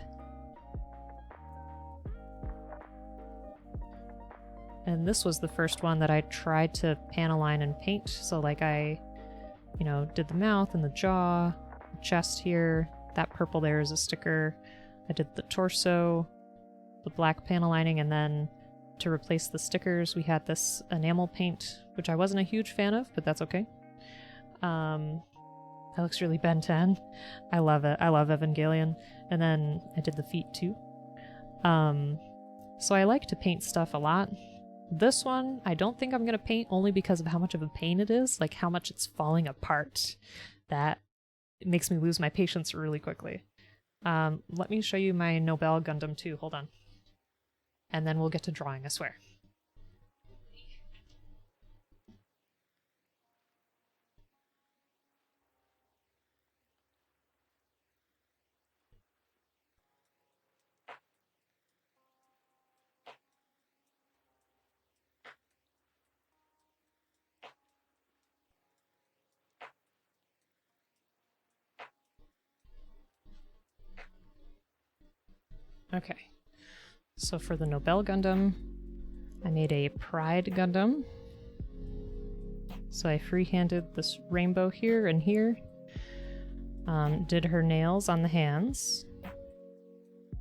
And this was the first one that I tried to pan align and paint. So like I, you know, did the mouth and the jaw, the chest here. That purple there is a sticker. I did the torso, the black panel lining, and then to replace the stickers we had this enamel paint, which I wasn't a huge fan of, but that's okay. That looks really Ben 10. I love it. I love Evangelion. And then I did the feet too. So I like to paint stuff a lot. This one, I don't think I'm going to paint only because of how much of a pain it is, like how much it's falling apart. That makes me lose my patience really quickly. Let me show you my Nobel Gundam too. Hold on. And then we'll get to drawing, I swear. Okay, so for the Nobel Gundam, I made a Pride Gundam. So I freehanded this rainbow here and here. Did her nails on the hands.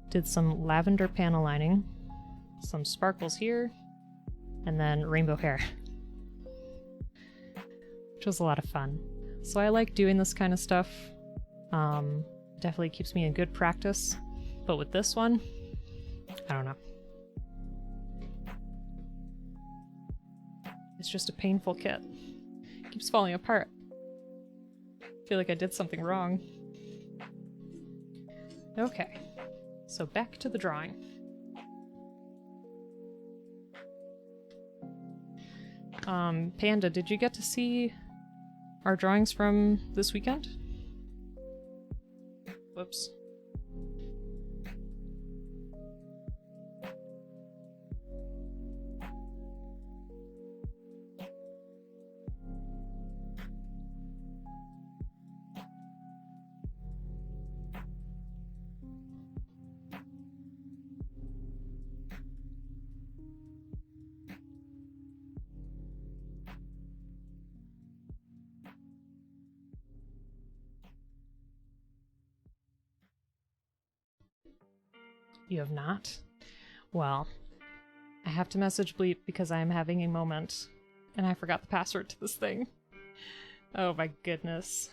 Did some lavender panel lining. Some sparkles here. And then rainbow hair. Which was a lot of fun. So I like doing this kind of stuff. Definitely keeps me in good practice. But with this one, I don't know. It's just a painful kit. It keeps falling apart. I feel like I did something wrong. Okay, so back to the drawing. Panda, did you get to see our drawings from this weekend? Whoops. You have not? Well, I have to message Bleep because I am having a moment, and I forgot the password to this thing. Oh my goodness.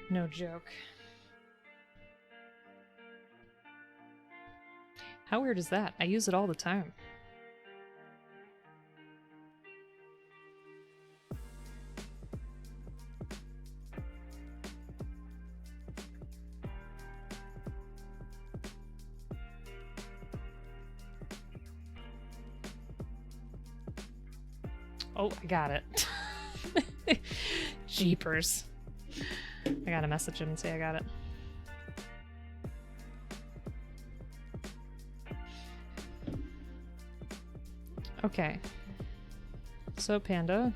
No joke. How weird is that? I use it all the time. Oh, I got it. Jeepers. I gotta message him and say I got it. Okay. So, Panda,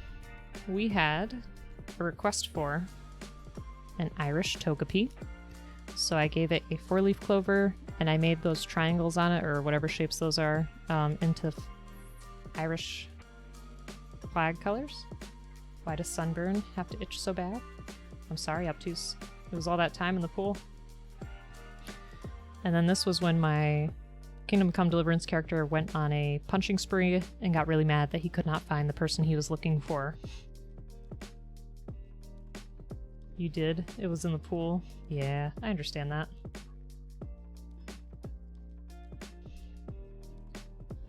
we had a request for an Irish Togepi. So I gave it a 4-leaf clover, and I made those triangles on it, or whatever shapes those are, into Irish flag colors. Why does Sunburn have to itch so bad? I'm sorry, Obtuse. It was all that time in the pool. And then this was when my Kingdom Come Deliverance character went on a punching spree and got really mad that he could not find the person he was looking for. You did? It was in the pool? Yeah, I understand that.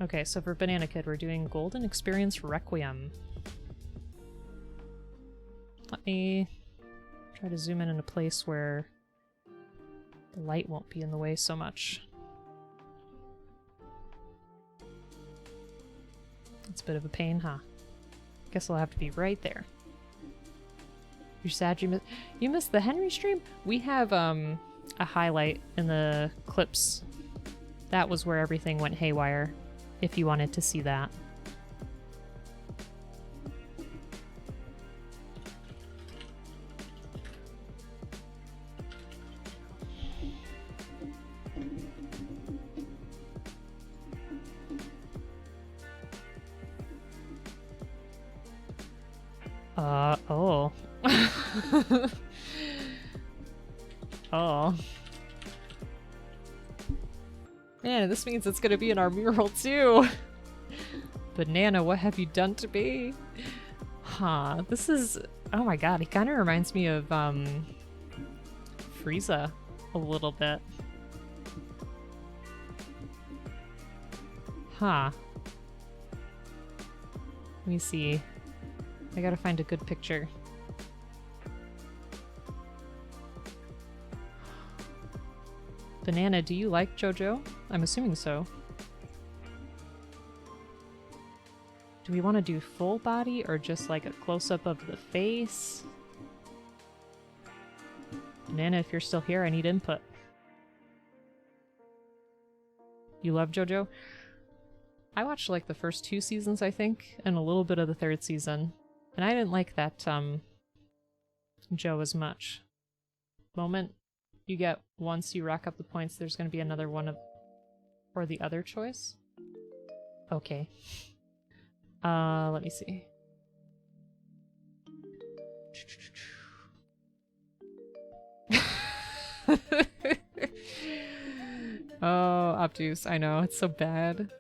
Okay, so for Banana Kid, we're doing Golden Experience Requiem. Let me try to zoom in a place where the light won't be in the way so much. It's a bit of a pain, huh? Guess I'll have to be right there. You're sad you missed the Henry stream? We have a highlight in the clips That was where everything went haywire, if you wanted to see that. Oh. Oh. Man, this means it's gonna be in our mural too! Banana, what have you done to me? Huh, this is... Oh my god, he kinda reminds me of, Frieza a little bit. Huh. Let me see. I gotta find a good picture. Banana, do you like JoJo? I'm assuming so. Do we want to do full body or just like a close-up of the face? Banana, if you're still here, I need input. You love JoJo? I watched like the first 2 seasons, I think, and a little bit of the 3rd season. And I didn't like that, Joe as much. Moment you get once you rack up the points, there's going to be another one of... or the other choice? Okay. Let me see. Oh, obtuse. I know, it's so bad.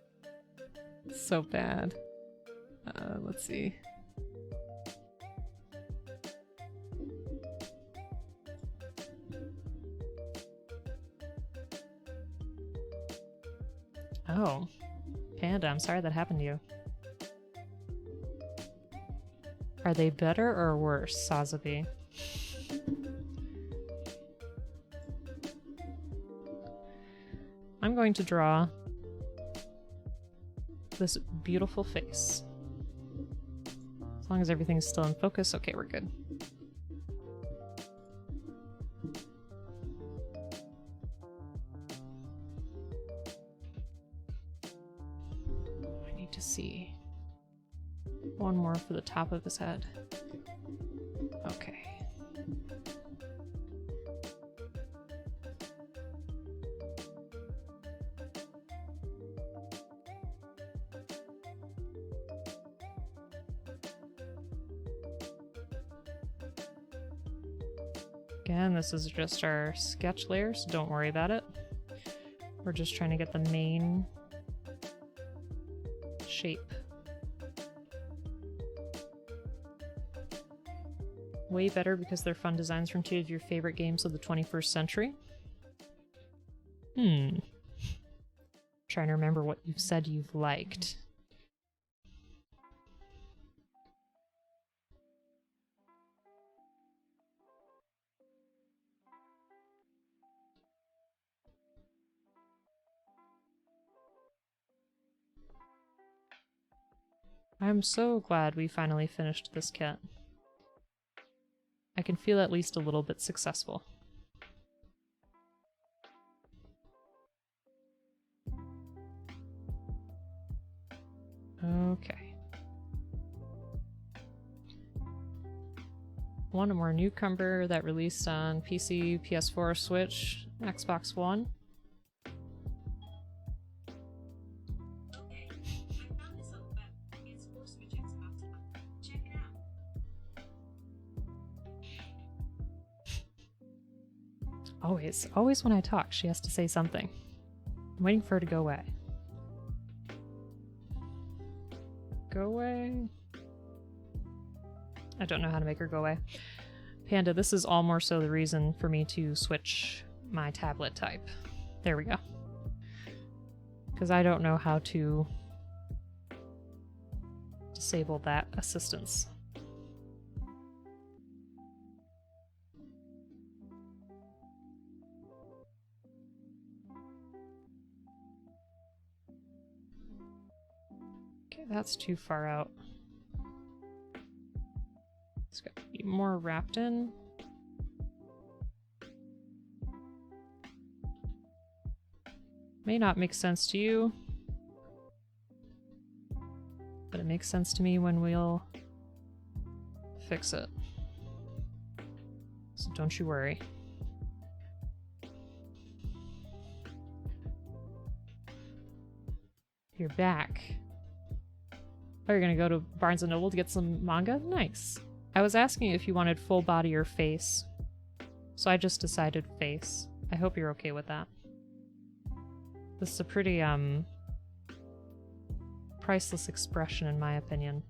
It's so bad. Let's see. Oh. Panda, I'm sorry that happened to you. Are they better or worse, Sazabi? I'm going to draw this beautiful face. As long as everything's still in focus, okay, we're good. I need to see one more for the top of his head. Okay. Again, this is just our sketch layer, so don't worry about it. We're just trying to get the main shape. Way better because they're fun designs from 2 of your favorite games of the 21st century. Trying to remember what you've said you've liked. I'm so glad we finally finished this kit. I can feel at least a little bit successful. Okay. One more newcomer that released on PC, PS4, Switch, Xbox One. Always when I talk, she has to say something. I'm waiting for her to go away. Go away. I don't know how to make her go away. Panda, this is all more so the reason for me to switch my tablet type. There we go. Because I don't know how to disable that assistance. That's too far out. It's got to be more wrapped in. May not make sense to you, but it makes sense to me when we'll fix it. So don't you worry. You're back. Oh, you're gonna go to Barnes & Noble to get some manga? Nice. I was asking if you wanted full body or face, so I just decided face. I hope you're okay with that. This is a pretty, priceless expression in my opinion.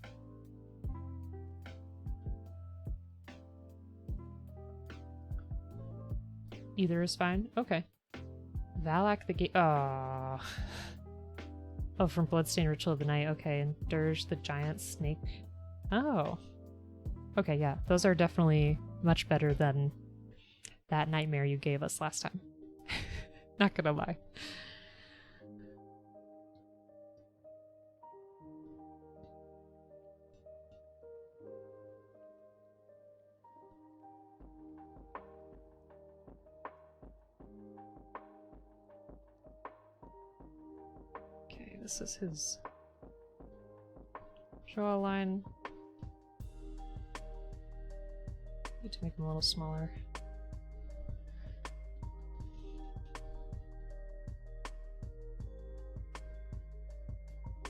Either is fine? Okay. Valak the Gate. Oh. Oh, from Bloodstained Ritual of the Night. Okay, and Dirge the Giant Snake. Oh. Okay, yeah. Those are definitely much better than that nightmare you gave us last time. Not gonna lie. This is his jawline. Need to make him a little smaller.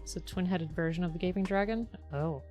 It's a twin-headed version of the Gaping Dragon? Oh.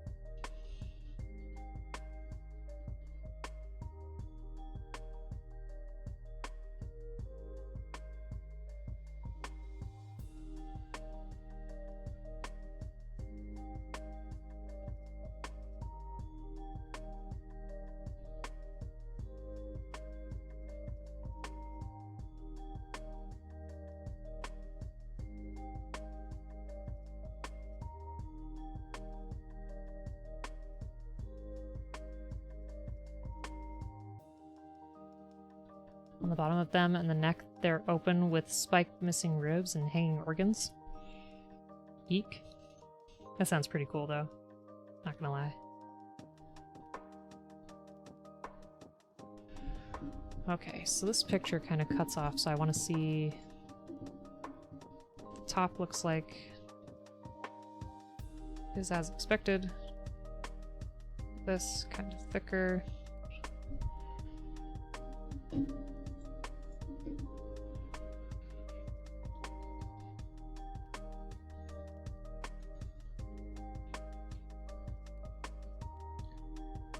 On the bottom of them and the neck, they're open with spiked missing ribs and hanging organs. Eek. That sounds pretty cool though. Not gonna lie. Okay, so this picture kind of cuts off, so I want to see what the top looks like. Is as expected. This kind of thicker.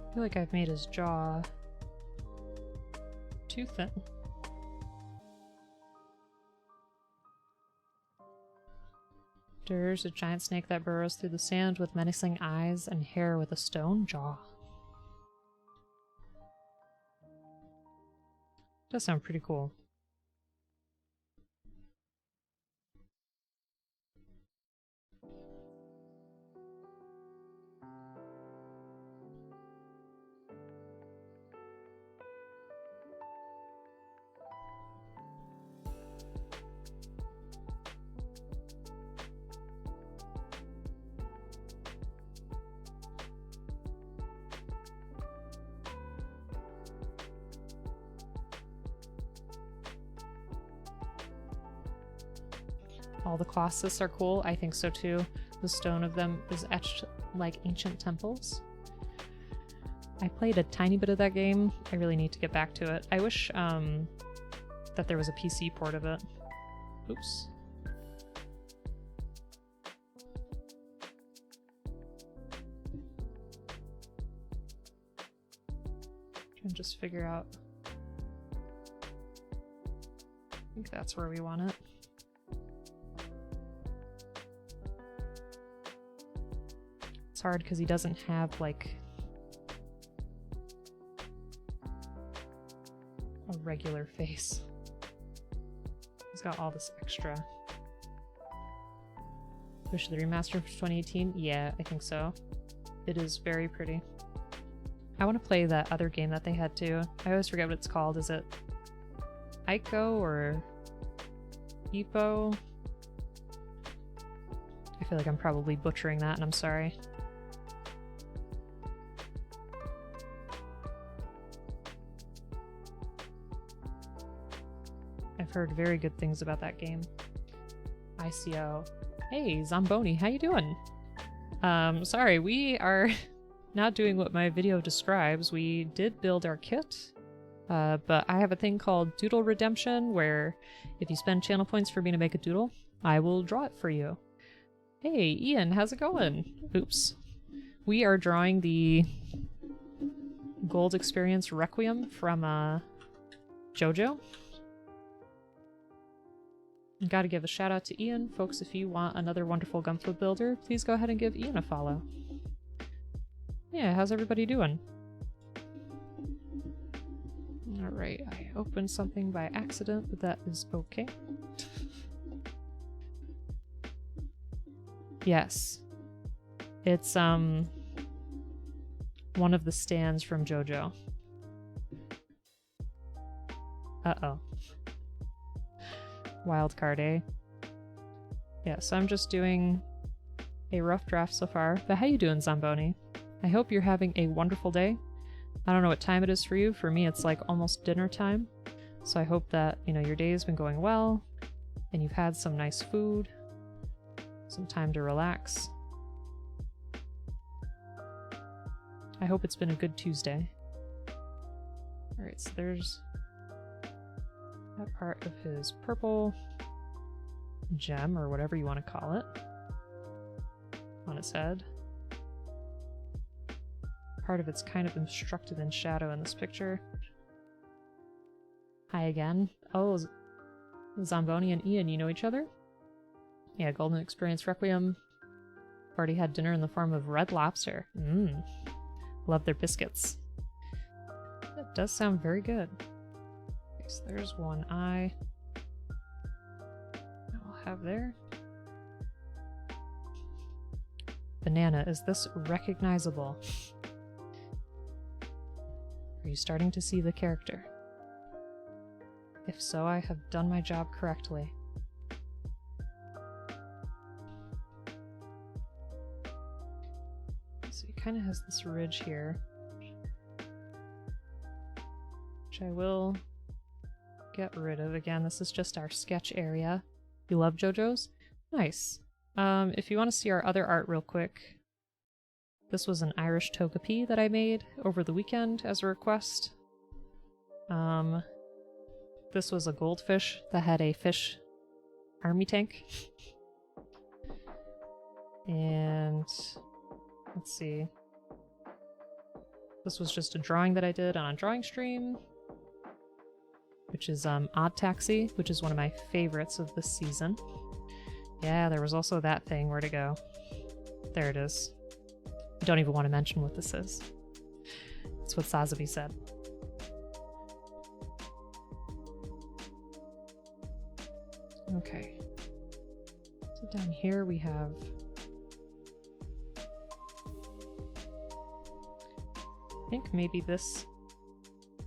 I feel like I've made his jaw too thin. There's a giant snake that burrows through the sand with menacing eyes and hair with a stone jaw. Does sound pretty cool. All the Colossus are cool. I think so too. The stone of them is etched like ancient temples. I played a tiny bit of that game. I really need to get back to it. I wish that there was a PC port of it. Oops. Trying to just figure out. I think that's where we want it. It's hard because he doesn't have like a regular face. He's got all this extra. Wish the remaster for 2018? Yeah, I think so. It is very pretty. I want to play that other game that they had too. I always forget what it's called. Is it Ico or Epo? I feel like I'm probably butchering that and I'm sorry. I've heard very good things about that game. ICO. Hey, Zamboni, how you doing? Sorry, we are not doing what my video describes. We did build our kit, but I have a thing called Doodle Redemption, where if you spend channel points for me to make a doodle, I will draw it for you. Hey, Ian, how's it going? Oops. We are drawing the Gold Experience Requiem from JoJo. Gotta give a shout out to Ian. Folks, if you want another wonderful Gunpla builder, please go ahead and give Ian a follow. Yeah, how's everybody doing? Alright, I opened something by accident, but that is okay. Yes. It's, one of the stands from JoJo. Uh-oh. Wildcard, eh? Yeah, so I'm just doing a rough draft so far. But how you doing, Zamboni? I hope you're having a wonderful day. I don't know what time it is for you. For me, it's like almost dinner time. So I hope that, you know, your day has been going well and you've had some nice food, some time to relax. I hope it's been a good Tuesday. Alright, so there's that part of his purple gem, or whatever you want to call it, on his head. Part of it's kind of obstructed in shadow in this picture. Hi again. Oh, Zamboni and Ian, you know each other? Yeah, Golden Experience Requiem. Already had dinner in the form of red lobster. Mmm. Love their biscuits. That does sound very good. Okay, so there's one eye. I'll have there. Banana, is this recognizable? Are you starting to see the character? If so, I have done my job correctly. So he kind of has this ridge here, which I will get rid of. Again, this is just our sketch area. You love JoJo's? Nice. If you want to see our other art real quick, this was an Irish togepi that I made over the weekend as a request. This was a goldfish that had a fish army tank. And let's see. This was just a drawing that I did on a drawing stream, which is Odd Taxi, which is one of my favorites of this season. Yeah, there was also that thing. Where'd it go? There it is. I don't even want to mention what this is. It's what Sazabi said. Okay. So down here we have... I think maybe this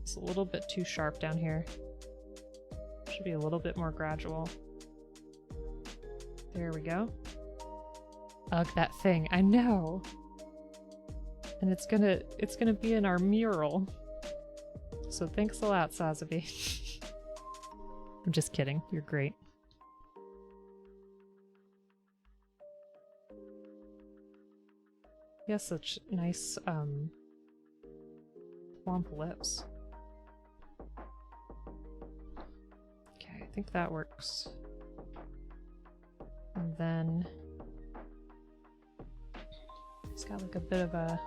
is a little bit too sharp down here. Should be a little bit more gradual. There we go. Ugh, that thing. I know! And it's gonna be in our mural. So thanks a lot, Sazabi. I'm just kidding. You're great. He has such nice, plump lips. Okay, I think that works. And then he's got like a bit of a...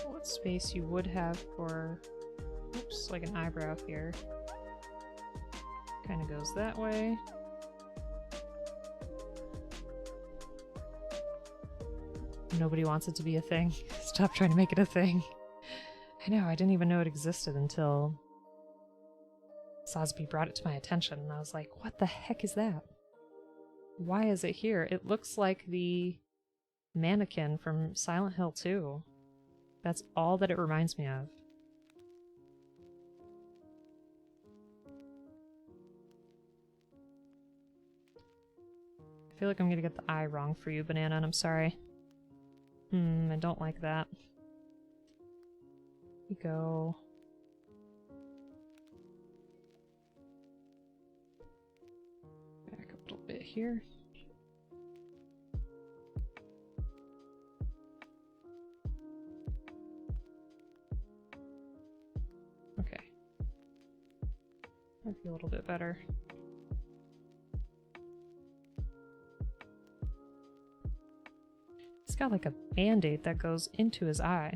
what space you would have for, oops, like an eyebrow here. Kind of goes that way. Nobody wants it to be a thing. Stop trying to make it a thing. I know, I didn't even know it existed until Sazby brought it to my attention, and I was like, what the heck is that? Why is it here? It looks like the mannequin from Silent Hill 2. That's all that it reminds me of. I feel like I'm gonna get the eye wrong for you, Banana, and I'm sorry. I don't like that. We go here. Okay. Might be a little bit better. He's got like a band-aid that goes into his eye.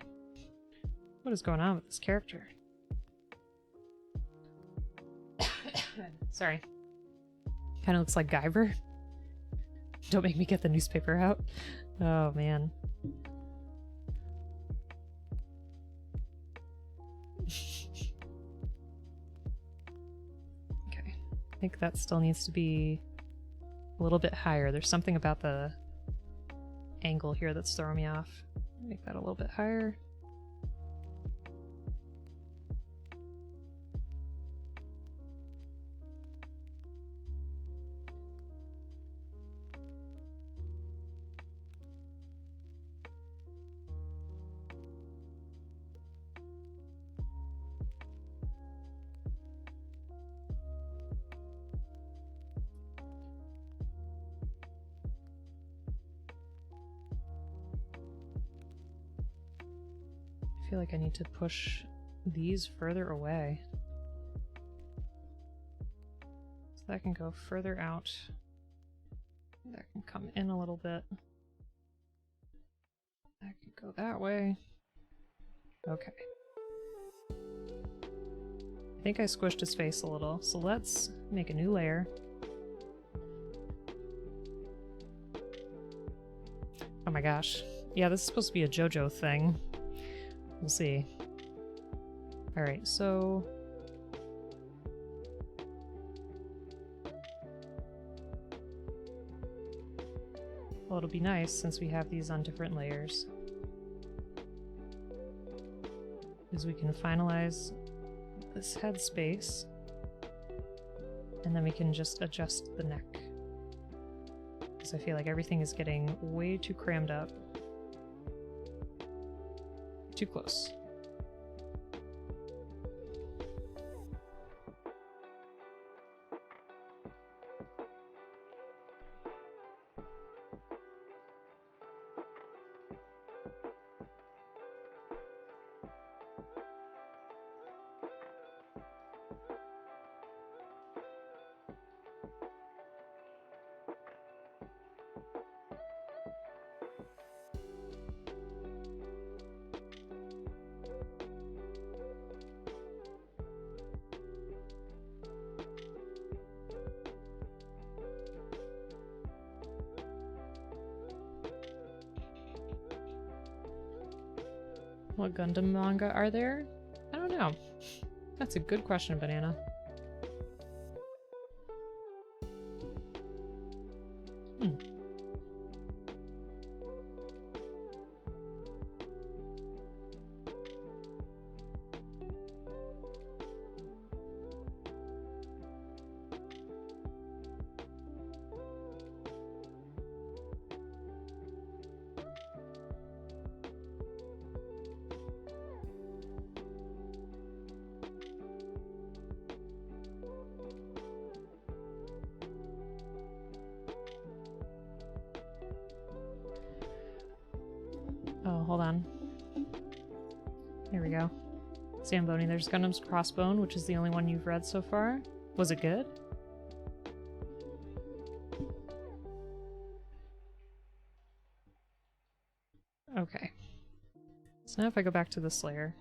What is going on with this character? Sorry. Kind of looks like Guyver. Don't make me get the newspaper out. Oh man. Okay. I think that still needs to be a little bit higher. There's something about the angle here that's throwing me off. Make that a little bit higher. I feel like I need to push these further away. So that can go further out. That can come in a little bit. That can go that way. Okay. I think I squished his face a little, so let's make a new layer. Oh my gosh. Yeah, this is supposed to be a JoJo thing. We'll see. Alright, so... well, it'll be nice since we have these on different layers, is we can finalize this head space, and then we can just adjust the neck. Because I feel like everything is getting way too crammed up. Too close. What Gundam manga are there? I don't know. That's a good question, Banana. Oh, hold on. Here we go. Zamboni, there's Gundam's Crossbone, which is the only one you've read so far. Was it good? Okay. So now if I go back to this layer,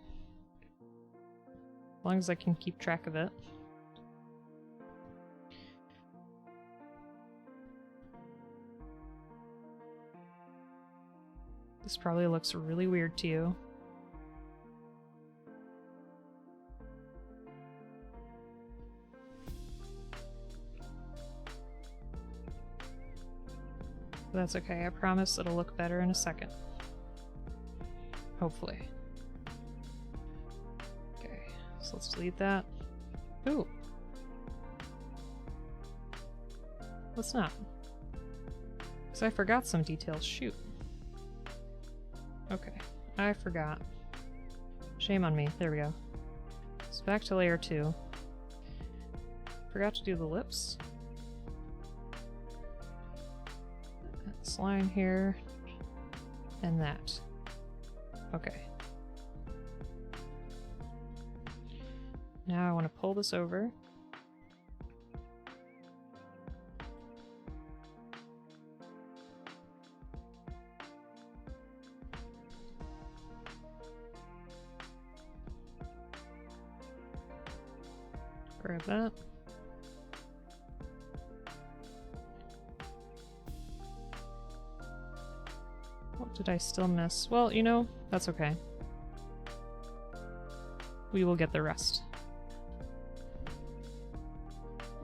as long as I can keep track of it. This probably looks really weird to you. But that's okay, I promise it'll look better in a second. Hopefully. Okay, so let's delete that. Ooh! Let's not. Because I forgot some details, shoot. Okay, I forgot. Shame on me. There we go. So back to layer 2. Forgot to do the lips. this line here. And that. Okay. Now I want to pull this over. Grab that. What did I still miss? Well, you know, that's okay. We will get the rest.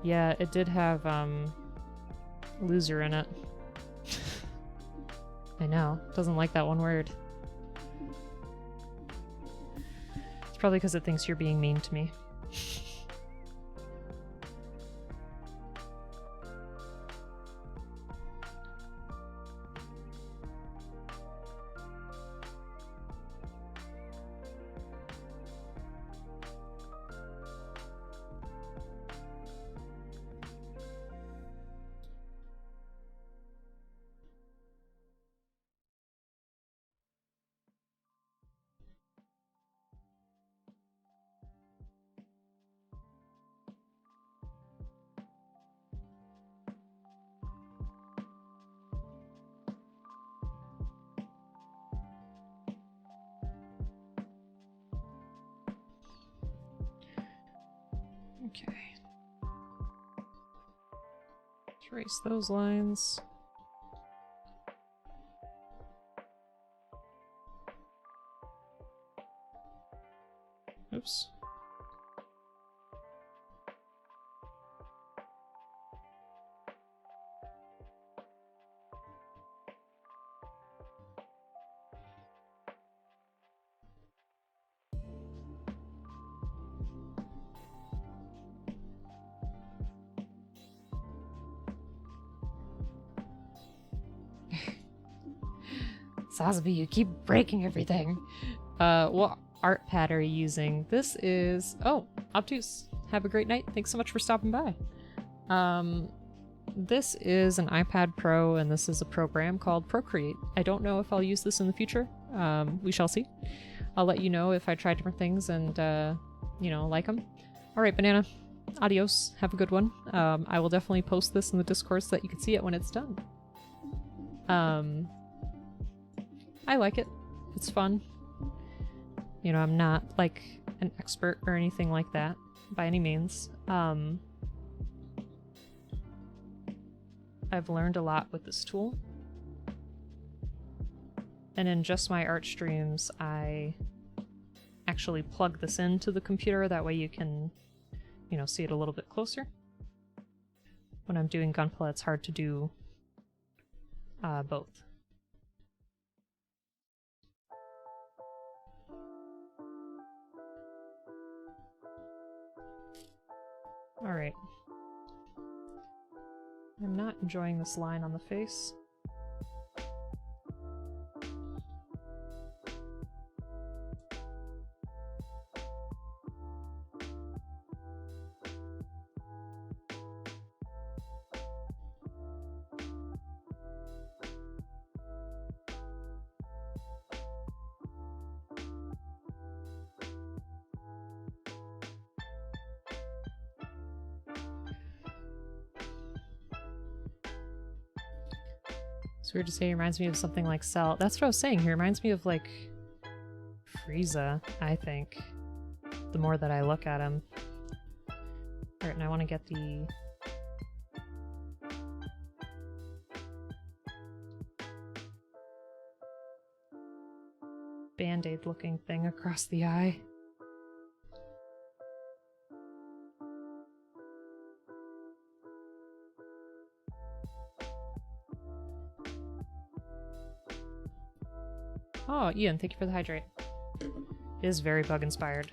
Yeah, it did have, loser in it. I know, doesn't like that one word. It's probably because it thinks you're being mean to me. Okay. Trace those lines. Oops. Sazabi, you keep breaking everything. What art pad are you using? This is... Oh, Obtuse. Have a great night. Thanks so much for stopping by. This is an iPad Pro, and this is a program called Procreate. I don't know if I'll use this in the future. We shall see. I'll let you know if I try different things and, you know, like them. Alright, Banana. Adios. Have a good one. I will definitely post this in the Discord so that you can see it when it's done. I like it. It's fun. You know, I'm not, like, an expert or anything like that, by any means. I've learned a lot with this tool. And in just my art streams, I actually plug this into the computer. That way you can, you know, see it a little bit closer. When I'm doing Gunpla, it's hard to do both. Alright. I'm not enjoying this line on the face. It's weird to say, he reminds me of something like Cell. That's what I was saying. He reminds me of, like, Frieza, I think. The more that I look at him. Alright, and I want to get the... Band-Aid looking thing across the eye. Oh, Ian, thank you for the hydrate. It is very bug-inspired.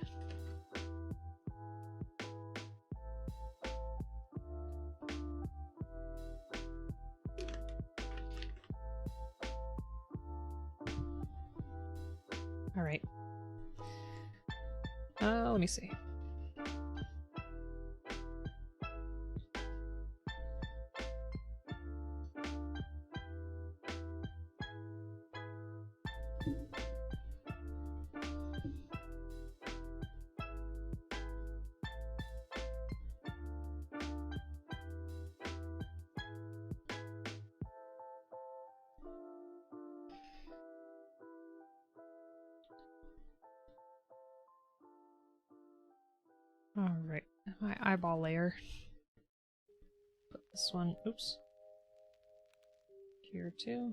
Alright. Let me see. Alright, my eyeball layer. Put this one, oops. Here too.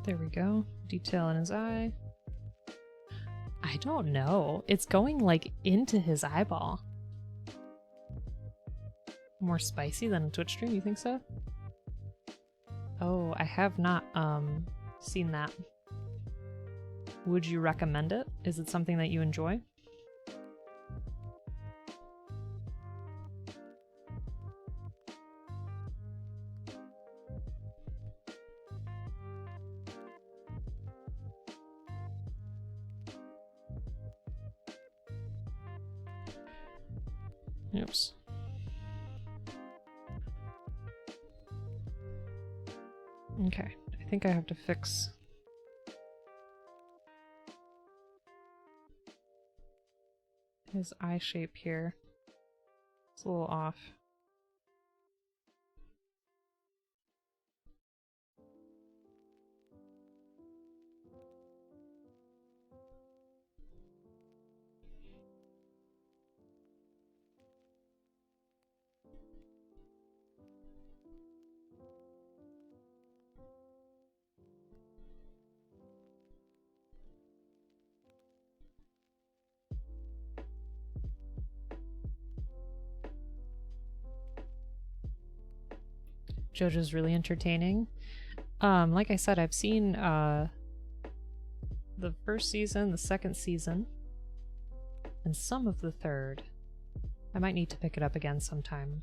There we go. Detail in his eye. I don't know. It's going like into his eyeball. More spicy than a Twitch stream, you think so? Oh, I have not seen that. Would you recommend it? Is it something that you enjoy? Oops. Okay, I think I have to fix his eye shape here. It's a little off. JoJo's really entertaining. Like I said, I've seen the first season, the second season, and some of the third. I might need to pick it up again sometime.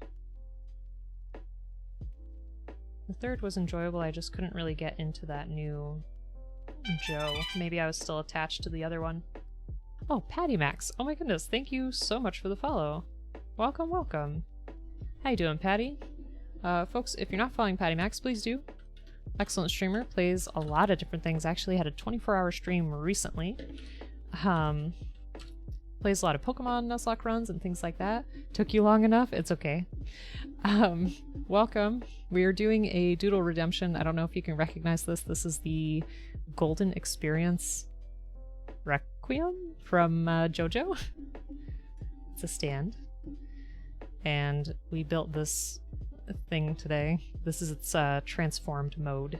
The third was enjoyable, I just couldn't really get into that new Joe. Maybe I was still attached to the other one. Oh, Patty Max! Oh my goodness, thank you so much for the follow. Welcome, welcome. How you doing, Patty? Folks, if you're not following Patty Max, please do. Excellent streamer, plays a lot of different things. Actually had a 24-hour stream recently. Plays a lot of Pokemon Nuzlocke runs and things like that. Took you long enough? It's okay. Welcome. We are doing a Doodle Redemption. I don't know if you can recognize this. This is the Golden Experience Requiem from JoJo. It's a stand. And we built this thing today. This is its transformed mode.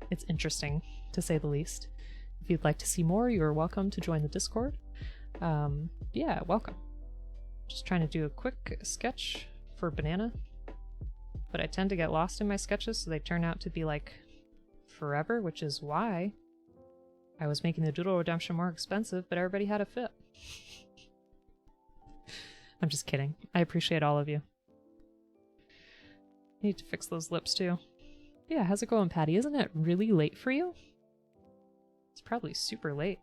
It's interesting, to say the least. If you'd like to see more, you're welcome to join the Discord. Yeah, welcome. Just trying to do a quick sketch for Banana. But I tend to get lost in my sketches, so they turn out to be like forever, which is why I was making the Doodle Redemption more expensive, but everybody had a fit. I'm just kidding. I appreciate all of you. Need to fix those lips too. Yeah, how's it going, Patty? Isn't it really late for you? It's probably super late.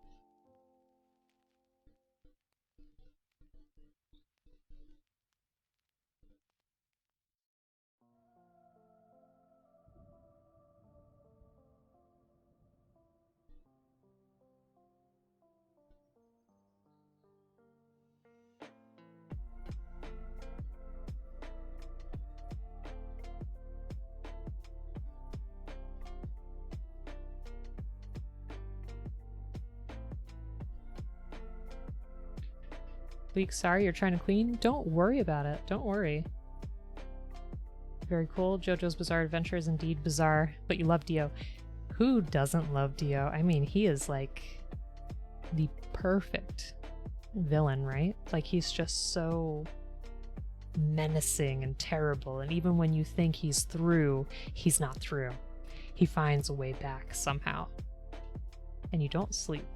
Week, sorry you're trying to clean? Don't worry about it. Don't worry. Very cool. JoJo's Bizarre Adventure is indeed bizarre, but you love Dio. Who doesn't love Dio? I mean, he is like the perfect villain, right? Like, he's just so menacing and terrible, and even when you think he's through, he's not through. He finds a way back somehow. And you don't sleep.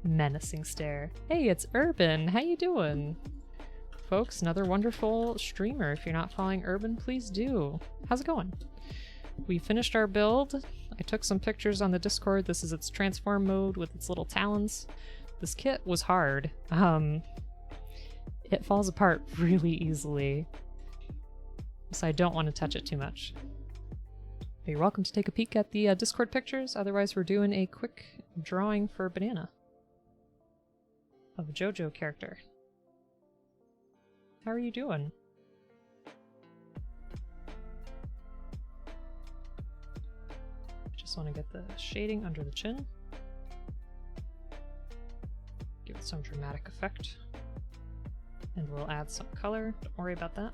Menacing stare. Hey, it's Urban. How you doing? Folks, another wonderful streamer. If you're not following Urban, please do. How's it going? We finished our build. I took some pictures on the Discord. This is its transform mode with its little talons. This kit was hard. It falls apart really easily, so I don't want to touch it too much. You're welcome to take a peek at the Discord pictures. Otherwise, we're doing a quick drawing for Banana of a JoJo character. How are you doing? Just want to get the shading under the chin. Give it some dramatic effect. And we'll add some color. Don't worry about that.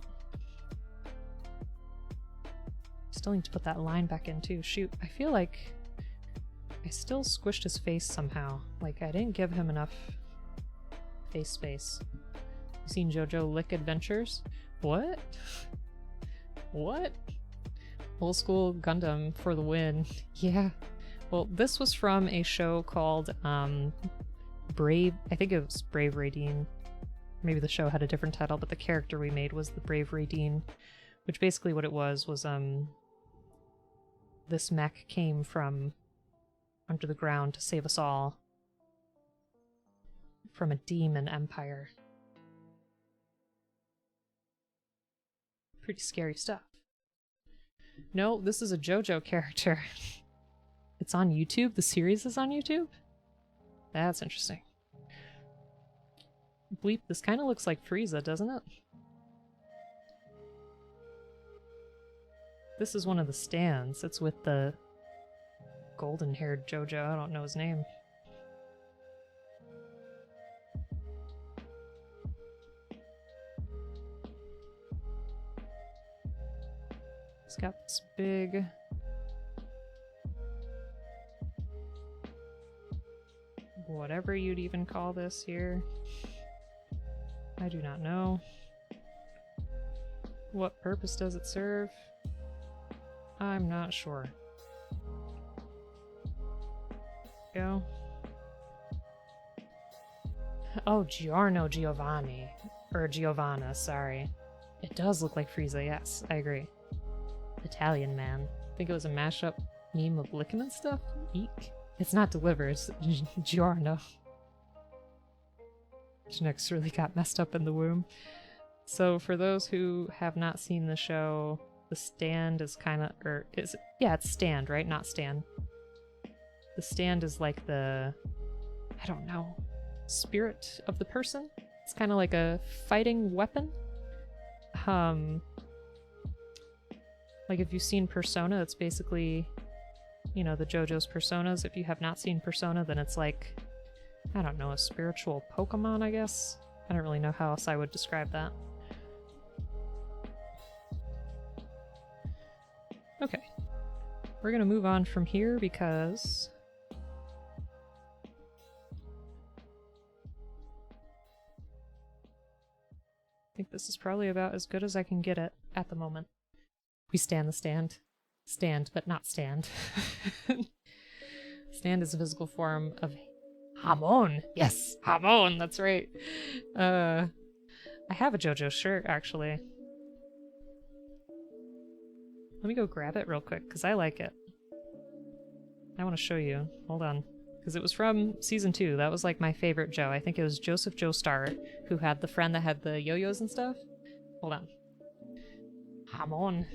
Still need to put that line back in too. Shoot, I feel like I still squished his face somehow. Like I didn't give him enough face space. You seen JoJo Lick Adventures? What? What? Old school Gundam for the win. Yeah. Well, this was from a show called Brave, I think it was Brave Raidîn. Maybe the show had a different title, but the character we made was the Brave Raidîn, which basically what it was this mech came from under the ground to save us all from a demon empire. Pretty scary stuff. No, this is a JoJo character. It's on YouTube? The series is on YouTube? That's interesting. Bleep, this kind of looks like Frieza, doesn't it? This is one of the stands. It's with the golden-haired JoJo. I don't know his name. He's got this big... whatever you'd even call this here. I do not know. What purpose does it serve? I'm not sure. Go. Oh, Giorno Giovanni. Or Giovanna, sorry. It does look like Frieza, yes, I agree. Italian man. I think it was a mashup meme of licking and stuff? Eek. It's not delivered, it's Giorno. Genetics really got messed up in the womb. So for those who have not seen the show, the stand is kind of, yeah, it's stand, right? Not stand. The stand is like the, I don't know, spirit of the person. It's kind of like a fighting weapon. Like if you've seen Persona, it's basically, you know, the JoJo's personas. If you have not seen Persona, then it's like, I don't know, a spiritual Pokemon, I guess? I don't really know how else I would describe that. Okay. We're gonna move on from here because... I think this is probably about as good as I can get it at the moment. We stand the stand. Stand, but not stand. Stand is a physical form of Hamon. Yes, Hamon, that's right. I have a JoJo shirt, actually. Let me go grab it real quick, because I like it. I want to show you. Hold on. Because it was from Season 2. That was like my favorite Joe. I think it was Joseph Joestar, who had the friend that had the yo-yos and stuff. Hold on. Hamon.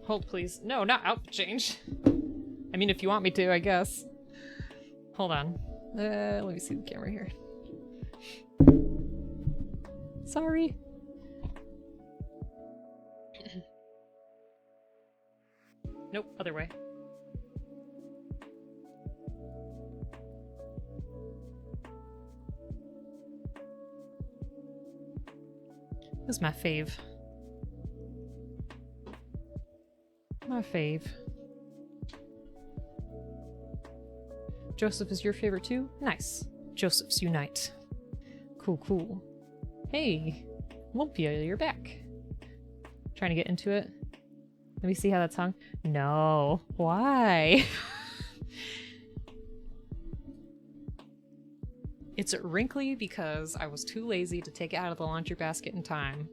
Hold, please. No, not outfit change. I mean, if you want me to, I guess. Hold on. Let me see the camera here. Sorry. Nope, other way. This is my fave. My fave. Joseph is your favorite too? Nice. Josephs unite. Cool, cool. Hey, Lumpia, you're back. Trying to get into it. Let me see how that's hung. No. Why? It's wrinkly because I was too lazy to take it out of the laundry basket in time.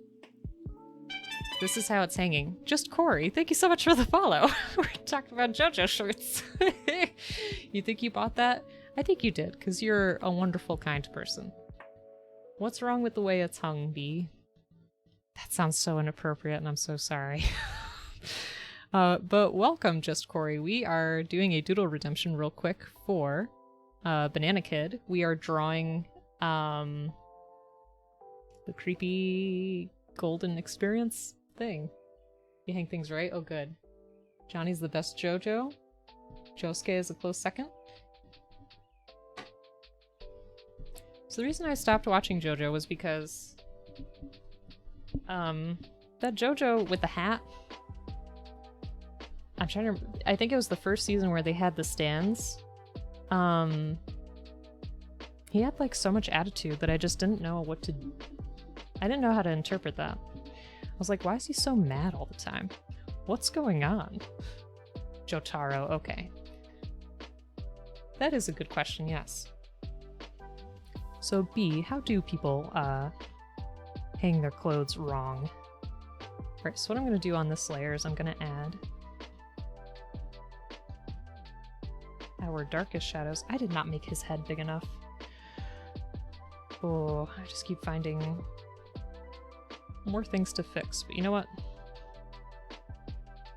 This is how it's hanging. Just Corey, thank you so much for the follow. We're talking about JoJo shirts. You think you bought that? I think you did, because you're a wonderful, kind person. What's wrong with the way it's hung, B? That sounds so inappropriate, and I'm so sorry. But welcome, Just Corey. We are doing a doodle redemption real quick for Banana Kid. We are drawing the creepy golden experience thing. You hang things right? Oh, good. Johnny's the best JoJo. Josuke is a close second. So the reason I stopped watching JoJo was because that JoJo with the hat, I'm trying to, I think it was the first season where they had the stands. He had like so much attitude that I just didn't know what to, I didn't know how to interpret that. I was like, why is he so mad all the time? What's going on? Jotaro, okay. That is a good question, yes. So B, how do people hang their clothes wrong? Alright, so what I'm going to do on this layer is I'm going to add our darkest shadows. I did not make his head big enough. Oh, I just keep finding more things to fix, but you know what?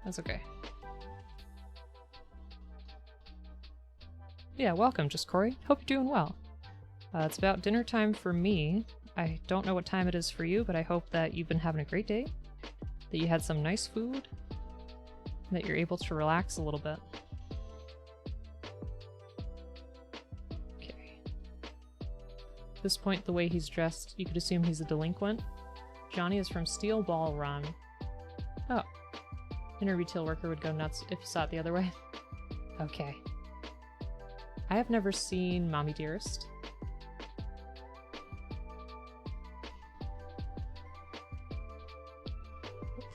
That's okay. Yeah, welcome, Just Corey. Hope you're doing well. It's about dinner time for me. I don't know what time it is for you, but I hope that you've been having a great day, that you had some nice food, and that you're able to relax a little bit. Okay. At this point, the way he's dressed, you could assume he's a delinquent. Johnny is from Steel Ball Run. Oh. Inner retail worker would go nuts if you saw it the other way. Okay. I have never seen Mommy Dearest.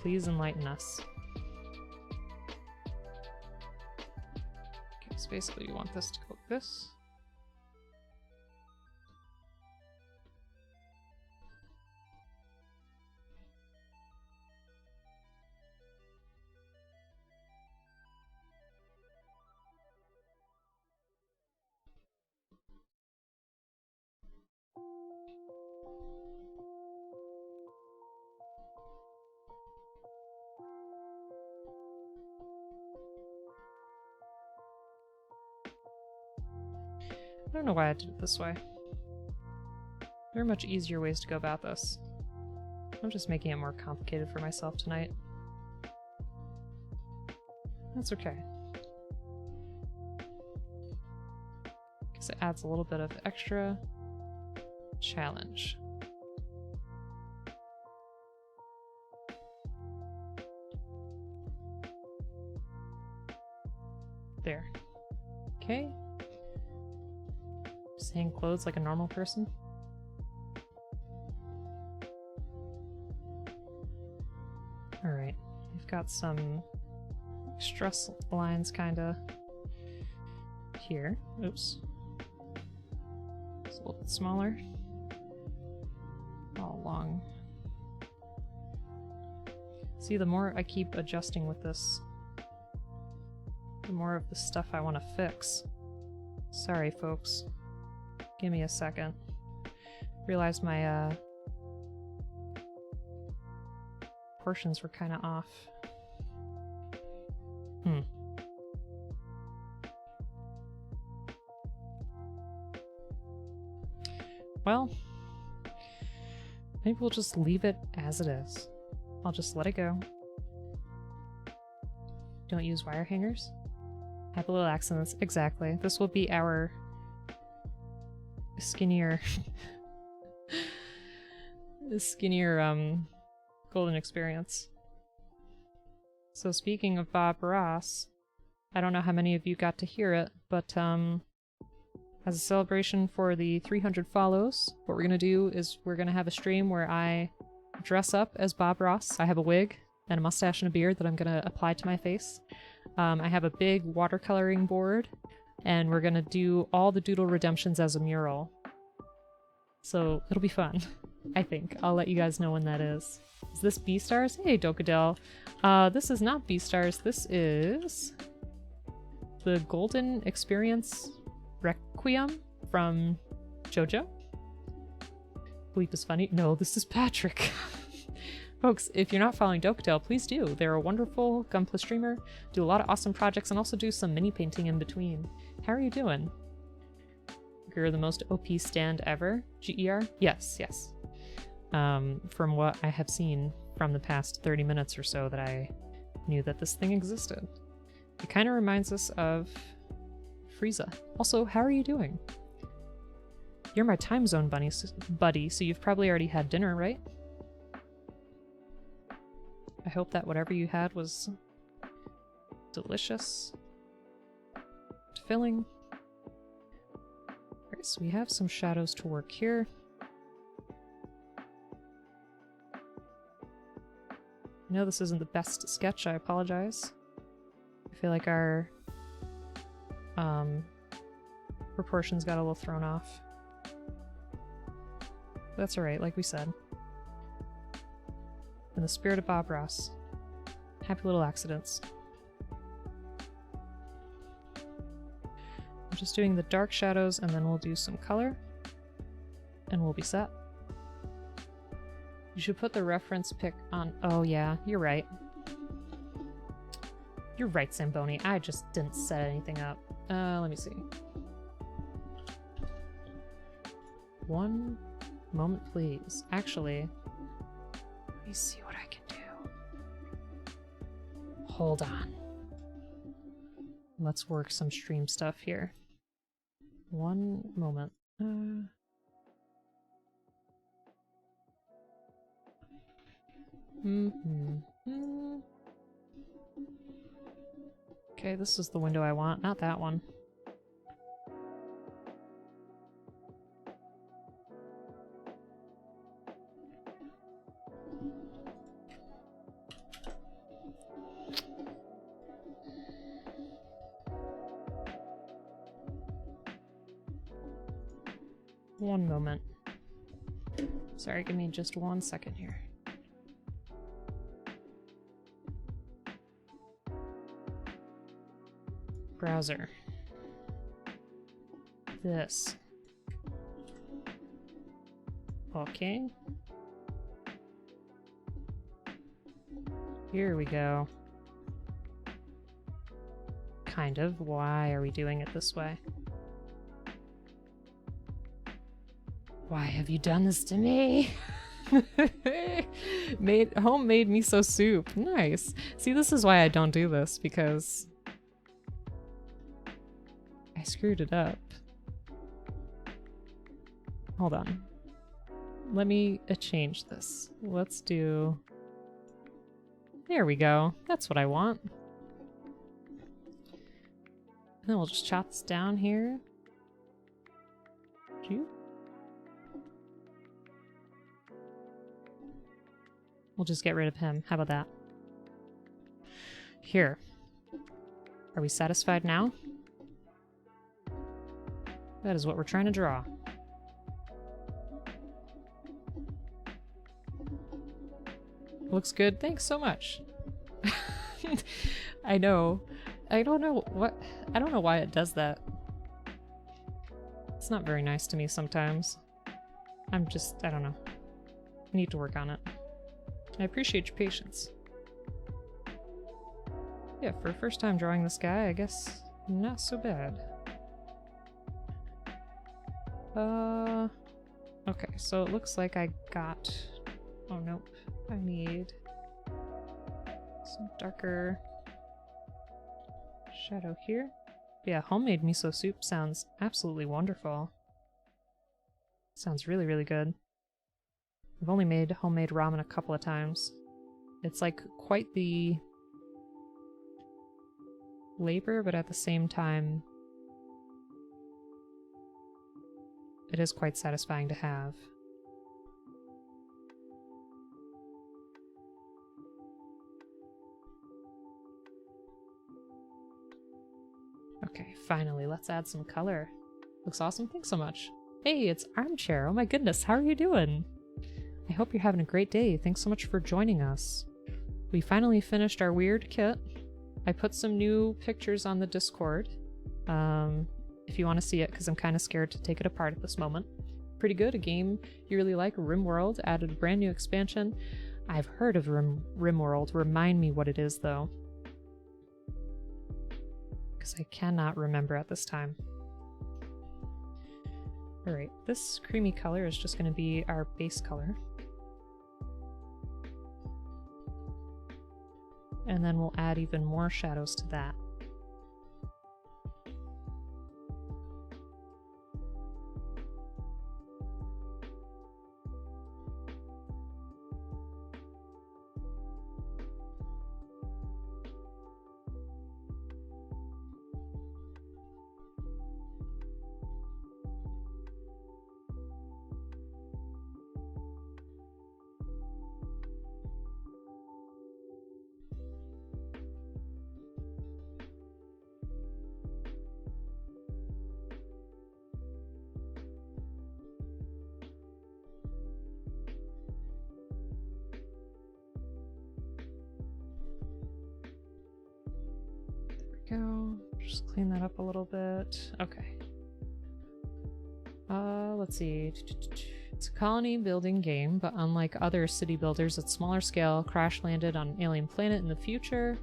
Please enlighten us. Okay, so basically you want this to go like this. I don't know why I did it this way. There are much easier ways to go about this. I'm just making it more complicated for myself tonight. That's okay. Because it adds a little bit of extra challenge. There. Okay. Just hang clothes like a normal person. Alright, we've got some stress lines kinda here. Oops. It's a little bit smaller. All along. See, the more I keep adjusting with this, the more of the stuff I want to fix. Sorry, folks. Give me a second. Realized my portions were kind of off. Well, maybe we'll just leave it as it is. I'll just let it go. Don't use wire hangers. Happy little accidents. Exactly. This will be our skinnier golden experience. So speaking of Bob Ross, I don't know how many of you got to hear it, but as a celebration for the 300 follows, what we're going to do is we're going to have a stream where I dress up as Bob Ross. I have a wig and a mustache and a beard that I'm going to apply to my face. I have a big watercoloring board, and we're going to do all the Doodle Redemptions as a mural. So it'll be fun, I think. I'll let you guys know when that is. Is this Beastars? Hey, Dokadel. This is not Beastars. This is the Golden Experience Requiem from JoJo. Bleep is funny. No, this is Patrick. Folks, if you're not following Dokadel, please do. They're a wonderful Gunpla streamer, do a lot of awesome projects, and also do some mini painting in between. How are you doing? You're the most OP stand ever? GER? Yes, yes. From what I have seen from the past 30 minutes or so that I knew that this thing existed. It kind of reminds us of Frieza. Also, how are you doing? You're my time zone buddy, so you've probably already had dinner, right? I hope that whatever you had was delicious, filling. Alright, so we have some shadows to work here. I know this isn't the best sketch, I apologize. I feel like our proportions got a little thrown off. That's alright, like we said. In the spirit of Bob Ross. Happy little accidents. I'm just doing the dark shadows and then we'll do some color. And we'll be set. You should put the reference pic on... Oh yeah, you're right. You're right, Zamboni. I just didn't set anything up. Let me see. One moment, please. Actually, let me see what I can do. Hold on. Let's work some stream stuff here. One moment. Okay, this is the window I want, not that one. One moment. Sorry, give me just 1 second here. Browser. This. Okay. Here we go. Kind of. Why are we doing it this way? Why have you done this to me? Homemade miso soup. Nice. See, this is why I don't do this, because I screwed it up. Hold on. Let me change this. Let's do... There we go. That's what I want. And then we'll just chop this down here. We'll just get rid of him. How about that? Here. Are we satisfied now? That is what we're trying to draw. Looks good. Thanks so much. I know. I don't know why it does that. It's not very nice to me sometimes. I don't know. I need to work on it. I appreciate your patience. Yeah, for a first time drawing this guy, I guess not so bad. Okay, so it looks like I got... Oh, nope. I need some darker shadow here. Yeah, homemade miso soup sounds absolutely wonderful. Sounds really, really good. I've only made homemade ramen a couple of times. It's like quite the labor, but at the same time, it is quite satisfying to have. Okay, finally, let's add some color. Looks awesome. Thanks so much. Hey, it's Armchair. Oh my goodness, how are you doing? I hope you're having a great day. Thanks so much for joining us. We finally finished our weird kit. I put some new pictures on the Discord, if you want to see it, because I'm kind of scared to take it apart at this moment. Pretty good, a game you really like, RimWorld, added a brand new expansion. I've heard of RimWorld. Remind me what it is, though. Because I cannot remember at this time. Alright, this creamy color is just going to be our base color. And then we'll add even more shadows to that. Go. Just clean that up a little bit. Okay. Let's see. It's a colony building game, but unlike other city builders, it's smaller scale, crash landed on an alien planet in the future.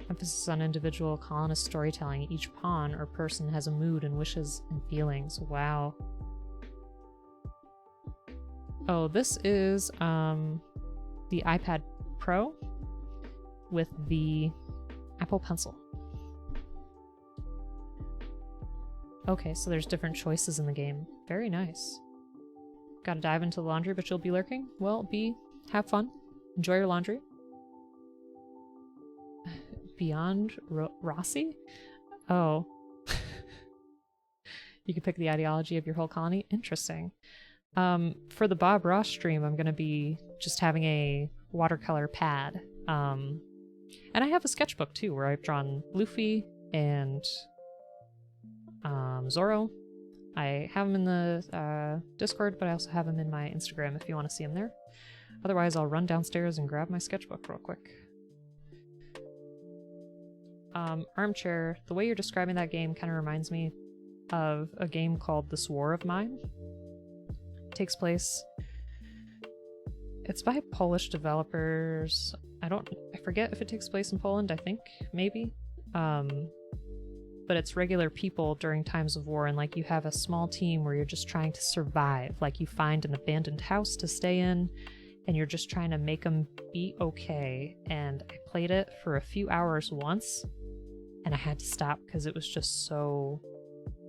Emphasis on individual colonist storytelling. Each pawn or person has a mood and wishes and feelings. Wow. Oh, this is the iPad Pro with the Apple Pencil. Okay, so there's different choices in the game. Very nice. Gotta dive into the laundry, but you'll be lurking? Well, have fun. Enjoy your laundry. Beyond Rossi? Oh. You can pick the ideology of your whole colony? Interesting. For the Bob Ross stream, I'm gonna be just having a watercolor pad. And I have a sketchbook too, where I've drawn Luffy and Zoro. I have them in the Discord, but I also have them in my Instagram if you want to see them there. Otherwise, I'll run downstairs and grab my sketchbook real quick. Armchair, the way you're describing that game kind of reminds me of a game called This War of Mine. It takes place... It's by Polish developers. I forget if it takes place in Poland, I think, maybe. But it's regular people during times of war, and like you have a small team where you're just trying to survive. Like you find an abandoned house to stay in, and you're just trying to make them be okay. And I played it for a few hours once, and I had to stop because it was just so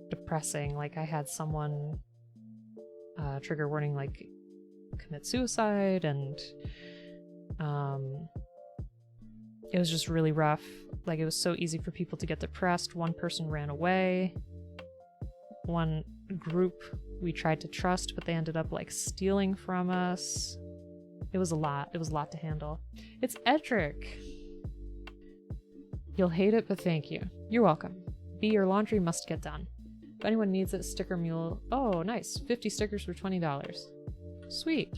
depressing. Like I had someone, trigger warning, like commit suicide, and it was just really rough. Like it was so easy for people to get depressed. One person ran away. One group we tried to trust, but they ended up like stealing from us. It was a lot. It was a lot to handle. It's Edric. You'll hate it, but thank you. You're welcome. B, your laundry must get done. If anyone needs it, sticker mule. Oh, nice. 50 stickers for $20. Sweet.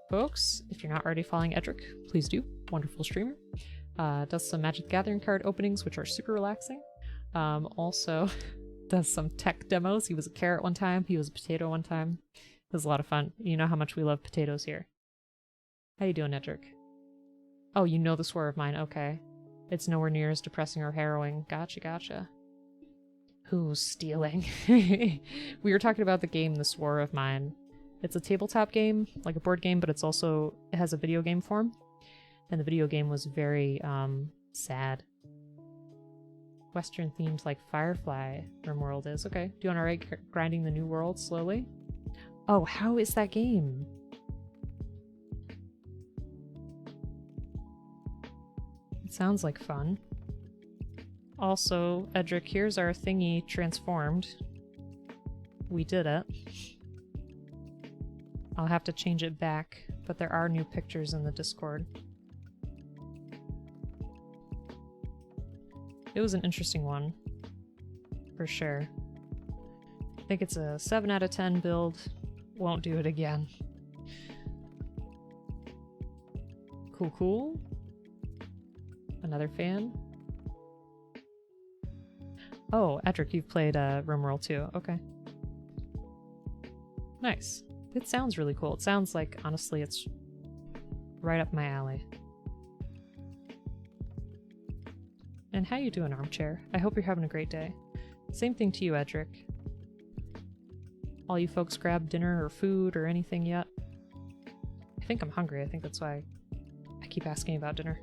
Folks, if you're not already following Edric, please do. Wonderful streamer. Does some Magic the Gathering card openings, which are super relaxing. Also does some tech demos. He was a carrot one time. He was a potato one time. It was a lot of fun. You know how much we love potatoes here. How you doing, Edric? Oh, you know This War of Mine. Okay. It's nowhere near as depressing or harrowing. Gotcha, gotcha. Who's stealing? We were talking about the game This War of Mine. It's a tabletop game, like a board game, but it has a video game form. And the video game was very sad. Western themes like Firefly RimWorld is. Okay, doing alright grinding the new world slowly. Oh, how is that game? It sounds like fun. Also, Edric, here's our thingy transformed. We did it. I'll have to change it back, but there are new pictures in the Discord. It was an interesting one, for sure. I think it's a 7 out of 10 build. Won't do it again. Cool, cool. Another fan. Oh, Edric, you've played RimWorld too. Okay. Nice. It sounds really cool. It sounds like, honestly, it's right up my alley. And how you doing, Armchair? I hope you're having a great day. Same thing to you, Edric. All you folks grab dinner or food or anything yet? I think I'm hungry. I think that's why I keep asking about dinner.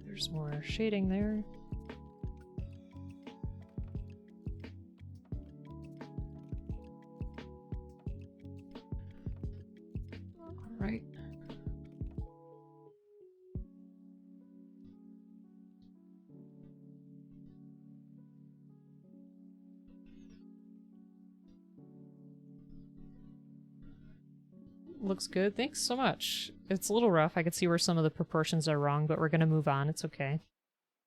There's more shading there. All right. Looks good. Thanks so much. It's a little rough. I could see where some of the proportions are wrong, but we're gonna move on. It's okay.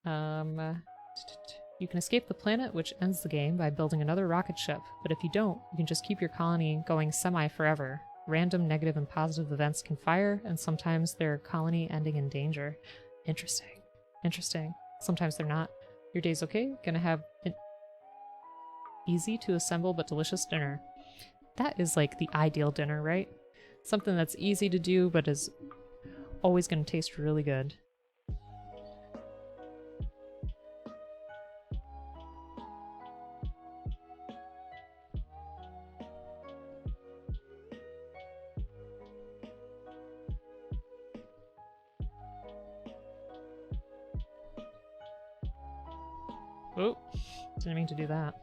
You can escape the planet, which ends the game, by building another rocket ship. But if you don't, you can just keep your colony going semi-forever. Random negative and positive events can fire, and sometimes their colony ending in danger. Interesting. Interesting. Sometimes they're not. Your day's okay. Gonna have an easy to assemble but delicious dinner. That is like the ideal dinner, right? Something that's easy to do, but is always going to taste really good. Oh, didn't mean to do that.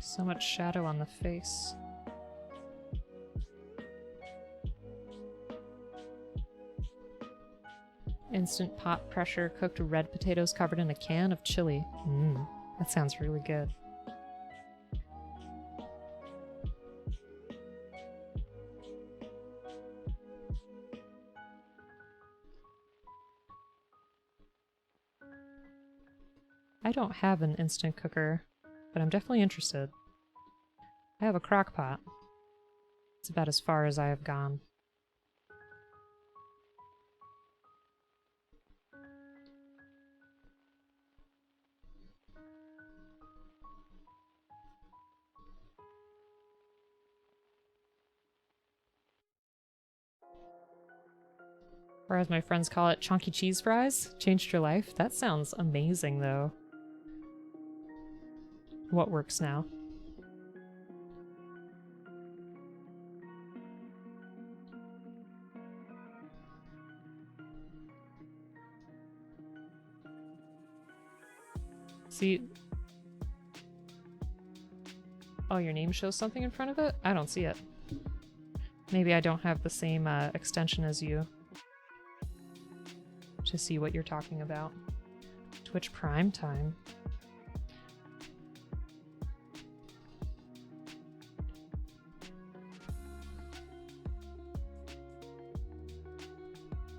So much shadow on the face. Instant pot pressure cooked red potatoes covered in a can of chili. That sounds really good. I don't have an instant cooker, but I'm definitely interested. I have a crock pot. It's about as far as I have gone. Or as my friends call it, chunky cheese fries? Changed your life? That sounds amazing, though. What works now? See... Oh, your name shows something in front of it? I don't see it. Maybe I don't have the same extension as you to see what you're talking about. Twitch Prime Time.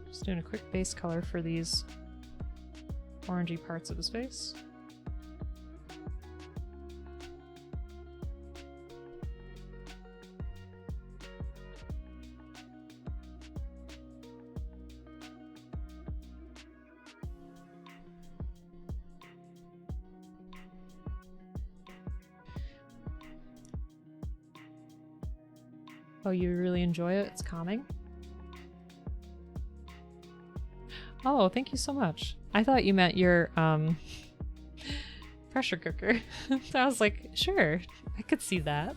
Just doing a quick base color for these orangey parts of his face. Oh, you really enjoy it? It's calming? Oh, thank you so much. I thought you meant your, pressure cooker. I was like, sure, I could see that.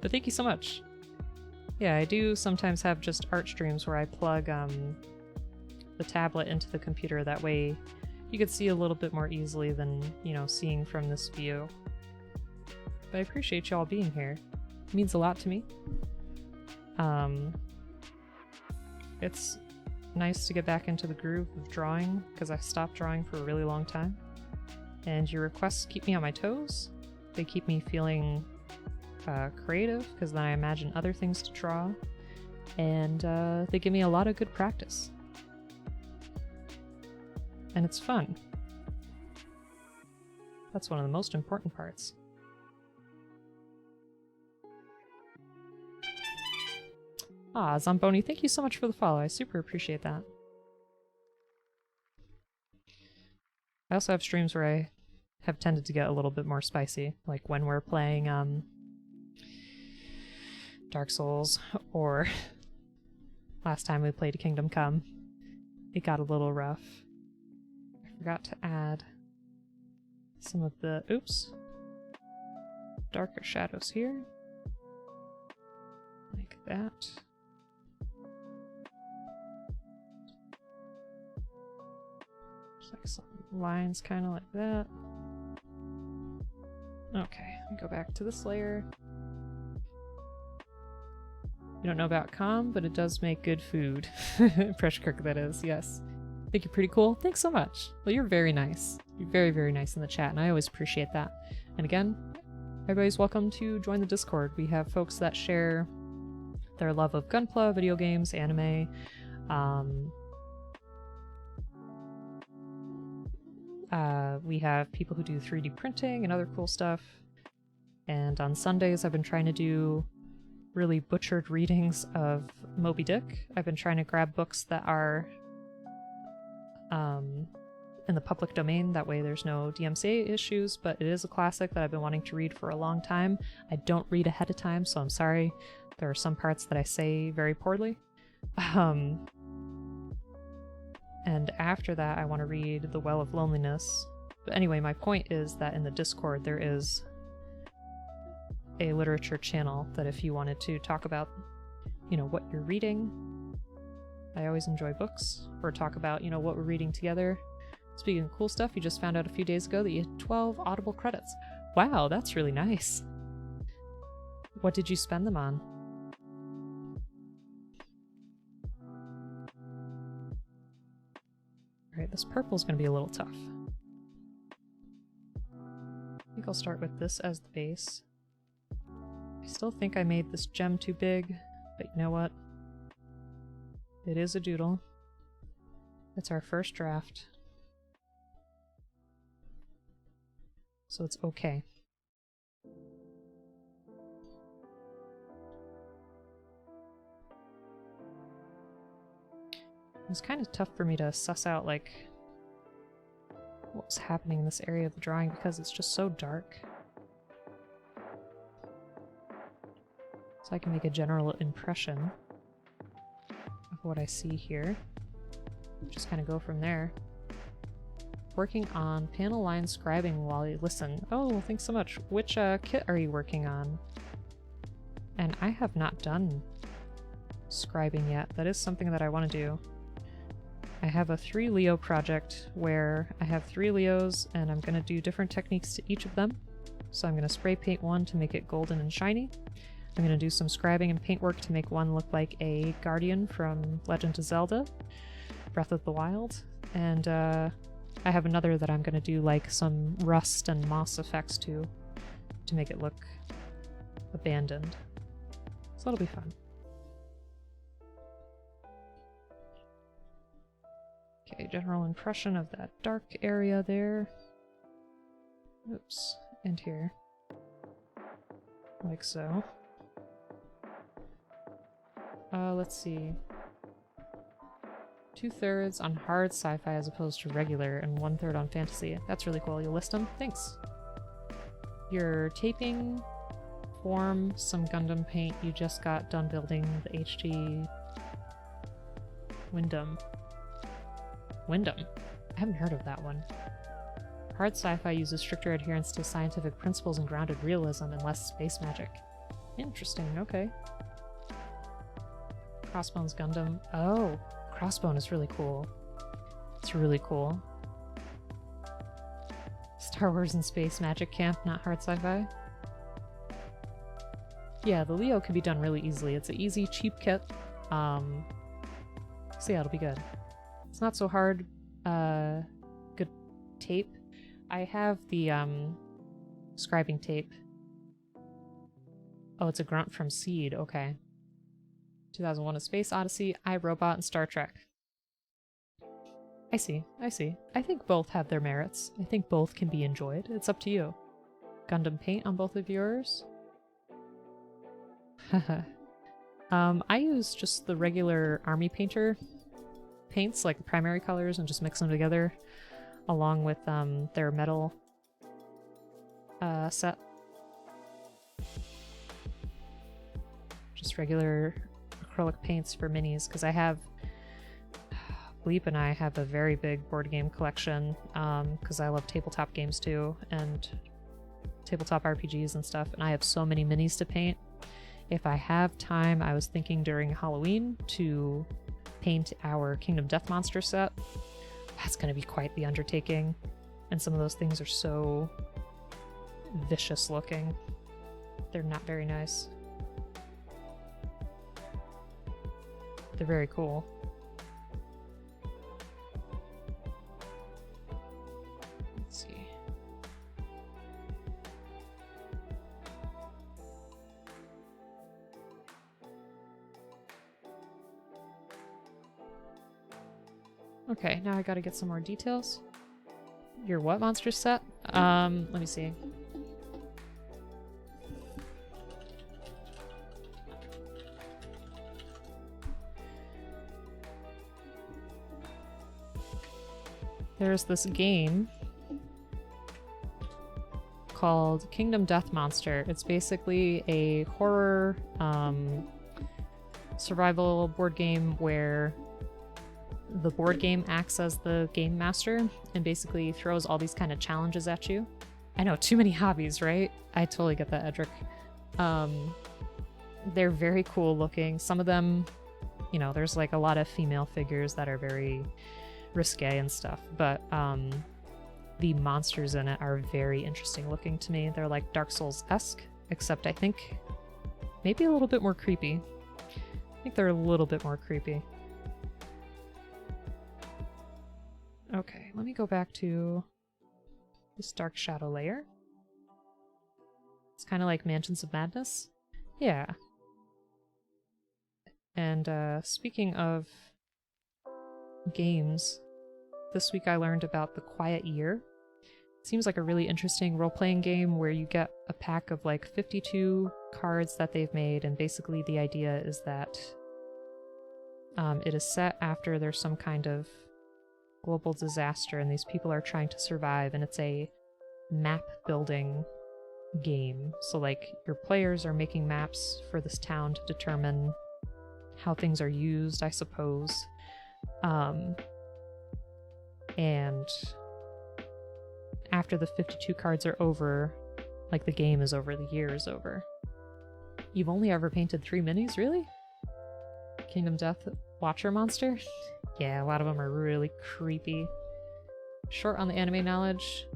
But thank you so much. Yeah, I do sometimes have just art streams where I plug, the tablet into the computer. That way you could see a little bit more easily than, you know, seeing from this view. But I appreciate y'all being here. It means a lot to me. It's nice to get back into the groove of drawing, because I stopped drawing for a really long time. And your requests keep me on my toes. They keep me feeling creative, because then I imagine other things to draw. And they give me a lot of good practice. And it's fun. That's one of the most important parts. Ah, Zamboni, thank you so much for the follow. I super appreciate that. I also have streams where I have tended to get a little bit more spicy, like when we're playing Dark Souls, or last time we played Kingdom Come. It got a little rough. I forgot to add some of the, darker shadows here. Like that. Just like some lines kind of like that. Okay, let me go back to this layer. You don't know about Calm, but it does make good food. Pressure cooker, that is, yes. I think you're pretty cool. Thanks so much. Well, you're very nice. You're very, very nice in the chat, and I always appreciate that. And again, everybody's welcome to join the Discord. We have folks that share their love of Gunpla, video games, anime. We have people who do 3D printing and other cool stuff. And on Sundays, I've been trying to do really butchered readings of Moby Dick. I've been trying to grab books that are in the public domain, that way there's no DMCA issues, but it is a classic that I've been wanting to read for a long time. I don't read ahead of time, so I'm sorry. There are some parts that I say very poorly. And after that, I want to read The Well of Loneliness. But anyway, my point is that in the Discord there is a literature channel that if you wanted to talk about, you know, what you're reading. I always enjoy books, or talk about, you know, what we're reading together. Speaking of cool stuff, you just found out a few days ago that you had 12 Audible credits. Wow, that's really nice. What did you spend them on? Alright, this purple's gonna be a little tough. I think I'll start with this as the base. I still think I made this gem too big, but you know what? It is a doodle. It's our first draft. So it's okay. It's kind of tough for me to suss out, like, what was happening in this area of the drawing because it's just so dark. So I can make a general impression of what I see here. Just kind of go from there. Working on panel line scribing while you listen. Oh, well, thanks so much. Which kit are you working on? And I have not done scribing yet. That is something that I want to do. I have a 3 Leo project where I have 3 Leos and I'm going to do different techniques to each of them. So I'm going to spray paint one to make it golden and shiny. I'm going to do some scribing and paintwork to make one look like a guardian from Legend of Zelda, Breath of the Wild. And I have another that I'm going to do like some rust and moss effects to make it look abandoned. So that'll be fun. Okay, general impression of that dark area there. Oops, and here. Like so. Let's see. 2/3 on hard sci-fi as opposed to regular, and 1/3 on fantasy. That's really cool. You'll list them? Thanks. You're taping form some Gundam paint. You just got done building the HG Wyndham. Wyndham? I haven't heard of that one. Hard sci-fi uses stricter adherence to scientific principles and grounded realism and less space magic. Interesting, okay. Crossbone's Gundam. Oh, Crossbone is really cool. It's really cool. Star Wars and Space Magic Camp, not hard sci-fi. Yeah, the Leo can be done really easily. It's an easy, cheap kit. So yeah, it'll be good. It's not so hard. Good tape. I have the scribing tape. Oh, it's a grunt from Seed. Okay. 2001: A Space Odyssey, iRobot, and Star Trek. I see. I see. I think both have their merits. I think both can be enjoyed. It's up to you. Gundam paint on both of yours? I use just the regular army painter paints, like the primary colors, and just mix them together along with their metal set. Just regular acrylic paints for minis, because I have Bleep and I have a very big board game collection, because I love tabletop games too, and tabletop RPGs and stuff, and I have so many minis to paint. If I have time, I was thinking during Halloween to paint our Kingdom Death Monster set. That's going to be quite the undertaking, and some of those things are so vicious looking. They're not very nice. They're very cool. Let's see. Okay, now I gotta get some more details. Your what monster set? Let me see. There's this game called Kingdom Death Monster. It's basically a horror survival board game where the board game acts as the game master and basically throws all these kind of challenges at you. I know, too many hobbies, right? I totally get that, Edric. They're very cool looking. Some of them, you know, there's like a lot of female figures that are very risque and stuff, but the monsters in it are very interesting looking to me. They're like Dark Souls-esque, except I think maybe a little bit more creepy. I think they're a little bit more creepy. Okay, let me go back to this Dark Shadow layer. It's kind of like Mansions of Madness. Yeah. And speaking of games, this week I learned about The Quiet Year. It seems like a really interesting role-playing game where you get a pack of like 52 cards that they've made, and basically the idea is that it is set after there's some kind of global disaster and these people are trying to survive, and it's a map building game. So like your players are making maps for this town to determine how things are used, I suppose. And after the 52 cards are over, like the game is over, the year is over. You've only ever painted 3 minis, really? Kingdom Death Watcher Monster? Yeah, a lot of them are really creepy. Short on the anime knowledge.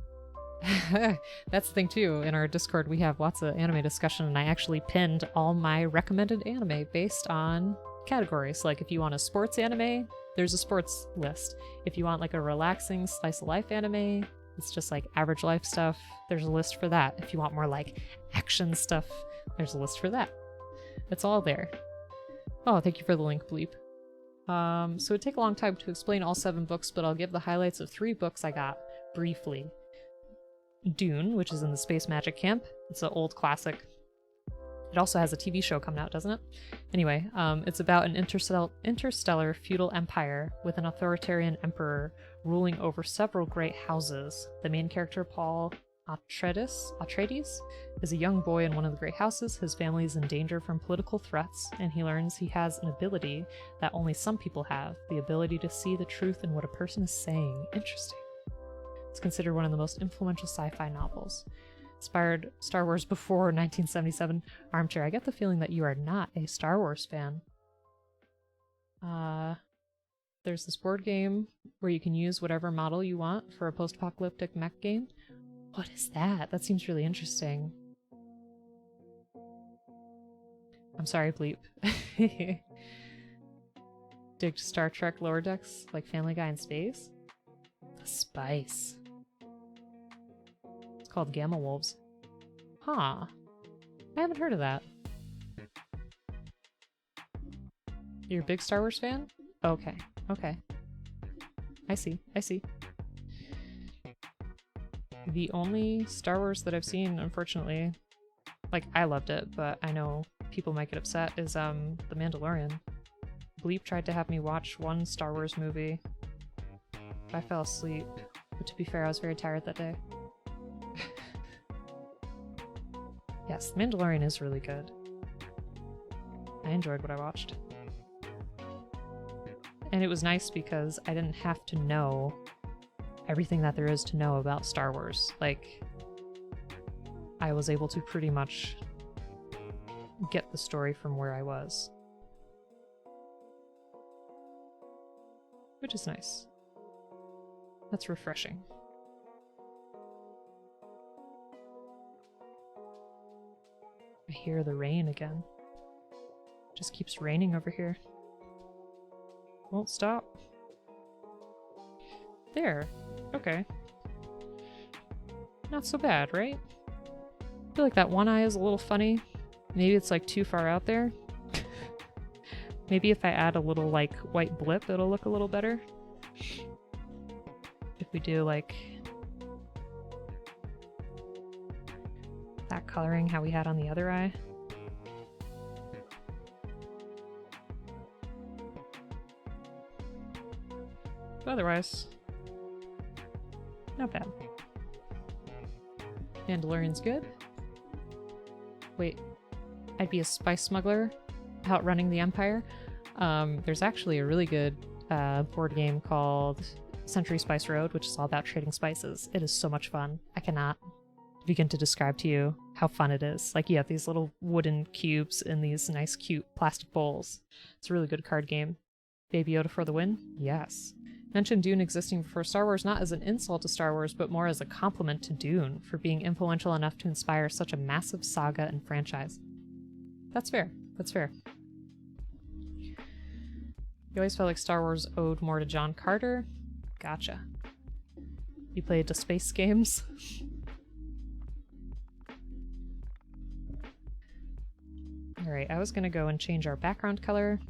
That's the thing too, in our Discord we have lots of anime discussion, and I actually pinned all my recommended anime based on categories. Like if you want a sports anime, there's a sports list. If you want like a relaxing slice of life anime, it's just like average life stuff, there's a list for that. If you want more like action stuff, there's a list for that. It's all there. Oh, thank you for the link, Bleep. So it'd take a long time to explain all 7 books, but I'll give the highlights of 3 books I got briefly. Dune, which is in the Space Magic Camp. It's an old classic. It also has a TV show coming out, doesn't it? Anyway, it's about an interstellar feudal empire with an authoritarian emperor ruling over several great houses. The main character, Paul Atreides, is a young boy in one of the great houses. His family is in danger from political threats, and he learns he has an ability that only some people have, the ability to see the truth in what a person is saying. Interesting. It's considered one of the most influential sci-fi novels. Inspired Star Wars before 1977. Armchair, I get the feeling that you are not a Star Wars fan. There's this board game where you can use whatever model you want for a post-apocalyptic mech game. What is that? That seems really interesting. I'm sorry, Bleep. Dig Star Trek Lower Decks like Family Guy in space? The spice. It's called Gamma Wolves. Huh. I haven't heard of that. You're a big Star Wars fan? Okay. Okay. I see. I see. The only Star Wars that I've seen, unfortunately, like, I loved it, but I know people might get upset, is The Mandalorian. Bleep tried to have me watch one Star Wars movie. I fell asleep. But to be fair, I was very tired that day. Yes, The Mandalorian is really good. I enjoyed what I watched. And it was nice because I didn't have to know everything that there is to know about Star Wars. Like, I was able to pretty much get the story from where I was. Which is nice. That's refreshing. I hear the rain again. Just keeps raining over here. Won't stop. There. Okay. Not so bad, right? I feel like that one eye is a little funny. Maybe it's like too far out there. Maybe if I add a little like white blip, it'll look a little better. If we do like that coloring how we had on the other eye. But otherwise, not bad. Mandalorian's good. Wait, I'd be a spice smuggler outrunning the Empire. There's actually a really good board game called Century Spice Road, which is all about trading spices. It is so much fun. I cannot begin to describe to you how fun it is. Like, you have these little wooden cubes in these nice, cute plastic bowls. It's a really good card game. Baby Yoda for the win? Yes. Mention Dune existing before Star Wars not as an insult to Star Wars, but more as a compliment to Dune for being influential enough to inspire such a massive saga and franchise. That's fair. That's fair. You always felt like Star Wars owed more to John Carter? Gotcha. You played the space games? Alright, I was gonna go and change our background color.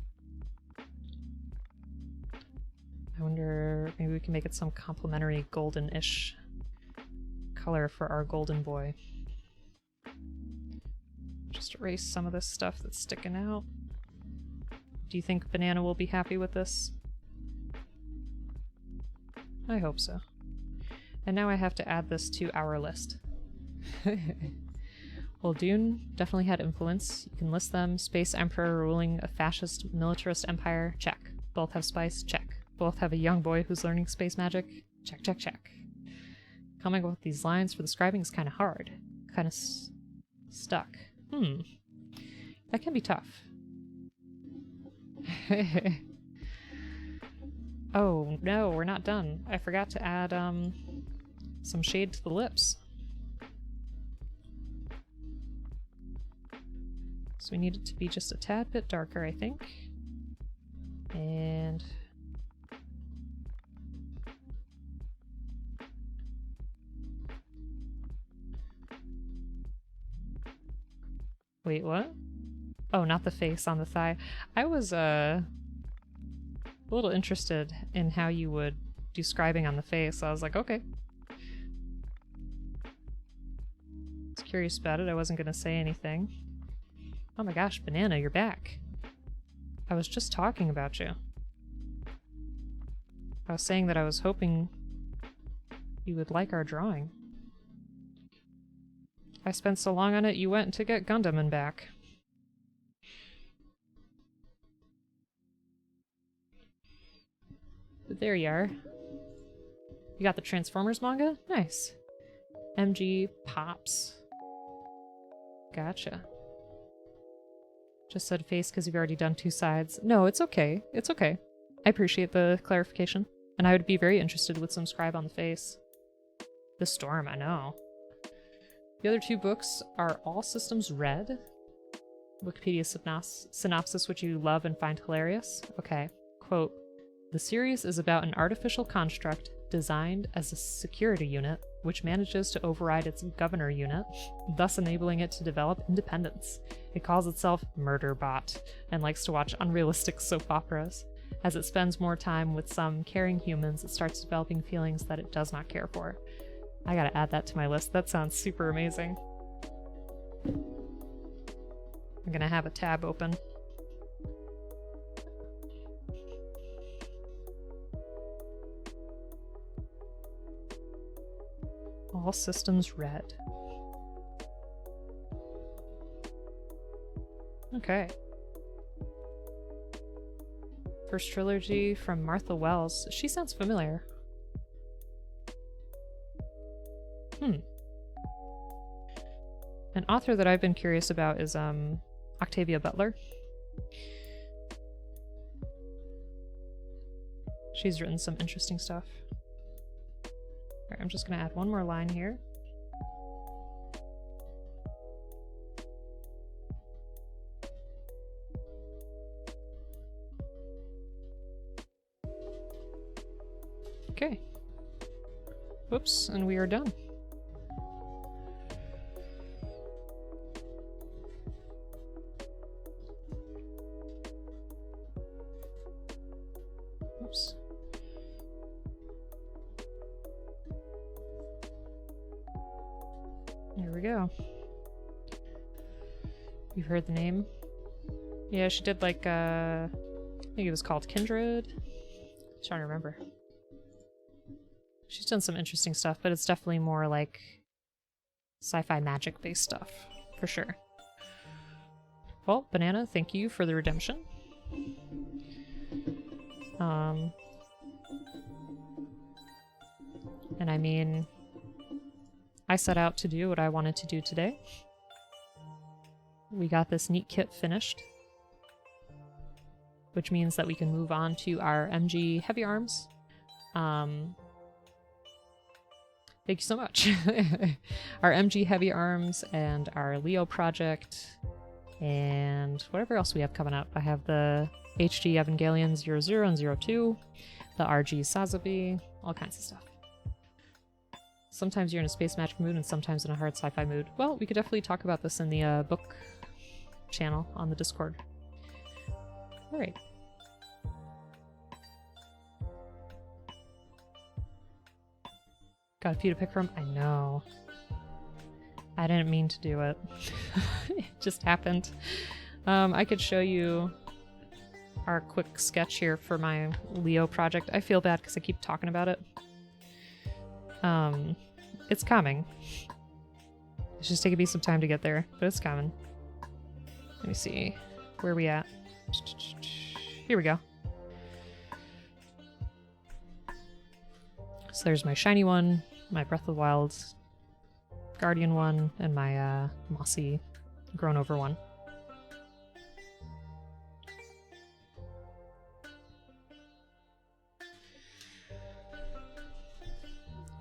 I wonder, maybe we can make it some complementary golden-ish color for our golden boy. Just erase some of this stuff that's sticking out. Do you think Banana will be happy with this? I hope so. And now I have to add this to our list. Well, Dune definitely had influence. You can list them. Space Emperor ruling a fascist militarist empire. Check. Both have spice. Check. Both have a young boy who's learning space magic. Check, check, check. Coming up with these lines for the scribing is kind of hard. Kind of stuck. That can be tough. Oh, no, we're not done. I forgot to add, some shade to the lips. So we need it to be just a tad bit darker, I think. And... wait, what? Oh, not the face, on the thigh. I was, a little interested in how you would do scribing on the face. I was like, okay. I was curious about it. I wasn't gonna say anything. Oh my gosh, Banana, you're back. I was just talking about you. I was saying that I was hoping you would like our drawing. I spent so long on it, you went to get Gundam and back. But there you are. You got the Transformers manga? Nice. MG Pops. Gotcha. Just said face because you've already done two sides. No, it's okay. It's okay. I appreciate the clarification. And I would be very interested with some scribe on the face. The storm, I know. The other two books are All Systems Red. Wikipedia synopsis, which you love and find hilarious. Okay. Quote, the series is about an artificial construct designed as a security unit, which manages to override its governor unit, thus enabling it to develop independence. It calls itself Murderbot and likes to watch unrealistic soap operas. As it spends more time with some caring humans, it starts developing feelings that it does not care for. I gotta add that to my list. That sounds super amazing. I'm gonna have a tab open. All Systems Red. Okay. First trilogy from Martha Wells. She sounds familiar. An author that I've been curious about is Octavia Butler. She's written some interesting stuff. Alright, I'm just gonna add one more line here. Okay. Whoops, and we are done. Oops. There we go. You've heard the name? Yeah, she did like, I think it was called Kindred. I'm trying to remember. She's done some interesting stuff, but it's definitely more like sci-fi magic-based stuff, for sure. Well, Banana, thank you for the redemption. And I mean, I set out to do what I wanted to do today. We got this neat kit finished, which means that we can move on to our MG Heavy Arms. Thank you so much. Our MG Heavy Arms and our Leo project and whatever else we have coming up. I have the HG Evangelion 00 and 02, the RG Sazabi, all kinds of stuff. Sometimes you're in a space magic mood and sometimes in a hard sci-fi mood. Well, we could definitely talk about this in the book channel on the Discord. Alright. Got a few to pick from? I know. I didn't mean to do it. It just happened. I could show you our quick sketch here for my Leo project. I feel bad because I keep talking about it. It's coming. It's just taking me some time to get there, but it's coming. Let me see. Where are we at? Here we go. So there's my shiny one, my Breath of the Wild Guardian one, and my mossy grown over one.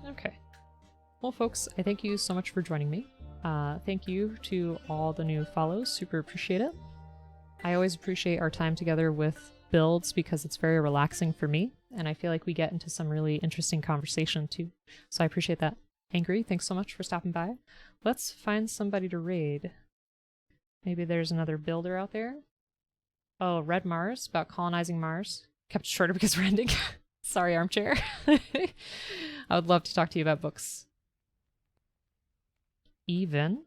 Okay. Well, folks, I thank you so much for joining me. Thank you to all the new follows. Super appreciate it. I always appreciate our time together with builds because it's very relaxing for me, and I feel like we get into some really interesting conversation too. So I appreciate that. Angry, thanks so much for stopping by. Let's find somebody to raid. Maybe there's another builder out there. Oh, Red Mars, about colonizing Mars. Kept it shorter because we're ending. Sorry, armchair. I would love to talk to you about books. Even.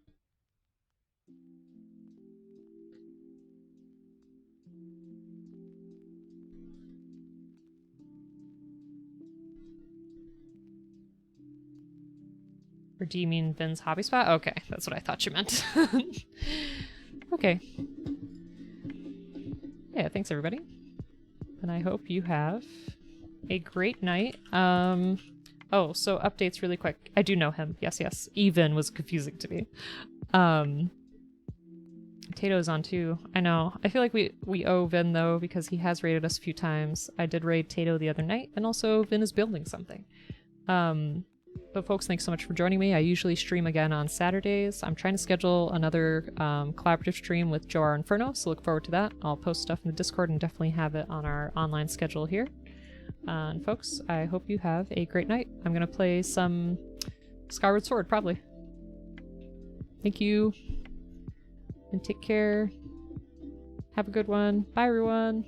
Or do you mean Vin's hobby spot? Okay, that's what I thought you meant. Okay. Yeah, thanks everybody. And I hope you have a great night. Oh, so updates really quick. I do know him. Yes, yes. Even was confusing to me. Tato's on too. I know. I feel like we owe Vin though because he has raided us a few times. I did raid Tato the other night, and also Vin is building something. But folks, thanks so much for joining me. I usually stream again on Saturdays. I'm trying to schedule another collaborative stream with Joar Inferno, so look forward to that. I'll post stuff in the Discord and definitely have it on our online schedule here. And folks, I hope you have a great night. I'm going to play some Skyward Sword, probably. Thank you. And take care. Have a good one. Bye, everyone.